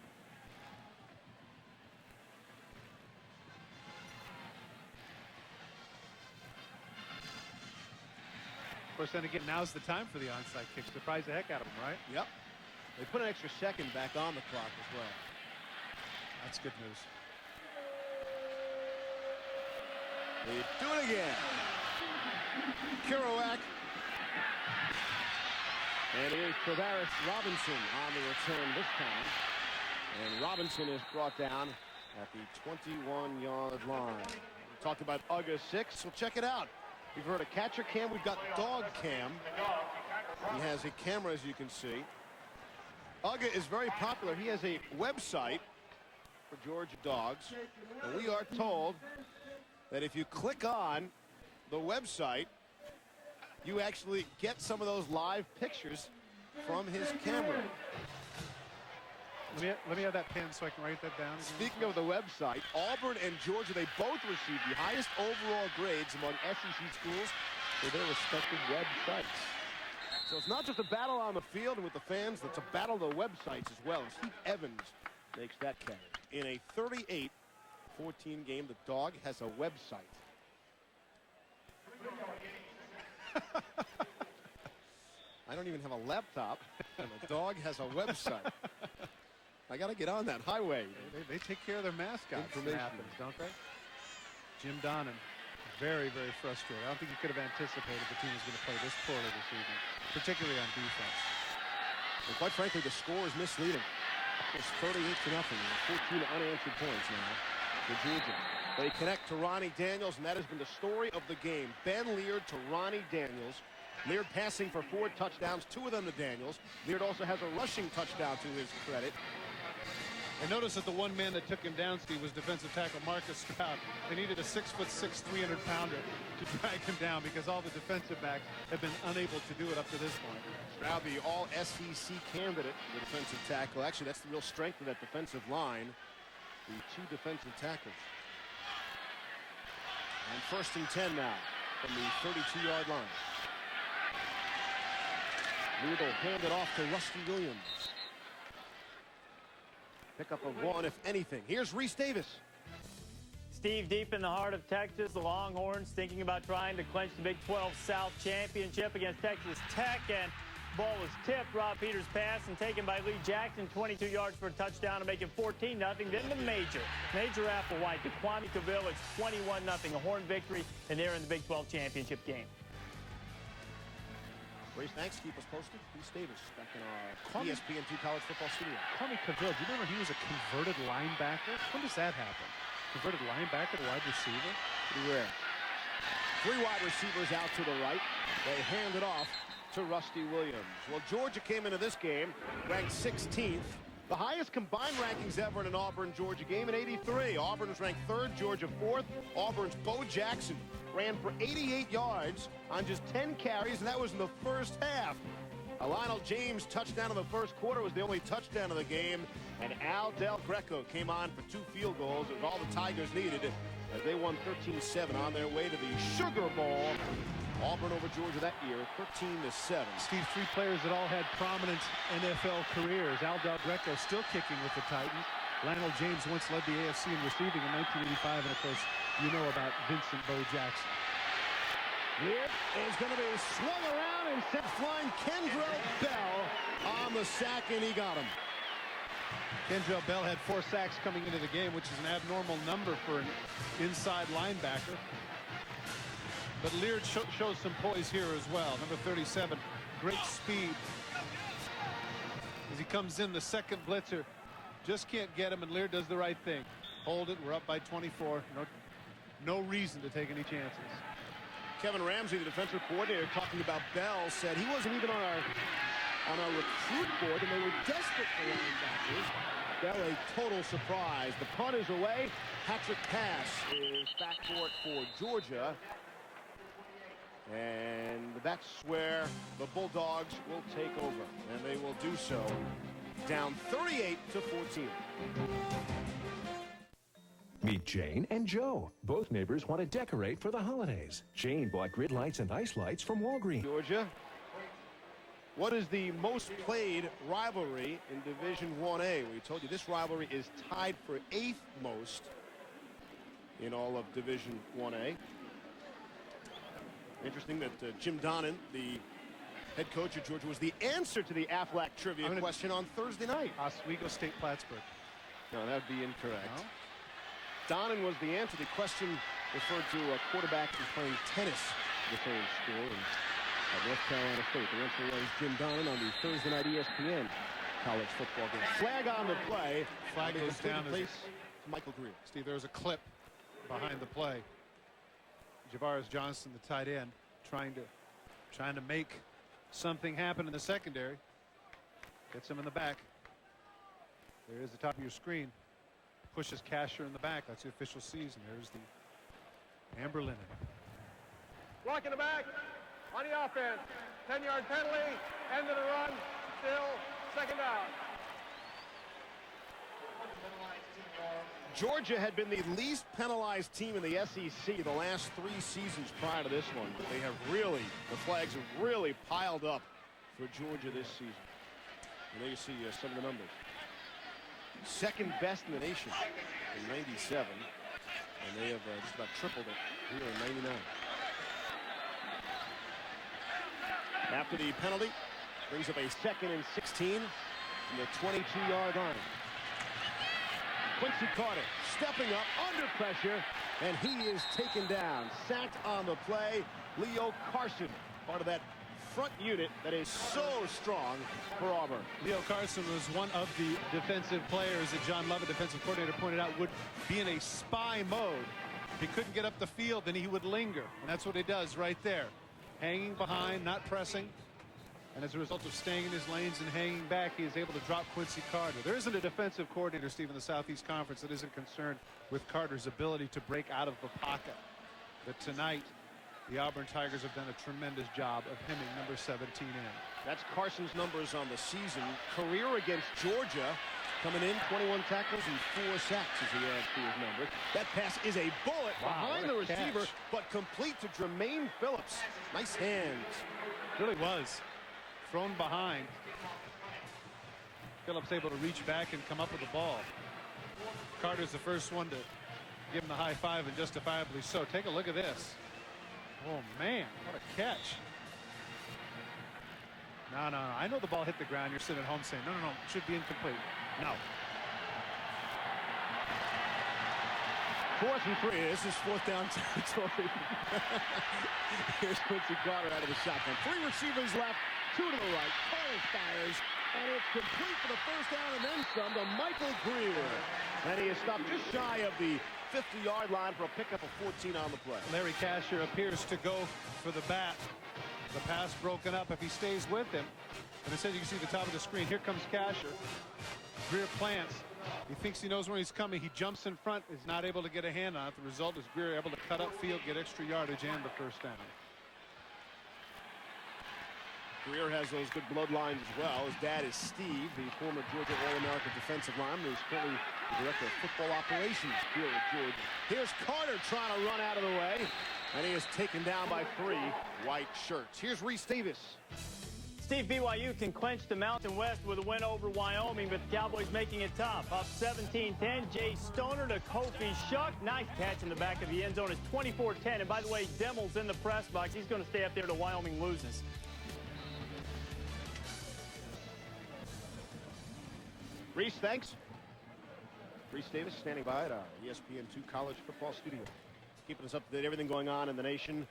Of course, then again, now's the time for the onside kick. Surprise the heck out of them, right? Yep. They put an extra second back on the clock as well. That's good news. They do it again. Kerouac. And it is Travaris Robinson on the return this time. And Robinson is brought down at the 21-yard line. We talked about UGA 6. Well, check it out. We've heard a catcher cam. We've got dog cam. He has a camera, as you can see. UGA is very popular. He has a website for Georgia dogs. And we are told that if you click on the website, you actually get some of those live pictures from his camera. Let me have that pen so I can write that down. Speaking of the website, Auburn and Georgia, they both received the highest overall grades among SEC schools for their respective websites. So it's not just a battle on the field and with the fans, it's a battle of the websites as well. As Steve Evans makes that catch. In a 38-14 game, the dog has a website. I don't even have a laptop, and the dog has a website. I got to get on that highway. They take care of their mascots. It happens, don't they? Jim Donnan, very, very frustrated. I don't think he could have anticipated the team was going to play this poorly this evening, particularly on defense. And quite frankly, the score is misleading. It's 38-0. 14 unanswered points now for Georgia. They connect to Ronnie Daniels, and that has been the story of the game. Ben Leard to Ronnie Daniels. Leard passing for 4 touchdowns, 2 of them to Daniels. Leard also has a rushing touchdown to his credit. And notice that the one man that took him down, Steve, was defensive tackle Marcus Stroud. They needed a 6'6", 300-pounder to drag him down because all the defensive backs have been unable to do it up to this point. Stroud, the all-SEC candidate, the defensive tackle. Actually, that's the real strength of that defensive line. The 2 defensive tackles. And 1st and 10 now from the 32-yard line. Leard will hand it off to Rusty Williams. Pick up a 1, if anything. Here's Reese Davis. Steve, deep in the heart of Texas, the Longhorns thinking about trying to clinch the Big 12 South Championship against Texas Tech, and ball was tipped. Rob Peters' pass and taken by Lee Jackson, 22 yards for a touchdown to make it 14-0. Then the Major Applewhite to Kwame Cavill. It's 21-0, a Horn victory, and they're in the Big 12 Championship game. Grace, thanks. Keep us posted. Reese Davis back in our ESPN2 College Football Studio. Kwame Cavill, do you remember he was a converted linebacker? When does that happen? Converted linebacker to wide receiver? Pretty rare. 3 wide receivers out to the right. They hand it off to Rusty Williams. Well, Georgia came into this game ranked 16th. The highest combined rankings ever in an Auburn Georgia game at 83. Auburn was ranked 3rd, Georgia 4th. Auburn's Bo Jackson ran for 88 yards on just 10 carries, and that was in the first half. A Lionel James touchdown in the first quarter was the only touchdown of the game, and Al Del Greco came on for 2 field goals. It was all the Tigers needed as they won 13-7 on their way to the Sugar Bowl. Auburn over Georgia that year, 13-7. Steve, 3 players that all had prominent NFL careers. Al Del Greco still kicking with the Titans. Lionel James once led the AFC in receiving in 1985, and of course, you know about Vincent Bo Jackson. Here is going to be swung around and sent flying Kendrell Bell on the sack, and he got him. Kendrell Bell had 4 sacks coming into the game, which is an abnormal number for an inside linebacker. But Leard shows some poise here as well. Number 37, great speed. As he comes in, the second blitzer just can't get him, and Leard does the right thing. Hold it, we're up by 24. No reason to take any chances. Kevin Ramsey, the defensive coordinator, talking about Bell, said he wasn't even on our recruit board, and they were desperate for linebackers. Bell, a total surprise. The punt is away. Patrick Pass is back for it for Georgia. And that's where the Bulldogs will take over, and they will do so down 38-14. Meet Jane and Joe. Both neighbors want to decorate for the holidays. Jane bought grid lights and ice lights from Walgreens. Georgia, what is the most played rivalry in Division 1A? We told you this rivalry is tied for 8th most in all of Division 1A. Interesting that Jim Donnan, the head coach of Georgia, was the answer to the Aflac trivia question on Thursday night. Oswego State Plattsburgh. No, that would be incorrect. No? Donnan was the answer. The question referred to a quarterback who's playing tennis at the same school at North Carolina State. The answer was Jim Donnan on the Thursday night ESPN college football game. Flag on the play. Flag goes down to Michael Greer. Steve, there's a clip behind the play. Javaris Johnson, the tight end, trying to make something happen in the secondary. Gets him in the back. There is the top of your screen. Pushes Casher in the back. That's the official season. There's the amber linen. Block in the back. On the offense. 10-yard penalty. End of the run. Still second down. Georgia had been the least penalized team in the SEC the last 3 seasons prior to this one. But they have really, the flags have really piled up for Georgia this season. And there you see some of the numbers. Second best in the nation in 97. And they have just about tripled it here in 99. After the penalty, brings up a 2nd and 16 from the 22-yard line. Quincy Carter stepping up under pressure, and he is taken down. Sacked on the play. Leo Carson, part of that front unit that is so strong for Auburn. Leo Carson was one of the defensive players that John Lovett, defensive coordinator, pointed out would be in a spy mode. If he couldn't get up the field, then he would linger. And that's what he does right there. Hanging behind, not pressing. And as a result of staying in his lanes and hanging back, he is able to drop Quincy Carter. There isn't a defensive coordinator, Steve, in the Southeast Conference that isn't concerned with Carter's ability to break out of the pocket. But tonight, the Auburn Tigers have done a tremendous job of hemming number 17 in. That's Carson's numbers on the season. Career against Georgia. Coming in, 21 tackles and 4 sacks as he adds to his number. That pass is a bullet behind the receiver, but complete to Jermaine Phillips. Nice hands. Really was. Thrown behind. Phillips able to reach back and come up with the ball. Carter's the first one to give him the high five, and justifiably so. Take a look at this. Oh, man, what a catch. No. I know the ball hit the ground. You're sitting at home saying, no, it should be incomplete. No. 4th and 3. This is 4th down territory. Here's Quincy Carter out of the shotgun. 3 receivers left, 2 to the right. Carter fires, and it's complete for the first down and then some to Michael Greer. And he is stopped just shy of the 50-yard line for a pickup of 14 on the play. Larry Casher appears to go for the bat. The pass broken up. If he stays with him, and it says you can see the top of the screen. Here comes Casher. Greer plants. He thinks he knows where he's coming. He jumps in front, is not able to get a hand on it. The result is Greer able to cut upfield, get extra yardage, and the first down. Greer has those good bloodlines as well. His dad is Steve, the former Georgia All-American defensive lineman, who's currently the director of football operations here at Georgia. Here's Carter trying to run out of the way, and he is taken down by 3 white shirts. Here's Reese Davis. Steve, BYU can clinch the Mountain West with a win over Wyoming, but the Cowboys making it tough. Up 17-10, Jay Stoner to Kofi Shuck. Nice catch in the back of the end zone. It's 24-10, and by the way, Demmel's in the press box. He's going to stay up there till Wyoming loses. Reese, thanks. Reese Davis standing by at our ESPN2 college football studio. Keeping us up to date, everything going on in the nation.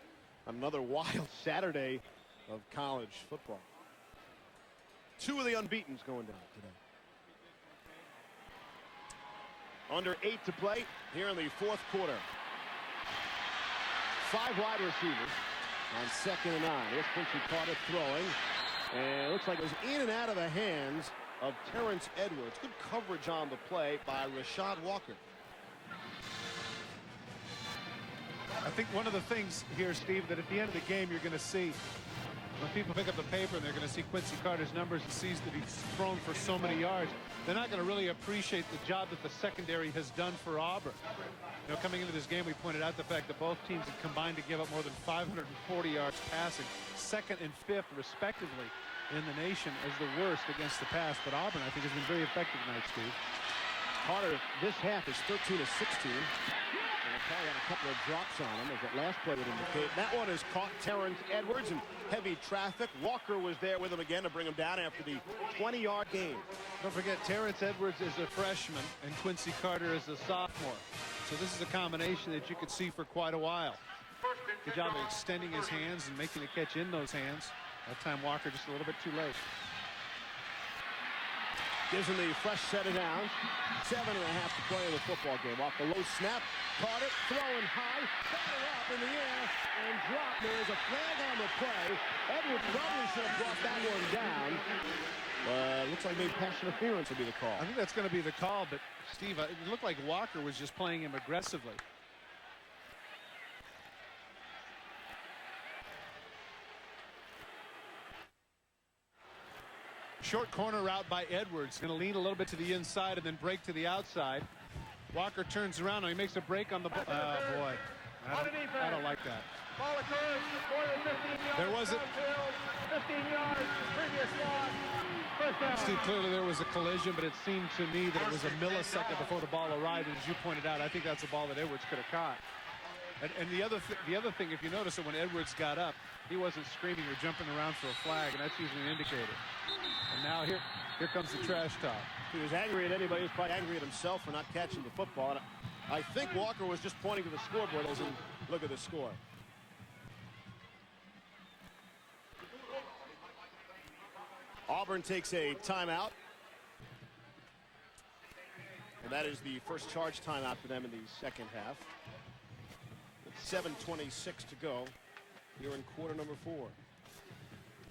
Another wild Saturday of college football. 2 of the unbeatens going down today. Under 8 to play here in the 4th quarter. 5 wide receivers on 2nd and 9. Here's Quincy Carter throwing. And it looks like it was in and out of the hands of Terrence Edwards. Good coverage on the play by Rashad Walker. I think one of the things here, Steve, that at the end of the game you're going to see when people pick up the paper and they're going to see Quincy Carter's numbers and sees that he's thrown for so many yards, they're not going to really appreciate the job that the secondary has done for Auburn. You know, coming into this game, we pointed out the fact that both teams had combined to give up more than 540 yards passing, 2nd and 5th respectively in the nation as the worst against the pass. But Auburn, I think, has been very effective tonight, Steve. Carter this half is 13 of 16. And they probably had a couple of drops on him, as that last play would indicate. That one has caught Terrence Edwards in heavy traffic. Walker was there with him again to bring him down after the 20-yard gain. Don't forget, Terrence Edwards is a freshman and Quincy Carter is a sophomore. So this is a combination that you could see for quite a while. Good job of extending his hands and making a catch in those hands. That time Walker just a little bit too late. Gives him the fresh set of downs. 7.5 to play in the football game. Off the low snap. Caught it. Throwing high. Got it up in the air. And dropped. There is a flag on the play. Edwards probably should have brought that one down. Looks like maybe pass interference will be the call. I think that's going to be the call. But, Steve, it looked like Walker was just playing him aggressively. Short corner route by Edwards. Going to lean a little bit to the inside and then break to the outside. Walker turns around and he makes a break on the boy. I don't like that. Ball occurs more than 15 yards. There was it. 15 yards. Previous loss. First down. Steve, clearly there was a collision, but it seemed to me that it was a millisecond before the ball arrived. And as you pointed out, I think that's a ball that Edwards could have caught. And the other thing, if you notice that when Edwards got up, he wasn't screaming or jumping around for a flag, and that's usually an indicator. And now here comes the trash talk. He was angry at anybody. He was probably angry at himself for not catching the football. And I think Walker was just pointing to the scoreboard as in, look at the score. Auburn takes a timeout. And that is the first charge timeout for them in the second half. With 7:26 to go here in quarter number 4.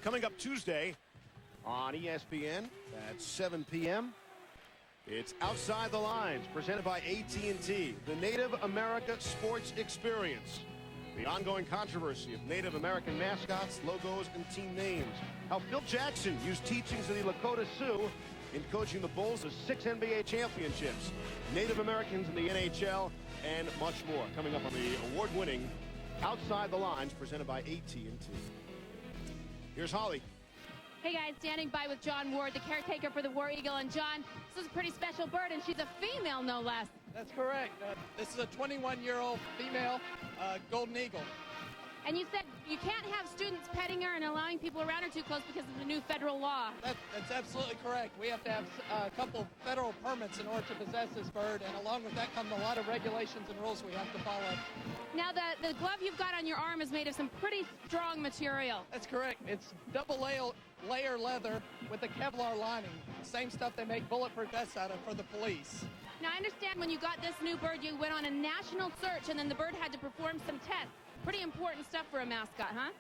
Coming up Tuesday on ESPN at 7 p.m. It's Outside the Lines, presented by AT&T, the Native America Sports Experience. The ongoing controversy of Native American mascots, logos, and team names. How Phil Jackson used teachings of the Lakota Sioux in coaching the Bulls to 6 NBA championships, Native Americans in the NHL, and much more. Coming up on the award-winning Outside the Lines, presented by AT&T. Here's Holly. Hey guys, standing by with John Ward, the caretaker for the War Eagle. And John, this is a pretty special bird, and she's a female, no less. That's correct. This is a 21-year-old female golden eagle. And you said you can't have students petting her and allowing people around her too close because of the new federal law. That's absolutely correct. We have to have a couple federal permits in order to possess this bird, and along with that come a lot of regulations and rules we have to follow. Now, the glove you've got on your arm is made of some pretty strong material. That's correct. It's double layer leather with a Kevlar lining. Same stuff they make bulletproof vests out of for the police. Now, I understand when you got this new bird, you went on a national search, and then the bird had to perform some tests. Pretty important stuff for a mascot, huh?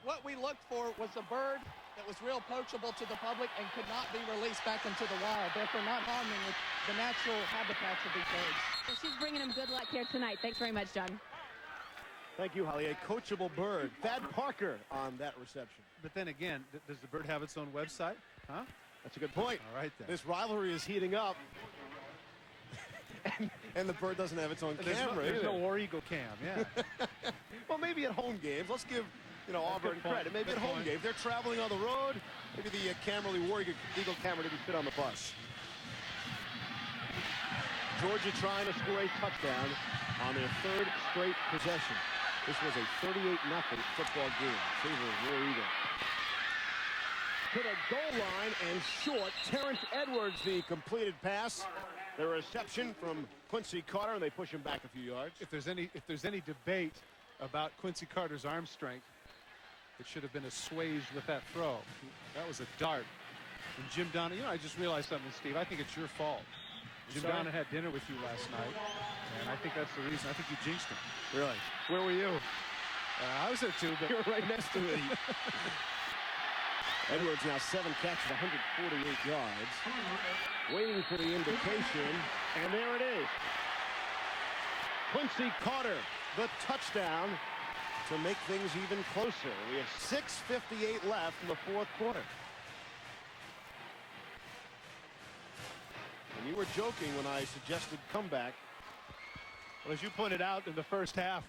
What we looked for was a bird that was real poachable to the public and could not be released back into the wild, therefore not harming the natural habitats of these birds. So she's bringing him good luck here tonight. Thanks very much, John. Thank you, Holly. A coachable bird. Thad Parker on that reception. But then again, does the bird have its own website? Huh? That's a good point. All right, then. This rivalry is heating up. and the bird doesn't have its own camera. There's no War Eagle cam, yeah. Well, maybe at home games. Let's give Auburn credit. Maybe at home games. They're traveling on the road. Maybe the camera, the War Eagle camera didn't fit on the bus. Georgia trying to score a touchdown on their third straight possession. This was a 38-0 football game in favor of War Eagle. To the goal line and short. Terrence Edwards, the completed pass. The reception from Quincy Carter, and they push him back a few yards. If there's any debate about Quincy Carter's arm strength, it should have been assuaged with that throw. That was a dart. And Jim Donnan, I just realized something, Steve. I think it's your fault. Jim Donnan had dinner with you last night, and I think that's the reason. I think you jinxed him. Really? Where were you? I was there too, but you were right next to me. Edwards now 7 catches, 148 yards. Waiting for the indication, and there it is. Quincy Carter, the touchdown to make things even closer. We have 6:58 left in the fourth quarter. And you were joking when I suggested comeback. Well, as you pointed out in the first half,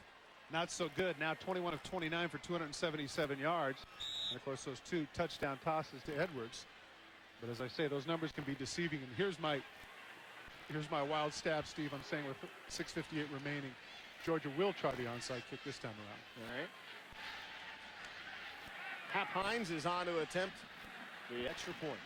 not so good. Now 21 of 29 for 277 yards. And, of course, those 2 touchdown tosses to Edwards. But as I say, those numbers can be deceiving. And here's my wild stab, Steve. I'm saying with 6:58 remaining, Georgia will try the onside kick this time around. All right. Hap Hines is on to attempt the extra point.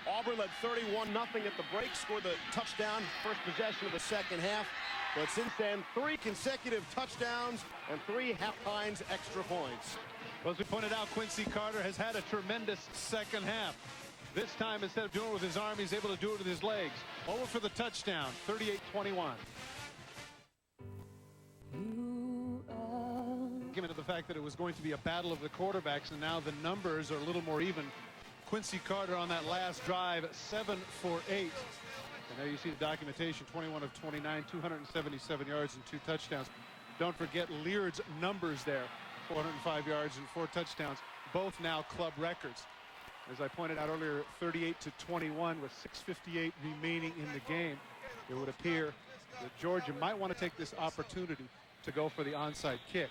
Auburn led 31-0 at the break, scored the touchdown, first possession of the second half. But since then, 3 consecutive touchdowns and 3 Hap Hines extra points. Well, as we pointed out, Quincy Carter has had a tremendous second half. This time, instead of doing it with his arm, he's able to do it with his legs. Over for the touchdown, 38-21. Given to the fact that it was going to be a battle of the quarterbacks, and now the numbers are a little more even. Quincy Carter on that last drive, 7 for 8. And there you see the documentation, 21 of 29, 277 yards and 2 touchdowns. Don't forget Leard's numbers there, 405 yards and 4 touchdowns, both now club records. As I pointed out earlier, 38-21 with 6:58 remaining in the game. It would appear that Georgia might want to take this opportunity to go for the onside kick.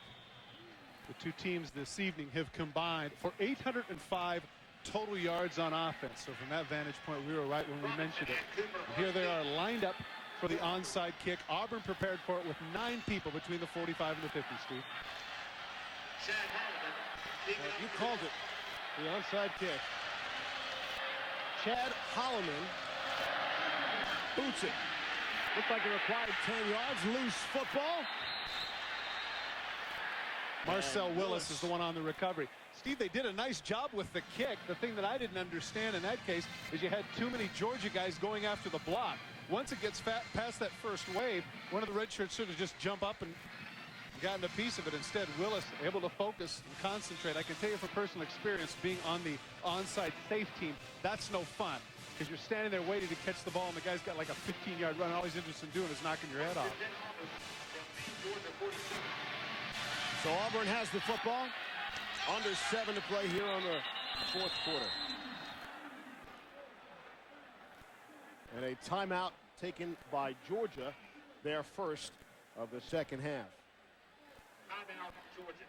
The 2 teams this evening have combined for 805 total yards on offense. So from that vantage point, we were right when we mentioned it. And here they are lined up for the onside kick. Auburn prepared for it with 9 people between the 45 and the 50, Steve. You called it. The onside kick. Chad Holloman boots it. Looked like it required 10 yards. Loose football. Marcel Willis is the one on the recovery. Steve, they did a nice job with the kick. The thing that I didn't understand in that case is you had too many Georgia guys going after the block. Once it gets past that first wave, one of the redshirts should have just jump up and gotten a piece of it. Instead, Willis able to focus and concentrate. I can tell you from personal experience, being on the onside safe team, that's no fun, because you're standing there waiting to catch the ball, and the guy's got like a 15-yard run, and all he's interested in doing is knocking your head off. So Auburn has the football. Under 7 to play here on the fourth quarter. And a timeout taken by Georgia, their first of the second half. Timeout, Georgia.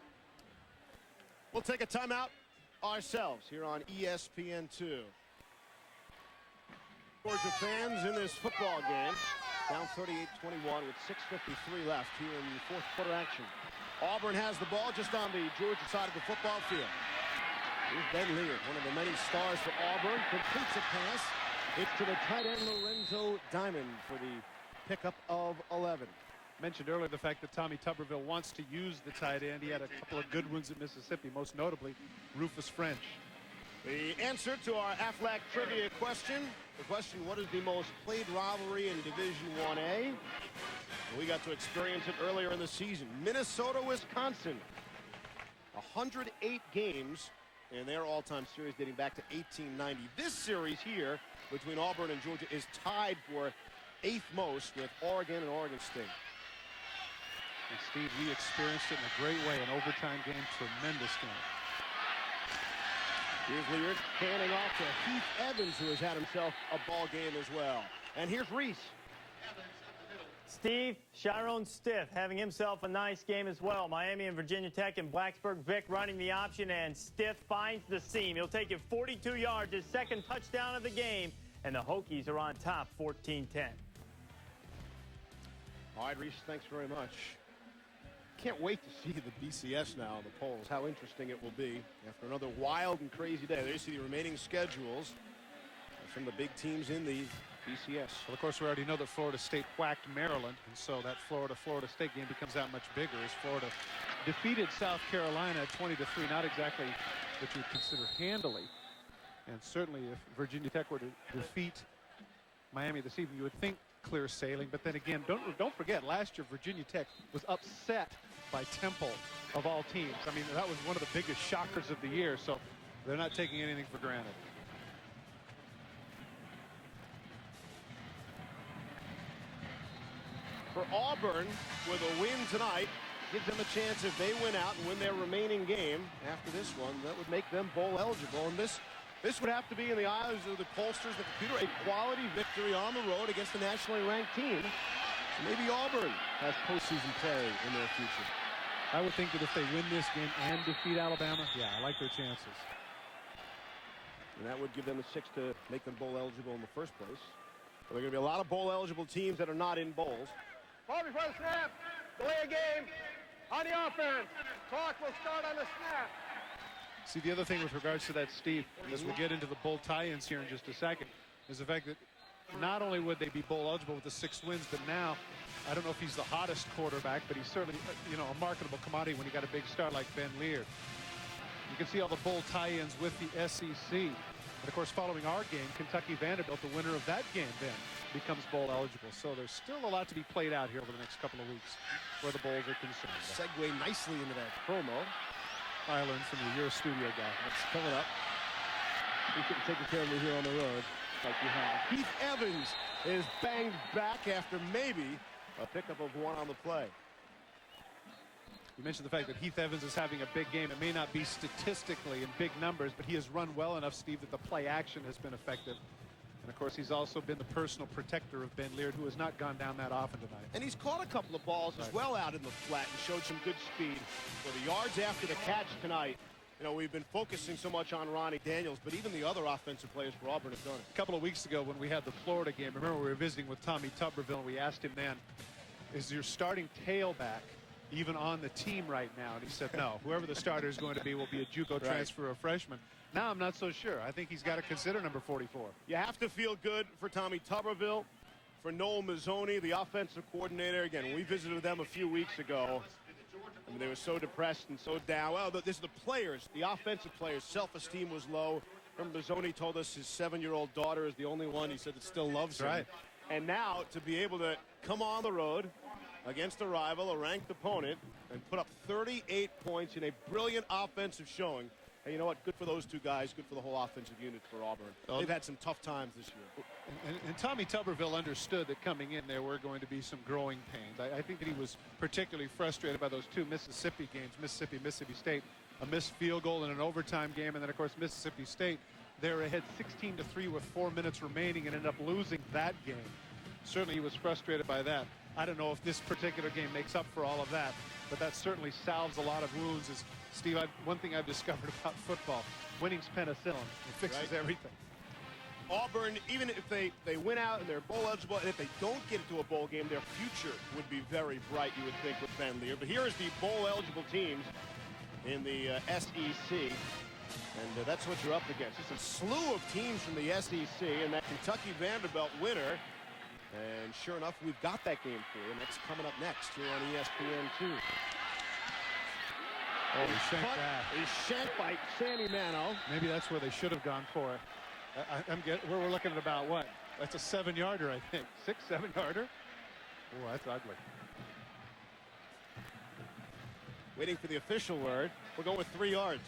We'll take a timeout ourselves here on ESPN2. Georgia fans in this football game, down 38-21 with 6:53 left here in the fourth quarter action. Auburn has the ball just on the Georgia side of the football field. Here's Ben Lear, one of the many stars for Auburn, completes a pass. It's to the tight end Lorenzo Diamond for the pickup of 11. Mentioned earlier the fact that Tommy Tuberville wants to use the tight end. He had a couple of good ones at Mississippi, most notably Rufus French. The answer to our Aflac trivia question, the question, what is the most played rivalry in Division 1A? We got to experience it earlier in the season. Minnesota, Wisconsin. 108 games in their all-time series dating back to 1890. This series here between Auburn and Georgia is tied for 8th most with Oregon and Oregon State. And Steve, we experienced it in a great way, an overtime game, tremendous game. Here's Lear handing off to Heath Evans, who has had himself a ball game as well. And here's Reese. Steve, Chiron Stiff having himself a nice game as well. Miami and Virginia Tech and Blacksburg Vic running the option, and Stiff finds the seam. He'll take it 42 yards, his second touchdown of the game, and the Hokies are on top 14-10. All right, Reese, thanks very much. Can't wait to see the BCS now in the polls, how interesting it will be after another wild and crazy day. There you see the remaining schedules from the big teams in the BCS. Well, of course, we already know that Florida State whacked Maryland, and so that Florida State game becomes that much bigger as Florida defeated South Carolina 20-3, not exactly what you would consider handily. And certainly if Virginia Tech were to defeat Miami this evening, you would think clear sailing. But then again, don't forget, last year Virginia Tech was upset by Temple of all teams. I mean, that was one of the biggest shockers of the year, so they're not taking anything for granted. For Auburn, with a win tonight, gives them a chance if they win out and win their remaining game after this one, that would make them bowl eligible. And this would have to be, in the eyes of the pollsters, the computer, a quality victory on the road against a nationally ranked team. So maybe Auburn has postseason play in their future. I would think that if they win this game and defeat Alabama, yeah, I like their chances. And that would give them a 6 to make them bowl eligible in the first place. But there are going to be a lot of bowl eligible teams that are not in bowls. Ball before the snap. Delay a game. On the offense. Clock will start on the snap. See, the other thing with regards to that, Steve, as we get into the bowl tie-ins here in just a second, is the fact that not only would they be bowl eligible with the 6 wins, but now, I don't know if he's the hottest quarterback, but he's certainly, a marketable commodity when you got a big star like Ben Lear. You can see all the bowl tie-ins with the SEC. And of course, following our game, Kentucky Vanderbilt, the winner of that game then becomes bowl eligible. So there's still a lot to be played out here over the next couple of weeks where the bowls are concerned. Segue nicely into that promo. I learned from you. You're a studio guy. Let's fill it up. You should have taken care of me here on the road like you have. Heath Evans is banged back after maybe a pickup of 1 on the play. You mentioned the fact that Heath Evans is having a big game. It may not be statistically in big numbers, but he has run well enough, Steve, that the play action has been effective. And, of course, he's also been the personal protector of Ben Lear, who has not gone down that often tonight. And he's caught a couple of balls as well out in the flat and showed some good speed. For the yards after the catch tonight, we've been focusing so much on Ronnie Daniels, but even the other offensive players for Auburn have done it. A couple of weeks ago when we had the Florida game, remember we were visiting with Tommy Tuberville, and we asked him then, is your starting tailback even on the team right now? And he said, no, whoever the starter is going to be will be a JUCO transfer or a freshman. Now I'm not so sure. I think he's got to consider number 44. You have to feel good for Tommy Tuberville, for Noel Mazzoni, the offensive coordinator. Again, we visited them a few weeks ago. I mean, they were so depressed and so down. Well, this is the players, the offensive players. Self-esteem was low. Remember, Mazzoni told us his 7-year-old daughter is the only one he said that still loves him. Right. And now to be able to come on the road against a rival, a ranked opponent, and put up 38 points in a brilliant offensive showing. And you know what? Good for those two guys. Good for the whole offensive unit for Auburn. They've had some tough times this year. And Tommy Tuberville understood that coming in there were going to be some growing pains. I think that he was particularly frustrated by those two Mississippi games, Mississippi State, a missed field goal in an overtime game, and then, of course, Mississippi State. They're ahead 16-3 with 4 minutes remaining and ended up losing that game. Certainly he was frustrated by that. I don't know if this particular game makes up for all of that, but that certainly salves a lot of wounds. As Steve, one thing I've discovered about football, winning's penicillin. It fixes everything. Auburn, even if they win out and they're bowl eligible, and if they don't get into a bowl game, their future would be very bright, you would think, with Ben Lear. But here is the bowl eligible teams in the SEC. And that's what you're up against. Just a slew of teams from the SEC and that Kentucky Vanderbilt winner. And sure enough, we've got that game for you. And that's coming up next here on ESPN2. Oh, he shanked that. He's shanked by Sammy Mano. Maybe that's where they should have gone for it. We're looking at about what? That's a 7-yarder, I think. 6-7-yarder? Oh, that's ugly. Waiting for the official word. We're going with 3 yards.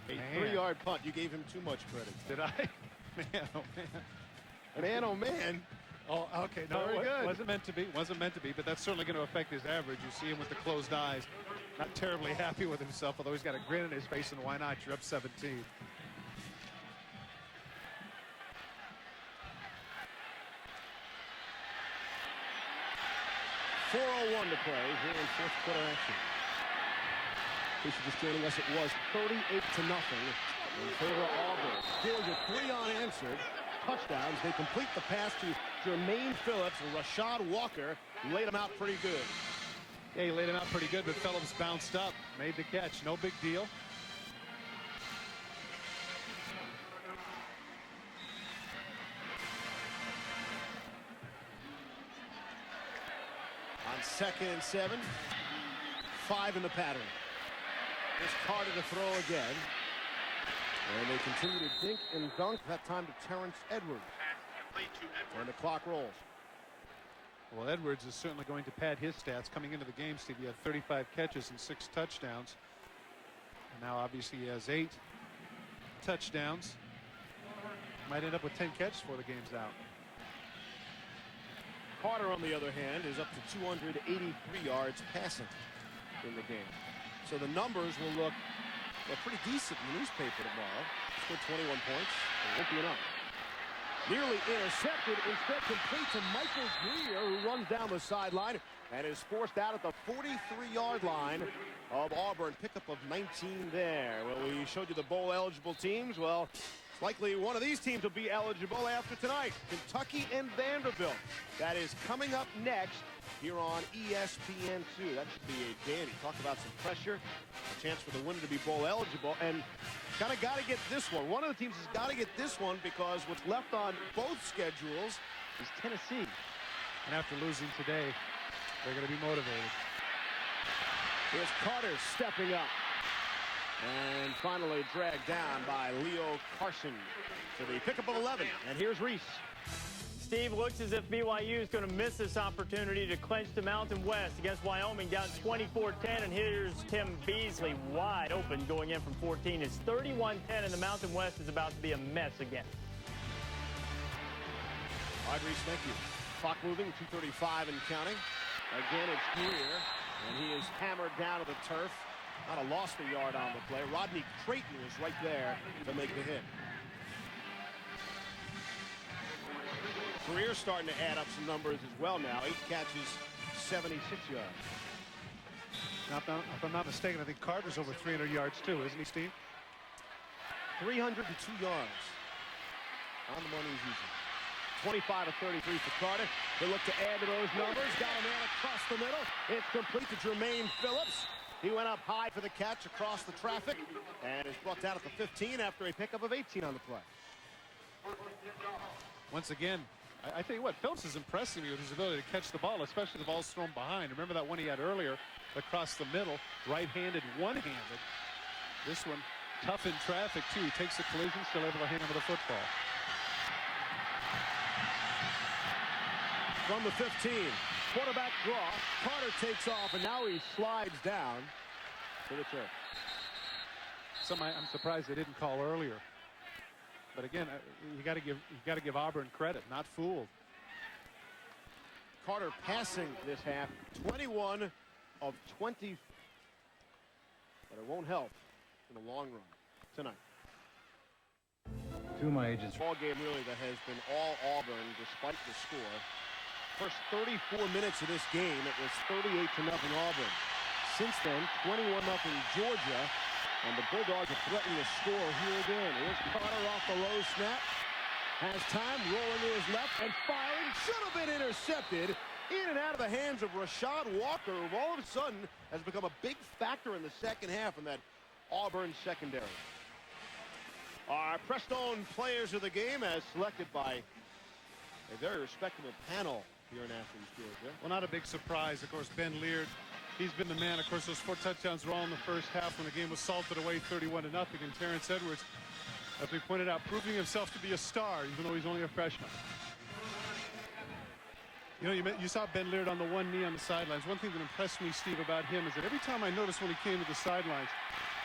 A 3-yard punt. You gave him too much credit. Did I? Man, oh man. Man, oh man. Oh, okay. No, very good. Wasn't meant to be. Wasn't meant to be. But that's certainly going to affect his average. You see him with the closed eyes, not terribly happy with himself. Although he's got a grin on his face, and why not? You're up 17. .401 to play here in fourth quarter action. In case you're just joining us, it was 38-0 in favor of Auburn. Georgia 3 unanswered touchdowns. They complete the pass to Jermaine Phillips and Rashad Walker laid him out pretty good. Yeah, he laid him out pretty good, but Phillips bounced up, made the catch. No big deal. On 2nd and 7, 5 in the pattern. It's Carter to throw again. And they continue to dink and dunk, that time to Terrence Edwards. And the clock rolls. Well, Edwards is certainly going to pad his stats coming into the game, Steve. He had 35 catches and 6 touchdowns. And now obviously he has 8 touchdowns. Might end up with 10 catches before the game's out. Carter, on the other hand, is up to 283 yards passing in the game. So the numbers will look pretty decent in the newspaper tomorrow. Scored 21 points. It won't be enough. Nearly intercepted, instead complete to Michael Greer, who runs down the sideline and is forced out at the 43-yard line of Auburn. Pickup of 19 there. Well, we showed you the bowl-eligible teams. Well, it's likely one of these teams will be eligible after tonight. Kentucky and Vanderbilt. That is coming up next here on ESPN2. That should be a dandy. Talk about some pressure, a chance for the winner to be bowl eligible, and kind of got to get this one. One of the teams has got to get this one because what's left on both schedules is Tennessee. And after losing today, they're going to be motivated. Here's Carter stepping up. And finally dragged down by Leo Carson to the pickup of 11. And here's Reese. Steve, looks as if BYU is going to miss this opportunity to clinch the Mountain West against Wyoming, down 24-10. And here's Tim Beasley wide open going in from 14. It's 31-10, and the Mountain West is about to be a mess again. All right, Reese, thank you. Clock moving, 2:35 and counting. Again, it's Greer, and he is hammered down to the turf. Not a loss of yard on the play. Rodney Creighton was right there to make the hit. Greer starting to add up some numbers as well now. 8 catches, 76 yards. Now, if I'm not mistaken, I think Carter's over 300 yards too, isn't he, Steve? 302 yards. On the money as usual. 25 of 33 for Carter. They look to add to those numbers. Got a man across the middle. It's complete to Jermaine Phillips. He went up high for the catch across the traffic and is brought down at the 15 after a pickup of 18 on the play. Once again, I tell you what, Phillips is impressing me with his ability to catch the ball, especially the ball's thrown behind. Remember that one he had earlier across the middle, right-handed, one-handed. This one, tough in traffic, too. He takes the collision, still able to hammer the football. From the 15, quarterback draw. Carter takes off, and now he slides down to the turf. I'm surprised they didn't call earlier. But again, you got to give Auburn credit, not fooled. Carter passing this half, 21 of 20, but it won't help in the long run tonight. Two of my agents. Ball game really that has been all Auburn despite the score. First 34 minutes of this game, it was 38-0 Auburn. Since then, 21-0 Georgia, and the Bulldogs are threatening to score here again. Here's Carter off the low snap. Has time, rolling to his left, and firing. Should have been intercepted. In and out of the hands of Rashad Walker, who all of a sudden has become a big factor in the second half in that Auburn secondary. Our Prestone players of the game as selected by a very respectable panel here in Athens, Georgia. Well, not a big surprise. Of course, Ben Leard, he's been the man. Of course, those 4 touchdowns were all in the first half when the game was salted away 31-0. And Terrence Edwards, as we pointed out, proving himself to be a star, even though he's only a freshman. You know, you saw Ben Leard on the one knee on the sidelines. One thing that impressed me, Steve, about him is that every time I noticed when he came to the sidelines,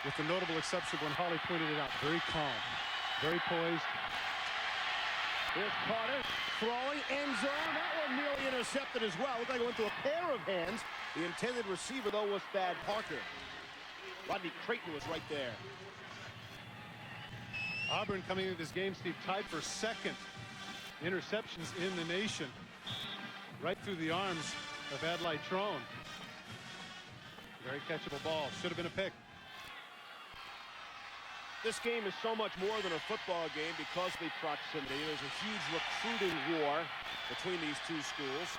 with the notable exception when Holly pointed it out, very calm, very poised. Here's Carter throwing, end zone. That one nearly intercepted as well. Looked like it went to a pair of hands. The intended receiver, though, was Thad Parker. Rodney Creighton was right there. Auburn coming into this game, Steve, tied for second interceptions in the nation. Right through the arms of Adlai Trone. Very catchable ball. Should have been a pick. This game is so much more than a football game because of the proximity. There's a huge recruiting war between these two schools.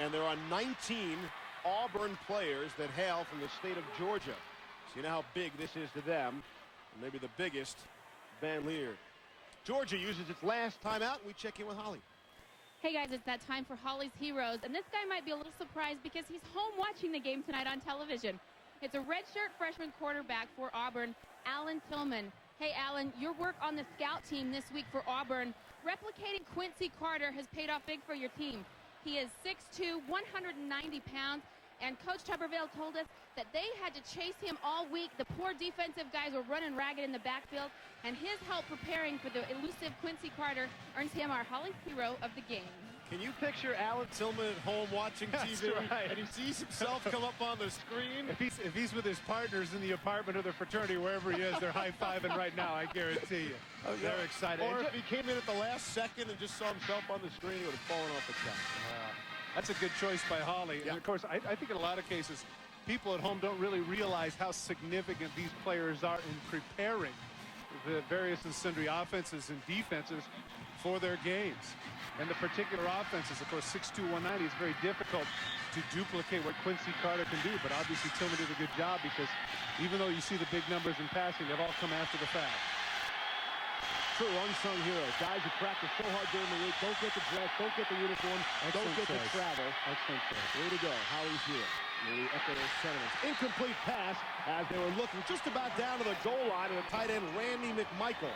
And there are 19 Auburn players that hail from the state of Georgia. So you know how big this is to them. And maybe the biggest, Van Leer. Georgia uses its last timeout. We check in with Holly. Hey guys, it's that time for Holly's Heroes, and this guy might be a little surprised because he's home watching the game tonight on television. It's a redshirt freshman quarterback for Auburn, Alan Tillman. Hey Alan, your work on the scout team this week for Auburn, replicating Quincy Carter, has paid off big for your team. He is 6'2", 190 pounds, and Coach Tuberville told us that they had to chase him all week. The poor defensive guys were running ragged in the backfield, and his help preparing for the elusive Quincy Carter earns him our Holly's Hero of the game. Can you picture Alan Tillman at home watching TV right. and he sees himself come up on the screen? If he's with his partners in the apartment or the fraternity, wherever he is, they're high-fiving right now, I guarantee you. Oh, yeah. They're excited. Or if he came in at the last second and just saw himself on the screen, he would have fallen off the couch. That's a good choice by Holly. Yeah. And, of course, I think in a lot of cases, people at home don't really realize how significant these players are in preparing the various and sundry offenses and defenses for their games. And the particular offenses, of course, 6'2", 190, is very difficult to duplicate what Quincy Carter can do. But obviously, Tillman did a good job because even though you see the big numbers in passing, they've all come after the fact. True unsung heroes. Guys who practice so hard during the week, don't get the dress, don't get the uniform, don't get the travel. Excellent choice. Way to go. Howie's here. We echo those sentiments. Incomplete pass as they were looking just about down to the goal line of the tight end, Randy McMichael.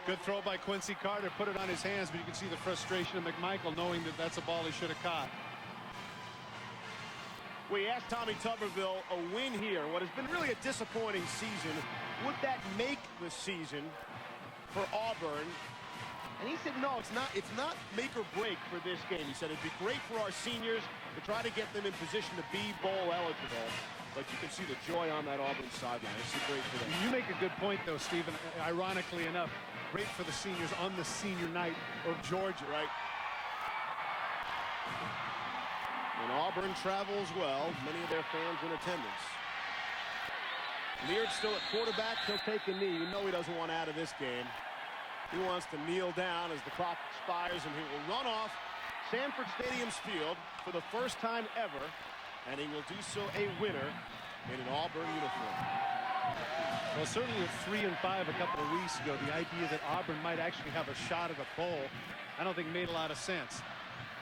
Good throw by Quincy Carter. Put it on his hands, but you can see the frustration of McMichael knowing that that's a ball he should have caught. We asked Tommy Tuberville a win here, what has been really a disappointing season. Would that make the season for Auburn? And he said, no, it's not make or break for this game. He said it'd be great for our seniors to try to get them in position to be bowl eligible. But you can see the joy on that Auburn sideline. It's great for them. You make a good point, though, Stephen. Ironically enough, great for the seniors on the senior night of Georgia. Right. And Auburn travels well. Many of their fans in attendance. Leard still at quarterback. He'll take a knee. You know he doesn't want out of this game. He wants to kneel down as the clock expires, and he will run off Sanford Stadium's field for the first time ever and he will do so a winner in an Auburn uniform. Well, certainly at 3-5 a couple of weeks ago, the idea that Auburn might actually have a shot at a bowl, I don't think made a lot of sense.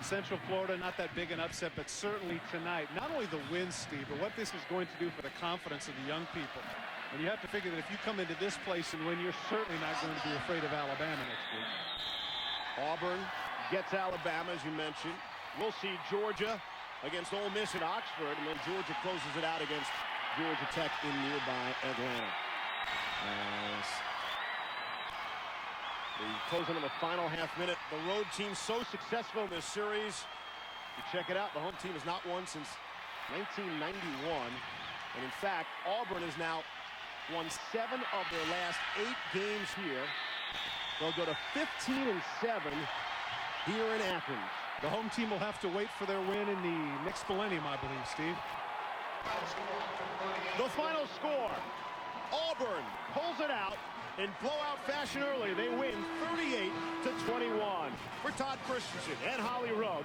Central Florida, not that big an upset, but certainly tonight, not only the win, Steve, but what this is going to do for the confidence of the young people. And you have to figure that if you come into this place and win, you're certainly not going to be afraid of Alabama next week. Auburn gets Alabama, as you mentioned. We'll see Georgia against Ole Miss at Oxford, and then Georgia closes it out against Georgia Tech in nearby Atlanta. As we close into the final half minute, the road team so successful in this series. You check it out, the home team has not won since 1991. And in fact, Auburn has now won 7 of their last 8 games here. They'll go to 15-7 here in Athens. The home team will have to wait for their win in the next millennium, I believe, Steve. The final score, Auburn pulls it out in blowout fashion early. They win 38-21. For Todd Christensen and Holly Rowe.